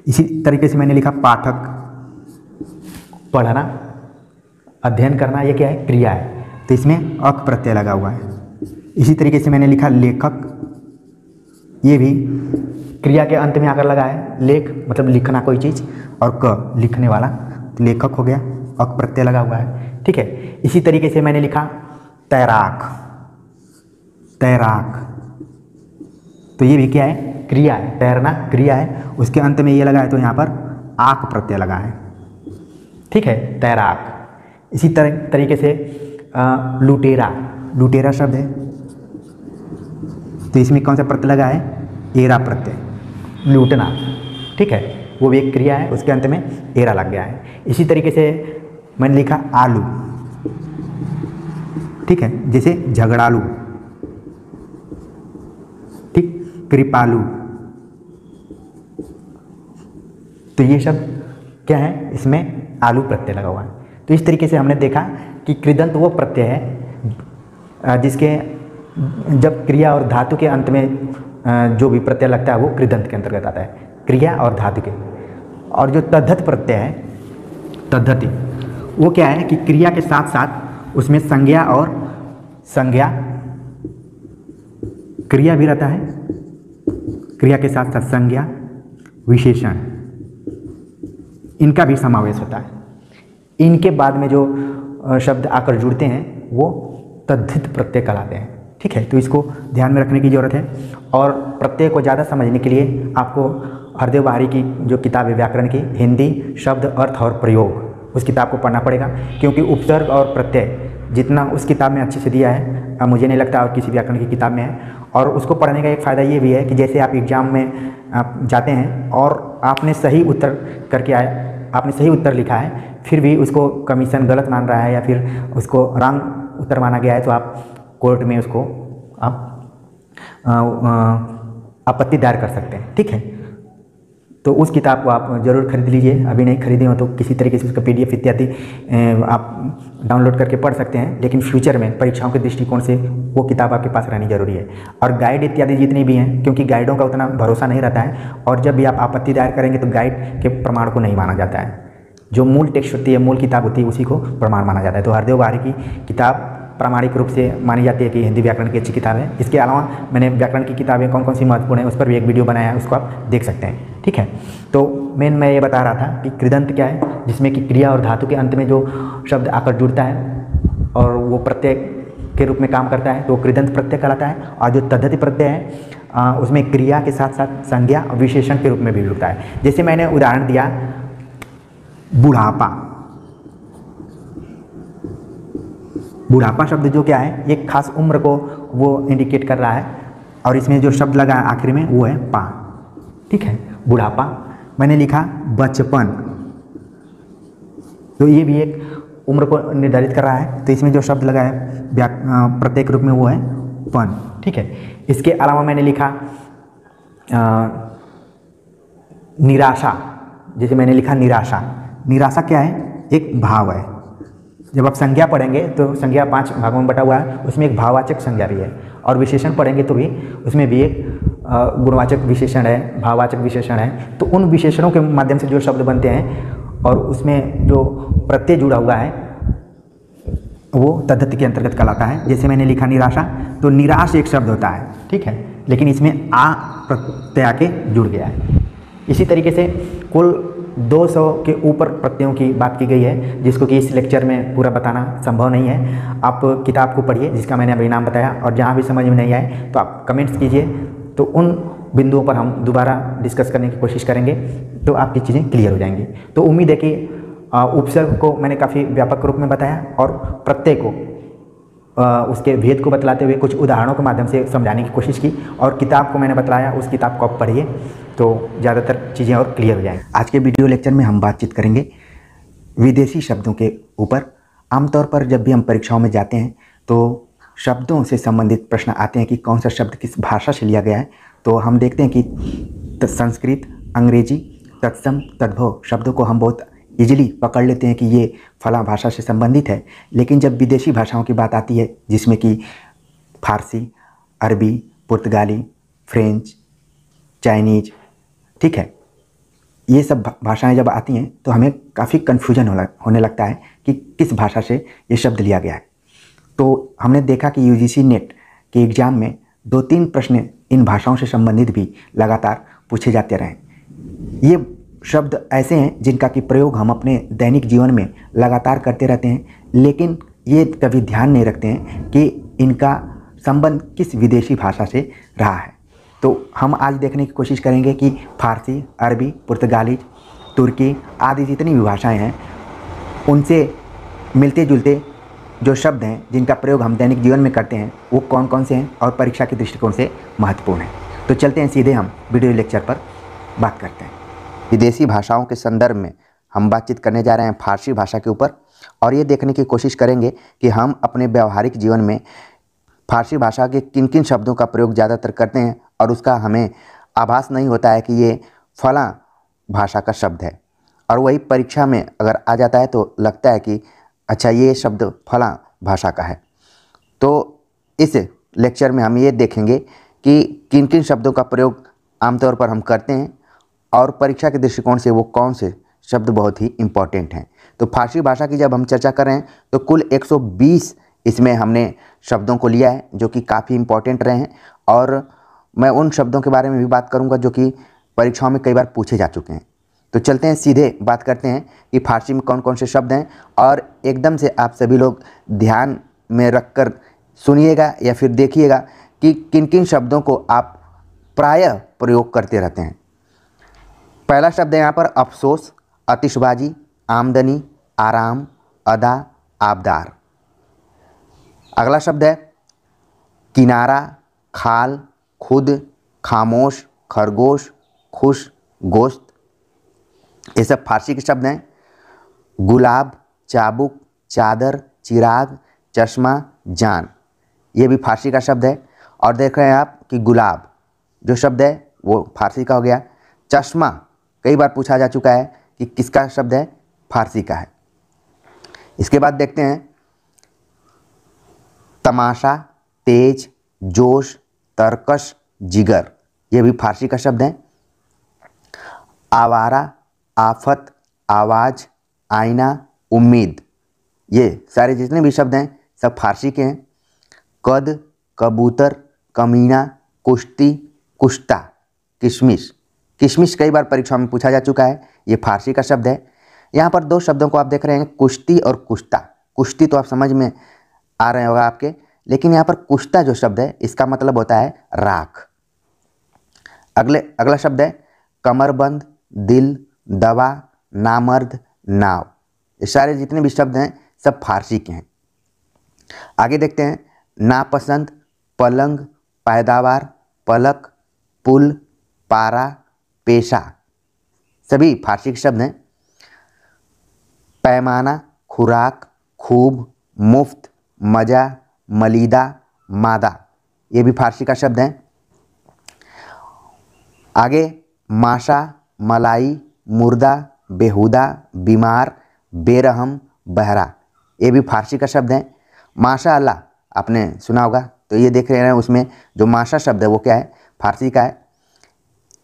इसी तरीके से मैंने लिखा पाठक, पढ़ना, अध्ययन करना, ये क्या है? क्रिया है, तो इसमें अक प्रत्यय लगा हुआ है। इसी तरीके से मैंने लिखा लेखक, ये भी क्रिया के अंत में आकर लगा है। लेख मतलब लिखना कोई चीज़, और क लिखने वाला, तो लेखक हो गया, अक प्रत्यय लगा हुआ है। ठीक है, इसी तरीके से मैंने लिखा तैराक, तैराक, तो ये भी क्या है? क्रिया है, तैरना क्रिया है, उसके अंत में ये लगा है तो यहाँ पर आक प्रत्यय लगा है। ठीक है, तैराक। इसी तरीके से लुटेरा, लुटेरा शब्द है, तो इसमें कौन सा प्रत्यय लगा है? एरा प्रत्यय, लूटना। ठीक है, वो भी एक क्रिया है, उसके अंत में एरा लग गया है। इसी तरीके से मैंने लिखा आलू, ठीक है, जैसे झगड़ालू, ठीक, कृपालु, तो ये शब्द क्या है? इसमें आलू प्रत्यय लगा हुआ है। तो इस तरीके से हमने देखा कि कृदंत वो प्रत्यय है जिसके जब क्रिया और धातु के अंत में जो भी प्रत्यय लगता है वो कृदंत के अंतर्गत आता है, क्रिया और धातु के। और जो तद्धत प्रत्यय है, तद्धति, वो क्या है कि क्रिया के साथ साथ उसमें संज्ञा और संज्ञा, क्रिया भी रहता है, क्रिया के साथ साथ संज्ञा, विशेषण, इनका भी समावेश होता है। इनके बाद में जो शब्द आकर जुड़ते हैं वो तद्धित प्रत्यय कहलाते हैं। ठीक है, तो इसको ध्यान में रखने की ज़रूरत है। और प्रत्यय को ज़्यादा समझने के लिए आपको हरदेव बाहरी की जो किताब है व्याकरण की, हिंदी शब्द अर्थ और प्रयोग, उस किताब को पढ़ना पड़ेगा, क्योंकि उपसर्ग और प्रत्यय जितना उस किताब में अच्छे से दिया है मुझे नहीं लगता और किसी व्याकरण की किताब में है। और उसको पढ़ने का एक फ़ायदा ये भी है कि जैसे आप एग्ज़ाम में आप जाते हैं और आपने सही उत्तर करके आए, आपने सही उत्तर लिखा है, फिर भी उसको कमीशन गलत मान रहा है या फिर उसको रॉन्ग उत्तर माना गया है, तो आप कोर्ट में उसको आप आपत्ति दायर कर सकते हैं। ठीक है, तो उस किताब को आप ज़रूर खरीद लीजिए। अभी नहीं खरीदे हो तो किसी तरीके से उसका PDF इत्यादि आप डाउनलोड करके पढ़ सकते हैं, लेकिन फ्यूचर में परीक्षाओं के दृष्टिकोण से वो किताब आपके पास रहनी जरूरी है। और गाइड इत्यादि जितनी भी हैं, क्योंकि गाइडों का उतना भरोसा नहीं रहता है, और जब भी आप आपत्ति दायर करेंगे तो गाइड के प्रमाण को नहीं माना जाता है। जो मूल टेक्स्ट होती है, मूल किताब होती है, उसी को प्रमाण माना जाता है। तो हरदेव बाहरी की किताब प्रामाणिक रूप से मानी जाती है कि हिंदी व्याकरण की अच्छी किताब है। इसके अलावा मैंने व्याकरण की किताबें कौन कौन सी महत्वपूर्ण है उस पर भी एक वीडियो बनाया है, उसको आप देख सकते हैं। ठीक है, तो मेन मैं ये बता रहा था कि कृदंत क्या है, जिसमें कि क्रिया और धातु के अंत में जो शब्द आकर जुड़ता है और वो प्रत्यय के रूप में काम करता है, तो कृदंत प्रत्यय कहलाता है। और जो तद्धति प्रत्यय है उसमें क्रिया के साथ साथ संज्ञा और विशेषण के रूप में भी जुड़ता है। जैसे मैंने उदाहरण दिया बुढ़ापा, बुढ़ापा शब्द जो क्या है, एक खास उम्र को वो इंडिकेट कर रहा है, और इसमें जो शब्द लगा आखिर में वो है पा। ठीक है, बुढ़ापा। मैंने लिखा बचपन, तो ये भी एक उम्र को निर्धारित कर रहा है, तो इसमें जो शब्द लगा है प्रत्येक रूप में वो है पन। ठीक है, इसके अलावा मैंने लिखा निराशा। जैसे मैंने लिखा निराशा, निराशा क्या है? एक भाव है। जब आप संज्ञा पढ़ेंगे तो संज्ञा 5 भागों में बटा हुआ है, उसमें एक भाववाचक संज्ञा भी है, और विशेषण पढ़ेंगे तो भी उसमें भी एक गुणवाचक विशेषण है, भाववाचक विशेषण है। तो उन विशेषणों के माध्यम से जो शब्द बनते हैं और उसमें जो प्रत्यय जुड़ा हुआ है वो तद्धति के अंतर्गत कहलाता है। जैसे मैंने लिखा निराशा, तो निराश एक शब्द होता है, ठीक है, लेकिन इसमें आ प्रत्यय आके जुड़ गया है। इसी तरीके से कुल 200 के ऊपर प्रत्ययों की बात की गई है, जिसको कि इस लेक्चर में पूरा बताना संभव नहीं है। आप किताब को पढ़िए जिसका मैंने अभी नाम बताया, और जहाँ भी समझ में नहीं आए तो आप कमेंट्स कीजिए, तो उन बिंदुओं पर हम दोबारा डिस्कस करने की कोशिश करेंगे, तो आपकी चीज़ें क्लियर हो जाएंगी। तो उम्मीद है कि उपसर्ग को मैंने काफ़ी व्यापक रूप में बताया और प्रत्यय को उसके भेद को बतलाते हुए कुछ उदाहरणों के माध्यम से समझाने की कोशिश की, और किताब को मैंने बताया, उस किताब को आप पढ़िए तो ज़्यादातर चीज़ें और क्लियर हो जाएंगी। आज के वीडियो लेक्चर में हम बातचीत करेंगे विदेशी शब्दों के ऊपर। आमतौर पर जब भी हम परीक्षाओं में जाते हैं तो शब्दों से संबंधित प्रश्न आते हैं कि कौन सा शब्द किस भाषा से लिया गया है। तो हम देखते हैं कि संस्कृत, अंग्रेजी, तत्सम, तद्भव शब्दों को हम बहुत इजीली पकड़ लेते हैं कि ये फला भाषा से संबंधित है। लेकिन जब विदेशी भाषाओं की बात आती है, जिसमें कि फारसी, अरबी, पुर्तगाली, फ्रेंच, चाइनीज, ठीक है, ये सब भाषाएं जब आती हैं तो हमें काफ़ी कन्फ्यूजन होने लगता है कि किस भाषा से ये शब्द लिया गया है। तो हमने देखा कि यूजीसी नेट के एग्ज़ाम में 2-3 प्रश्न इन भाषाओं से संबंधित भी लगातार पूछे जाते रहे। ये शब्द ऐसे हैं जिनका कि प्रयोग हम अपने दैनिक जीवन में लगातार करते रहते हैं, लेकिन ये कभी ध्यान नहीं रखते हैं कि इनका संबंध किस विदेशी भाषा से रहा है। तो हम आज देखने की कोशिश करेंगे कि फारसी, अरबी, पुर्तगाली, तुर्की आदि जितनी भी भाषाएं हैं उनसे मिलते जुलते जो शब्द हैं जिनका प्रयोग हम दैनिक जीवन में करते हैं वो कौन कौन से हैं और परीक्षा के दृष्टिकोण से महत्वपूर्ण हैं। तो चलते हैं सीधे हम वीडियो लेक्चर पर बात करते हैं। विदेशी भाषाओं के संदर्भ में हम बातचीत करने जा रहे हैं फारसी भाषा के ऊपर, और ये देखने की कोशिश करेंगे कि हम अपने व्यावहारिक जीवन में फारसी भाषा के किन किन शब्दों का प्रयोग ज़्यादातर करते हैं और उसका हमें आभास नहीं होता है कि ये फला भाषा का शब्द है, और वही परीक्षा में अगर आ जाता है तो लगता है कि अच्छा ये शब्द फला भाषा का है। तो इस लेक्चर में हम ये देखेंगे कि किन किन शब्दों का प्रयोग आमतौर पर हम करते हैं और परीक्षा के दृष्टिकोण से वो कौन से शब्द बहुत ही इम्पॉर्टेंट हैं। तो फारसी भाषा की जब हम चर्चा कर रहे हैं तो कुल 120 इसमें हमने शब्दों को लिया है जो कि काफ़ी इम्पॉर्टेंट रहे हैं, और मैं उन शब्दों के बारे में भी बात करूंगा जो कि परीक्षाओं में कई बार पूछे जा चुके हैं। तो चलते हैं सीधे बात करते हैं कि फारसी में कौन कौन से शब्द हैं, और एकदम से आप सभी लोग ध्यान में रखकर सुनिएगा या फिर देखिएगा कि किन किन शब्दों को आप प्रायः प्रयोग करते रहते हैं। पहला शब्द है यहाँ पर अफसोस, आतिशबाजी, आमदनी, आराम, अदा, आबदार। अगला शब्द है किनारा, खाल, खुद, खामोश, खरगोश, खुश, गोश्त। ये सब फारसी के शब्द हैं। गुलाब, चाबुक, चादर, चिराग, चश्मा, जान, ये भी फारसी का शब्द है। और देख रहे हैं आप कि गुलाब जो शब्द है वो फारसी का हो गया। चश्मा कई बार पूछा जा चुका है कि किसका शब्द है, फारसी का है। इसके बाद देखते हैं तमाशा, तेज, जोश, तरकश, जिगर, ये भी फारसी का शब्द है। आवारा, आफत, आवाज़, आईना, उम्मीद, ये सारे जितने भी शब्द हैं सब फारसी के हैं। कद, कबूतर, कमीना, कुश्ती, कुश्ता, किशमिश। किशमिश कई बार परीक्षा में पूछा जा चुका है, ये फारसी का शब्द है। यहाँ पर 2 शब्दों को आप देख रहे हैं, कुश्ती और कुश्ता। कुश्ती तो आप समझ में आ रहे होगा आपके, लेकिन यहाँ पर कुश्ता जो शब्द है इसका मतलब होता है राख। अगला शब्द है कमरबंद, दिल, दवा, नामर्द, नाव। ये सारे जितने भी शब्द हैं सब फारसी के हैं। आगे देखते हैं नापसंद, पलंग, पैदावार, पलक, पुल, पारा, पेशा, सभी फारसी के शब्द हैं। पैमाना, खुराक, खूब, मुफ्त, मजा, मलीदा, मादा, ये भी फारसी का शब्द है। आगे माशा, मलाई, मुर्दा, बेहुदा, बीमार, बेरहम, बहरा, ये भी फारसी का शब्द है। माशाअल्लाह आपने सुना होगा, तो ये देख रहे हैं उसमें जो माशा शब्द है वो क्या है, फारसी का है।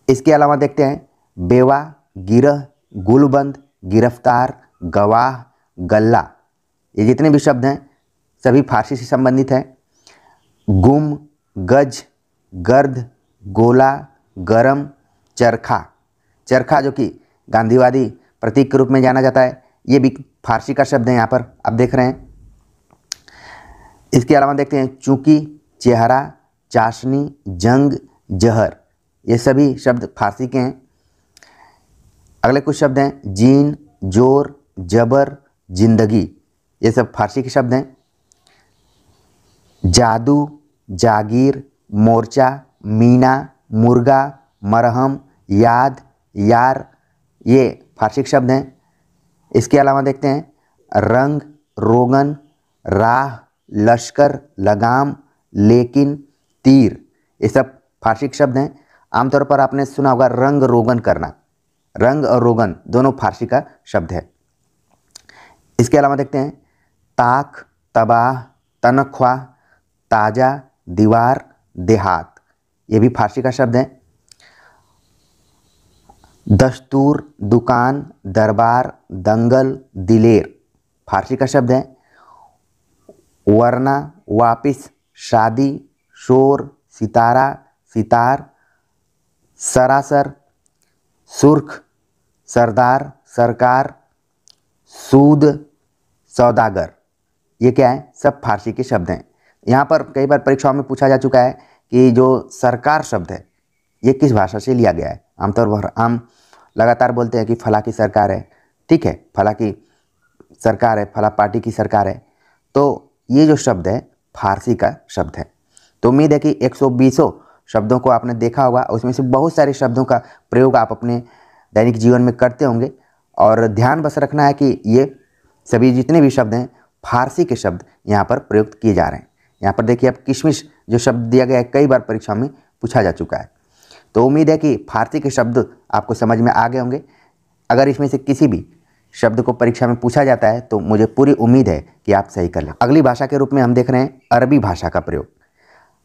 इसके अलावा देखते हैं बेवा, गिरह, गुलबंद, गिरफ्तार, गवाह, गल्ला, ये जितने भी शब्द हैं सभी फारसी से संबंधित हैं। गुम, गज, गर्द, गोला, गरम, चरखा। चरखा जो कि गांधीवादी प्रतीक के रूप में जाना जाता है, ये भी फारसी का शब्द है, यहाँ पर आप देख रहे हैं। इसके अलावा देखते हैं चूंकि, चेहरा, चाशनी, जंग, जहर, ये सभी शब्द फारसी के हैं। अगले कुछ शब्द हैं जीन, जोर, जबर, जिंदगी, ये सब फारसी के शब्द हैं। जादू, जागीर, मोर्चा, मीना, मुर्गा, मरहम, याद, यार, ये फारसी शब्द हैं। इसके अलावा देखते हैं रंग, रोगन, राह, लश्कर, लगाम, लेकिन, तीर, ये सब फारसी शब्द हैं। आमतौर पर आपने सुना होगा रंग रोगन करना, रंग और रोगन दोनों फारसी का शब्द है। इसके अलावा देखते हैं ताक, तबाह, तनख्वाह, ताज़ा, दीवार, देहात, ये भी फारसी का शब्द है। दस्तूर, दुकान, दरबार, दंगल, दिलेर, फारसी का शब्द है। वरना, वापिस, शादी, शोर, सितारा, सितार, सरासर, सुर्ख, सरदार, सरकार, सूद, सौदागर, ये क्या है, सब फारसी के शब्द हैं। यहाँ पर कई बार परीक्षाओं में पूछा जा चुका है कि जो सरकार शब्द है ये किस भाषा से लिया गया है। आमतौर पर हम लगातार बोलते हैं कि फला की सरकार है, ठीक है, फला की सरकार है, फला पार्टी की सरकार है, तो ये जो शब्द है फारसी का शब्द है। तो उम्मीद है कि 120 शब्दों को आपने देखा होगा, उसमें से बहुत सारे शब्दों का प्रयोग आप अपने दैनिक जीवन में करते होंगे। और ध्यान बस रखना है कि ये सभी जितने भी शब्द हैं फारसी के शब्द यहाँ पर प्रयुक्त किए जा रहे हैं। यहाँ पर देखिए अब किशमिश जो शब्द दिया गया है कई बार परीक्षा में पूछा जा चुका है। तो उम्मीद है कि फारसी के शब्द आपको समझ में आ गए होंगे। अगर इसमें से किसी भी शब्द को परीक्षा में पूछा जाता है तो मुझे पूरी उम्मीद है कि आप सही कर लें। अगली भाषा के रूप में हम देख रहे हैं अरबी भाषा का प्रयोग।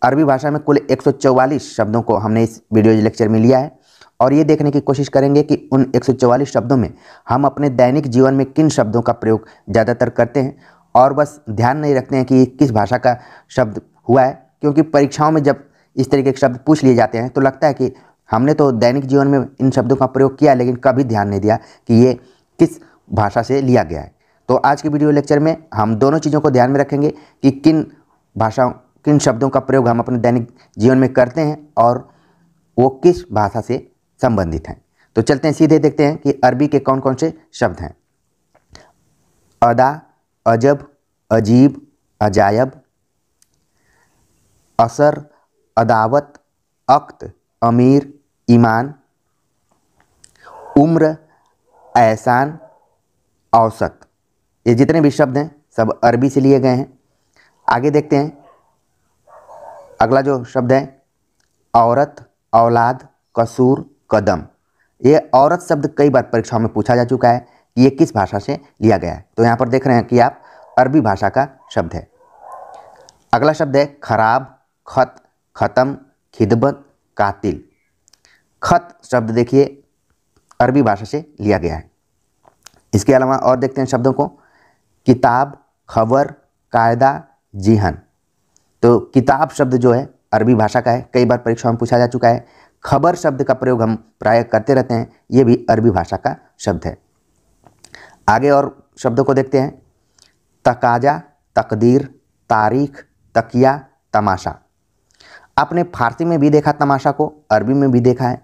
अरबी भाषा में कुल 144 शब्दों को हमने इस वीडियो लेक्चर में लिया है और ये देखने की कोशिश करेंगे कि उन 144 शब्दों में हम अपने दैनिक जीवन में किन शब्दों का प्रयोग ज़्यादातर करते हैं और बस ध्यान नहीं रखते हैं कि किस भाषा का शब्द हुआ है। क्योंकि परीक्षाओं में जब इस तरीके के शब्द पूछ लिए जाते हैं तो लगता है कि हमने तो दैनिक जीवन में इन शब्दों का प्रयोग किया लेकिन कभी ध्यान नहीं दिया कि ये किस भाषा से लिया गया है। तो आज के वीडियो लेक्चर में हम दोनों चीज़ों को ध्यान में रखेंगे कि किन शब्दों का प्रयोग हम अपने दैनिक जीवन में करते हैं और वो किस भाषा से संबंधित हैं। तो चलते हैं सीधे देखते हैं कि अरबी के कौन कौन से शब्द हैं। अदा, अजब, अजीब, अजायब, असर, अदावत, अक्त, अमीर, ईमान, उम्र, एहसान, औसत, ये जितने भी शब्द हैं सब अरबी से लिए गए हैं। आगे देखते हैं अगला जो शब्द है औरत, औलाद, कसूर, कदम। ये औरत शब्द कई बार परीक्षाओं में पूछा जा चुका है कि ये किस भाषा से लिया गया है। तो यहाँ पर देख रहे हैं कि आप अरबी भाषा का शब्द है। अगला शब्द है खराब, खत, ख़त्म, खिदमत, कातिल। खत शब्द देखिए अरबी भाषा से लिया गया है। इसके अलावा और देखते हैं शब्दों को किताब, खबर, कायदा, जिहन। तो किताब शब्द जो है अरबी भाषा का है, कई बार परीक्षा में पूछा जा चुका है। खबर शब्द का प्रयोग हम प्रायः करते रहते हैं, ये भी अरबी भाषा का शब्द है। आगे और शब्दों को देखते हैं तकाजा, तकदीर, तारीख, तकिया, तमाशा। आपने फारसी में भी देखा तमाशा को, अरबी में भी देखा है।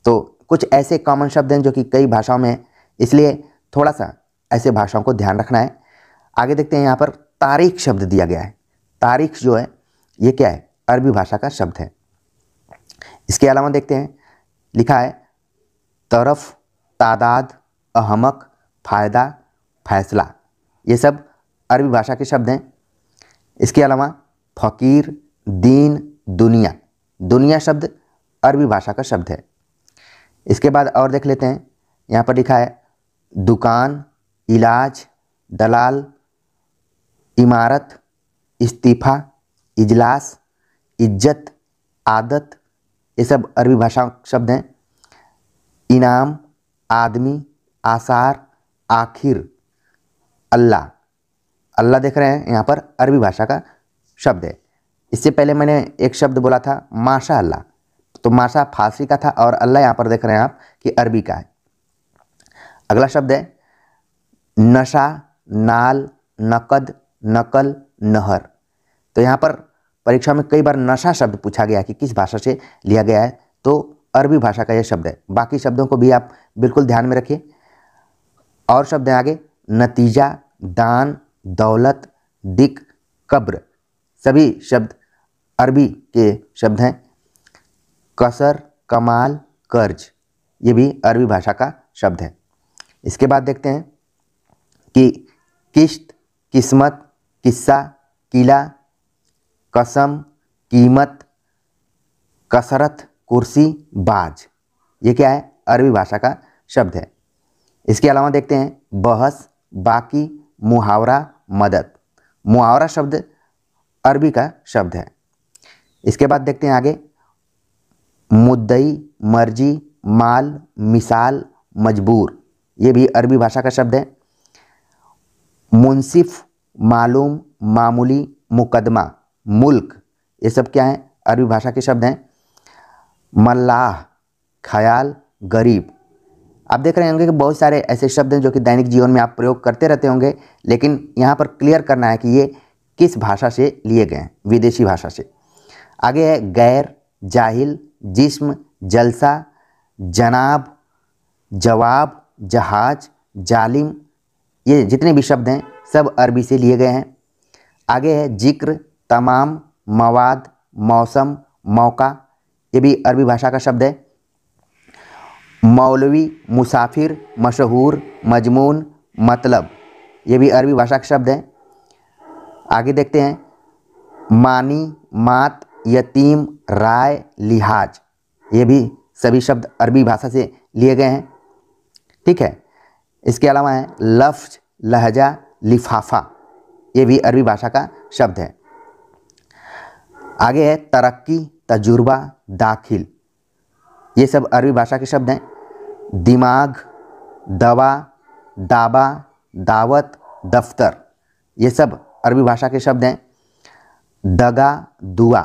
तो कुछ ऐसे कॉमन शब्द हैं जो कि कई भाषाओं में हैं, इसलिए थोड़ा सा ऐसे भाषाओं को ध्यान रखना है। आगे देखते हैं यहाँ पर तारीख शब्द दिया गया है। तारीख जो है ये क्या है, अरबी भाषा का शब्द है। इसके अलावा देखते हैं लिखा है तरफ, तादाद, अहमक, फ़ायदा, फैसला, ये सब अरबी भाषा के शब्द हैं। इसके अलावा फ़कीर, दीन, दुनिया। दुनिया शब्द अरबी भाषा का शब्द है। इसके बाद और देख लेते हैं, यहाँ पर लिखा है दुकान, इलाज, दलाल, इमारत, इस्तीफ़ा, इजलास, इज्जत, आदत, ये सब अरबी भाषा शब्द हैं। इनाम, आदमी, आसार, आखिर, अल्लाह। अल्लाह देख रहे हैं यहाँ पर अरबी भाषा का शब्द है। इससे पहले मैंने एक शब्द बोला था माशा अल्लाह, तो माशा फारसी का था और अल्लाह यहाँ पर देख रहे हैं आप कि अरबी का है। अगला शब्द है नशा, नाल, नकद, नकल, नहर। तो यहाँ पर परीक्षा में कई बार नशा शब्द पूछा गया कि किस भाषा से लिया गया है, तो अरबी भाषा का यह शब्द है। बाकी शब्दों को भी आप बिल्कुल ध्यान में रखिए। और शब्द हैं आगे नतीजा, दान, दौलत, दिक, कब्र, सभी शब्द अरबी के शब्द हैं। कसर, कमाल, कर्ज, ये भी अरबी भाषा का शब्द है। इसके बाद देखते हैं कि किश्त, किस्मत, किस्सा, किला, कसम, कीमत, कसरत, कुर्सी, बाज, ये क्या है? अरबी भाषा का शब्द है। इसके अलावा देखते हैं बहस, बाकी, मुहावरा, मदद। मुहावरा शब्द अरबी का शब्द है। इसके बाद देखते हैं आगे मुद्दई, मर्जी, माल, मिसाल, मजबूर, ये भी अरबी भाषा का शब्द है। मुंसिफ, मालूम, मामूली, मुकदमा, मुल्क, ये सब क्या है? अरबी भाषा के शब्द हैं। मल्लाह, ख्याल, गरीब। आप देख रहे होंगे कि बहुत सारे ऐसे शब्द हैं जो कि दैनिक जीवन में आप प्रयोग करते रहते होंगे, लेकिन यहाँ पर क्लियर करना है कि ये किस भाषा से लिए गए हैं, विदेशी भाषा से। आगे है गैर, जाहिल, जिस्म, जलसा, जनाब, जवाब, जहाज, जालिम, ये जितने भी शब्द हैं सब अरबी से लिए गए हैं। आगे है जिक्र, तमाम, मवाद, मौसम, मौका, ये भी अरबी भाषा का शब्द है। मौलवी, मुसाफिर, मशहूर, मजमून, मतलब, ये भी अरबी भाषा का शब्द है। आगे देखते हैं मानी, मात, यतीम, राय, लिहाज, ये भी सभी शब्द अरबी भाषा से लिए गए हैं। ठीक है। इसके अलावा है लफ्ज, लहजा, लिफाफा, ये भी अरबी भाषा का शब्द है। आगे है तरक्की, तजुर्बा, दाखिल, ये सब अरबी भाषा के शब्द हैं। दिमाग, दवा, दाबा, दावत, दफ्तर, ये सब अरबी भाषा के शब्द हैं। दगा, दुआ,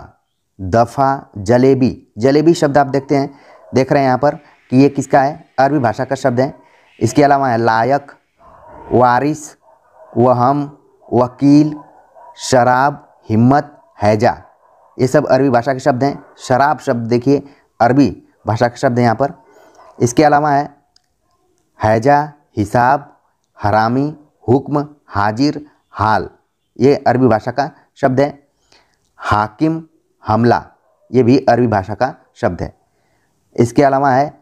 दफ़ा, जलेबी, जलेबी शब्द आप देख रहे हैं यहाँ पर कि ये किसका है? अरबी भाषा का शब्द है। इसके अलावा है लायक, वारिस, वहम, वकील, शराब, हिम्मत, हैजा, ये सब अरबी भाषा के शब्द हैं। शराब शब्द देखिए अरबी भाषा का शब्द है यहाँ पर। इसके अलावा है हैजा, हिसाब, हरामी, हुक्म, हाजिर, हाल, ये अरबी भाषा का शब्द है। हाकिम, हमला, ये भी अरबी भाषा का शब्द है। इसके अलावा है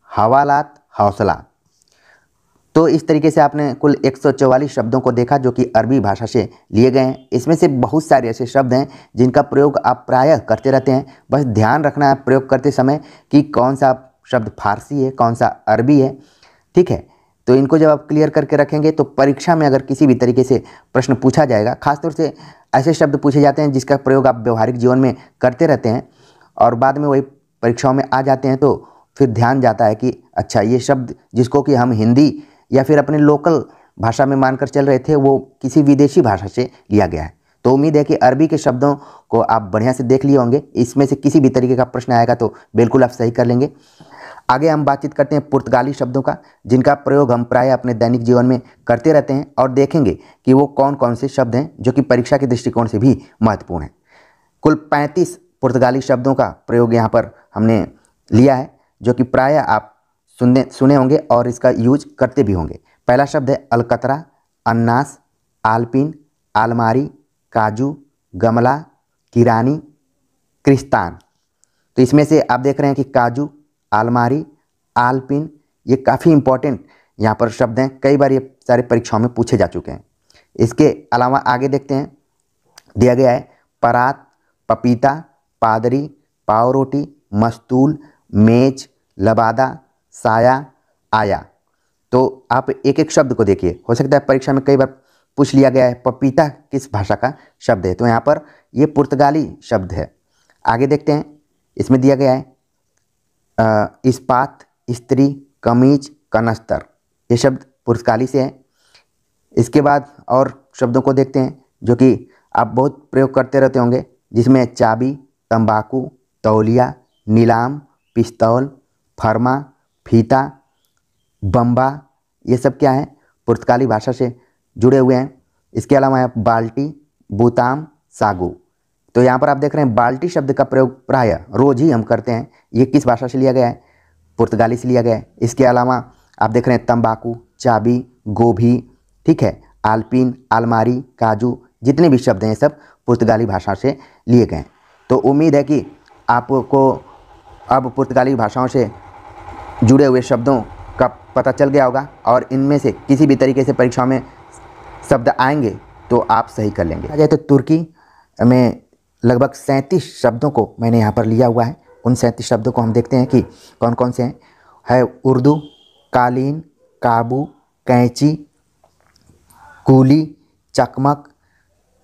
हवालात, हौसला। तो इस तरीके से आपने कुल 144 शब्दों को देखा जो कि अरबी भाषा से लिए गए हैं। इसमें से बहुत सारे ऐसे शब्द हैं जिनका प्रयोग आप प्रायः करते रहते हैं। बस ध्यान रखना है प्रयोग करते समय कि कौन सा शब्द फारसी है, कौन सा अरबी है। ठीक है। तो इनको जब आप क्लियर करके रखेंगे तो परीक्षा में अगर किसी भी तरीके से प्रश्न पूछा जाएगा, खासतौर से ऐसे शब्द पूछे जाते हैं जिसका प्रयोग आप व्यवहारिक जीवन में करते रहते हैं और बाद में वही परीक्षाओं में आ जाते हैं, तो फिर ध्यान जाता है कि अच्छा ये शब्द जिसको कि हम हिंदी या फिर अपने लोकल भाषा में मानकर चल रहे थे वो किसी विदेशी भाषा से लिया गया है। तो उम्मीद है कि अरबी के शब्दों को आप बढ़िया से देख लिए होंगे। इसमें से किसी भी तरीके का प्रश्न आएगा तो बिल्कुल आप सही कर लेंगे। आगे हम बातचीत करते हैं पुर्तगाली शब्दों का, जिनका प्रयोग हम प्राय अपने दैनिक जीवन में करते रहते हैं और देखेंगे कि वो कौन कौन से शब्द हैं जो कि परीक्षा के दृष्टिकोण से भी महत्वपूर्ण हैं। कुल 35 पुर्तगाली शब्दों का प्रयोग यहाँ पर हमने लिया है जो कि प्राय आप सुने होंगे और इसका यूज करते भी होंगे। पहला शब्द है अलकतरा, अन्नास, आलपिन, आलमारी, काजू, गमला, किरानी, क्रिस्तान। तो इसमें से आप देख रहे हैं कि काजू, आलमारी, आलपिन, ये काफ़ी इंपॉर्टेंट यहाँ पर शब्द हैं। कई बार ये सारे परीक्षाओं में पूछे जा चुके हैं। इसके अलावा आगे देखते हैं, दिया गया है परात, पपीता, पादरी, पाव रोटी, मस्तूल, मेज, लबादा, साया, आया। तो आप एक एक शब्द को देखिए, हो सकता है परीक्षा में कई बार पूछ लिया गया है पपीता किस भाषा का शब्द है, तो यहाँ पर ये पुर्तगाली शब्द है। आगे देखते हैं, इसमें दिया गया है इस्पात, स्त्री, कमीज, कनस्तर, ये शब्द पुर्तगाली से है। इसके बाद और शब्दों को देखते हैं जो कि आप बहुत प्रयोग करते रहते होंगे, जिसमें चाबी, तंबाकू, तौलिया, नीलाम, पिस्तौल, फरमा, फीता, बम्बा, ये सब क्या है? पुर्तगाली भाषा से जुड़े हुए हैं। इसके अलावा है बाल्टी, बुताम, सागू। तो यहाँ पर आप देख रहे हैं बाल्टी शब्द का प्रयोग प्रायः रोज ही हम करते हैं। ये किस भाषा से लिया गया है? पुर्तगाली से लिया गया है। इसके अलावा आप देख रहे हैं तंबाकू, चाबी, गोभी, ठीक है, आलपिन, आलमारी, काजू, जितने भी शब्द हैं ये सब पुर्तगाली भाषा से लिए गए हैं। तो उम्मीद है कि आपको अब पुर्तगाली भाषाओं से जुड़े हुए शब्दों का पता चल गया होगा और इनमें से किसी भी तरीके से परीक्षाओं में शब्द आएंगे तो आप सही कर लेंगे। आ जाए तो तुर्की में लगभग 37 शब्दों को मैंने यहाँ पर लिया हुआ है। उन 37 शब्दों को हम देखते हैं कि कौन कौन से हैं। है उर्दू, कालीन, काबू, कैंची, कूली, चकमक,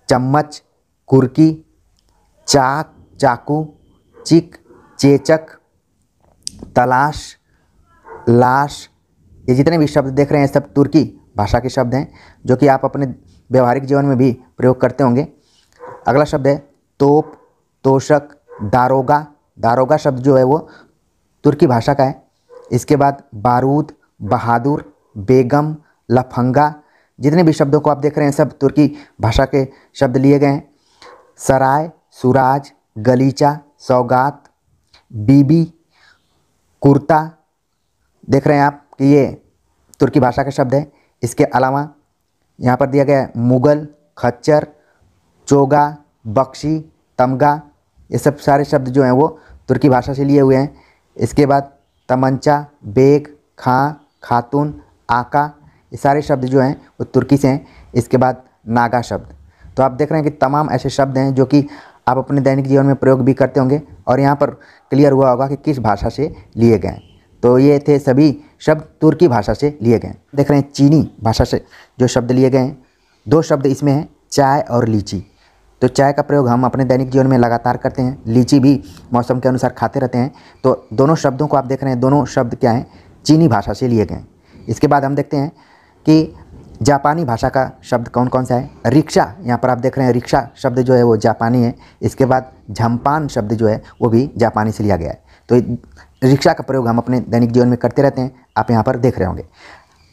चम्मच, कुर्की, चाक, चाकू, चिक, चेचक, तलाश, लाश। ये जितने भी शब्द देख रहे हैं सब तुर्की भाषा के शब्द हैं जो कि आप अपने व्यवहारिक जीवन में भी प्रयोग करते होंगे। अगला शब्द है तोप, तोशक, दारोगा। दारोगा शब्द जो है वो तुर्की भाषा का है। इसके बाद बारूद, बहादुर, बेगम, लफंगा। जितने भी शब्दों को आप देख रहे हैं सब तुर्की भाषा के शब्द लिए गए हैं। सराय, सुराज, गलीचा, सौगात, बीबी, कुर्ता। देख रहे हैं आप कि ये तुर्की भाषा का शब्द है। इसके अलावा यहाँ पर दिया गया है मुगल, खच्चर, चोगा, बख्शी, तमगा। ये सब सारे शब्द जो हैं वो तुर्की भाषा से लिए हुए हैं। इसके बाद तमंचा, बेग, खां, खातून, आका। ये सारे शब्द जो हैं वो तुर्की से हैं। इसके बाद नागा शब्द। तो आप देख रहे हैं कि तमाम ऐसे शब्द हैं जो कि आप अपने दैनिक जीवन में प्रयोग भी करते होंगे और यहाँ पर क्लियर हुआ होगा कि किस भाषा से लिए गए हैं। तो ये थे सभी शब्द तुर्की भाषा से लिए गए हैं। देख रहे हैं चीनी भाषा से जो शब्द लिए गए हैं, 2 शब्द इसमें हैं, चाय और लीची। तो चाय का प्रयोग हम अपने दैनिक जीवन में लगातार करते हैं, लीची भी मौसम के अनुसार खाते रहते हैं। तो दोनों शब्दों को आप देख रहे हैं, दोनों शब्द क्या हैं, चीनी भाषा से लिए गए। इसके बाद हम देखते हैं कि जापानी भाषा का शब्द कौन कौन सा है। रिक्शा, यहाँ पर आप देख रहे हैं रिक्शा शब्द जो है वो जापानी है। इसके बाद झम्पान शब्द जो है वो भी जापानी से लिया गया है। तो रिक्शा का प्रयोग हम अपने दैनिक जीवन में करते रहते हैं, आप यहाँ पर देख रहे होंगे।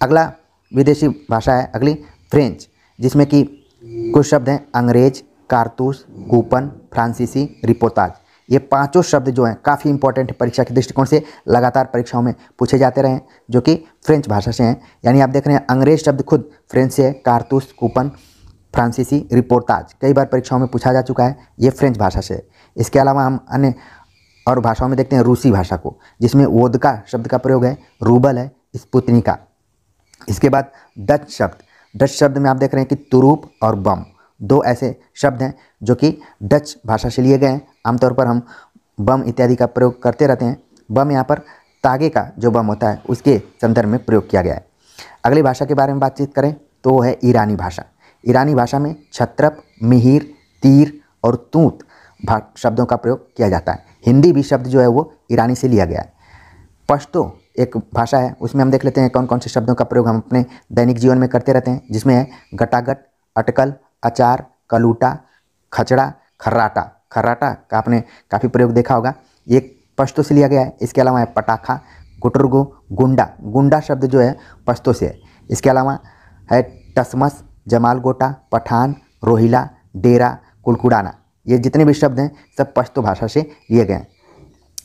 अगला विदेशी भाषा है अगली फ्रेंच, जिसमें कि कुछ शब्द हैं अंग्रेज, कारतूस, कूपन, फ्रांसीसी, रिपोर्ताज। ये 5 शब्द जो हैं काफ़ी इंपॉर्टेंट है परीक्षा के दृष्टिकोण से, लगातार परीक्षाओं में पूछे जाते रहे हैं, जो कि फ्रेंच भाषा से हैं। यानी आप देख रहे हैं अंग्रेज शब्द खुद फ्रेंच से है, कारतूस, कूपन, फ्रांसीसी, रिपोर्ताज कई बार परीक्षाओं में पूछा जा चुका है, ये फ्रेंच भाषा से है। इसके अलावा हम अन्य और भाषाओं में देखते हैं रूसी भाषा को, जिसमें वोदका शब्द का प्रयोग है, रूबल है, स्पुतनिका। इसके बाद डच शब्द, डच शब्द में आप देख रहे हैं कि तुरूप और बम, 2 ऐसे शब्द हैं जो कि डच भाषा से लिए गए हैं। आमतौर पर हम बम इत्यादि का प्रयोग करते रहते हैं। बम यहाँ पर तागे का जो बम होता है उसके संदर्भ में प्रयोग किया गया है। अगली भाषा के बारे में बातचीत करें तो वो है ईरानी भाषा। ईरानी भाषा में छत्रप, मिहिर, तीर और तूत शब्दों का प्रयोग किया जाता है। हिंदी भी शब्द जो है वो ईरानी से लिया गया है। पश्तो एक भाषा है, उसमें हम देख लेते हैं कौन कौन से शब्दों का प्रयोग हम अपने दैनिक जीवन में करते रहते हैं, जिसमें है गटागट, अटकल, अचार, कलूटा, खचड़ा, खर्राटा। खर्राटा का आपने काफ़ी प्रयोग देखा होगा, ये पश्तो से लिया गया है। इसके अलावा है पटाखा, गुटरगु, गुंडा। गुंडा शब्द जो है पश्तो से है। इसके अलावा है टसमस, जमालगोटा, पठान, रोहिला, डेरा, कुलकुडाना। ये जितने भी शब्द हैं सब पश्तो भाषा से लिए गए हैं।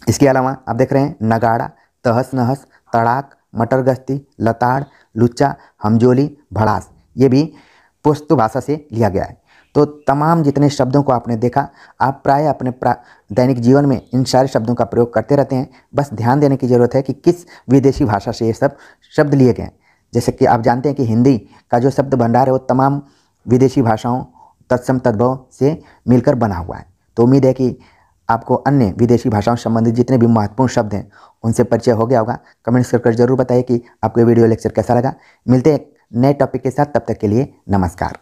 इसके अलावा आप देख रहे हैं नगाड़ा, तहस नहस, तड़ाक, मटर गश्ती, लताड़, लुच्चा, हमजोली, भड़ास। ये भी पश्तो भाषा से लिया गया है। तो तमाम जितने शब्दों को आपने देखा, आप प्राय अपने दैनिक जीवन में इन सारे शब्दों का प्रयोग करते रहते हैं। बस ध्यान देने की ज़रूरत है कि किस विदेशी भाषा से ये सब शब्द लिए गए हैं। जैसे कि आप जानते हैं कि हिंदी का जो शब्द भंडार है वो तमाम विदेशी भाषाओं तत्सम तद्भव से मिलकर बना हुआ है। तो उम्मीद है कि आपको अन्य विदेशी भाषाओं से संबंधित जितने भी महत्वपूर्ण शब्द हैं उनसे परिचय हो गया होगा। कमेंट्स कर जरूर बताइए कि आपको ये वीडियो लेक्चर कैसा लगा। मिलते हैं नए टॉपिक के साथ, तब तक के लिए नमस्कार।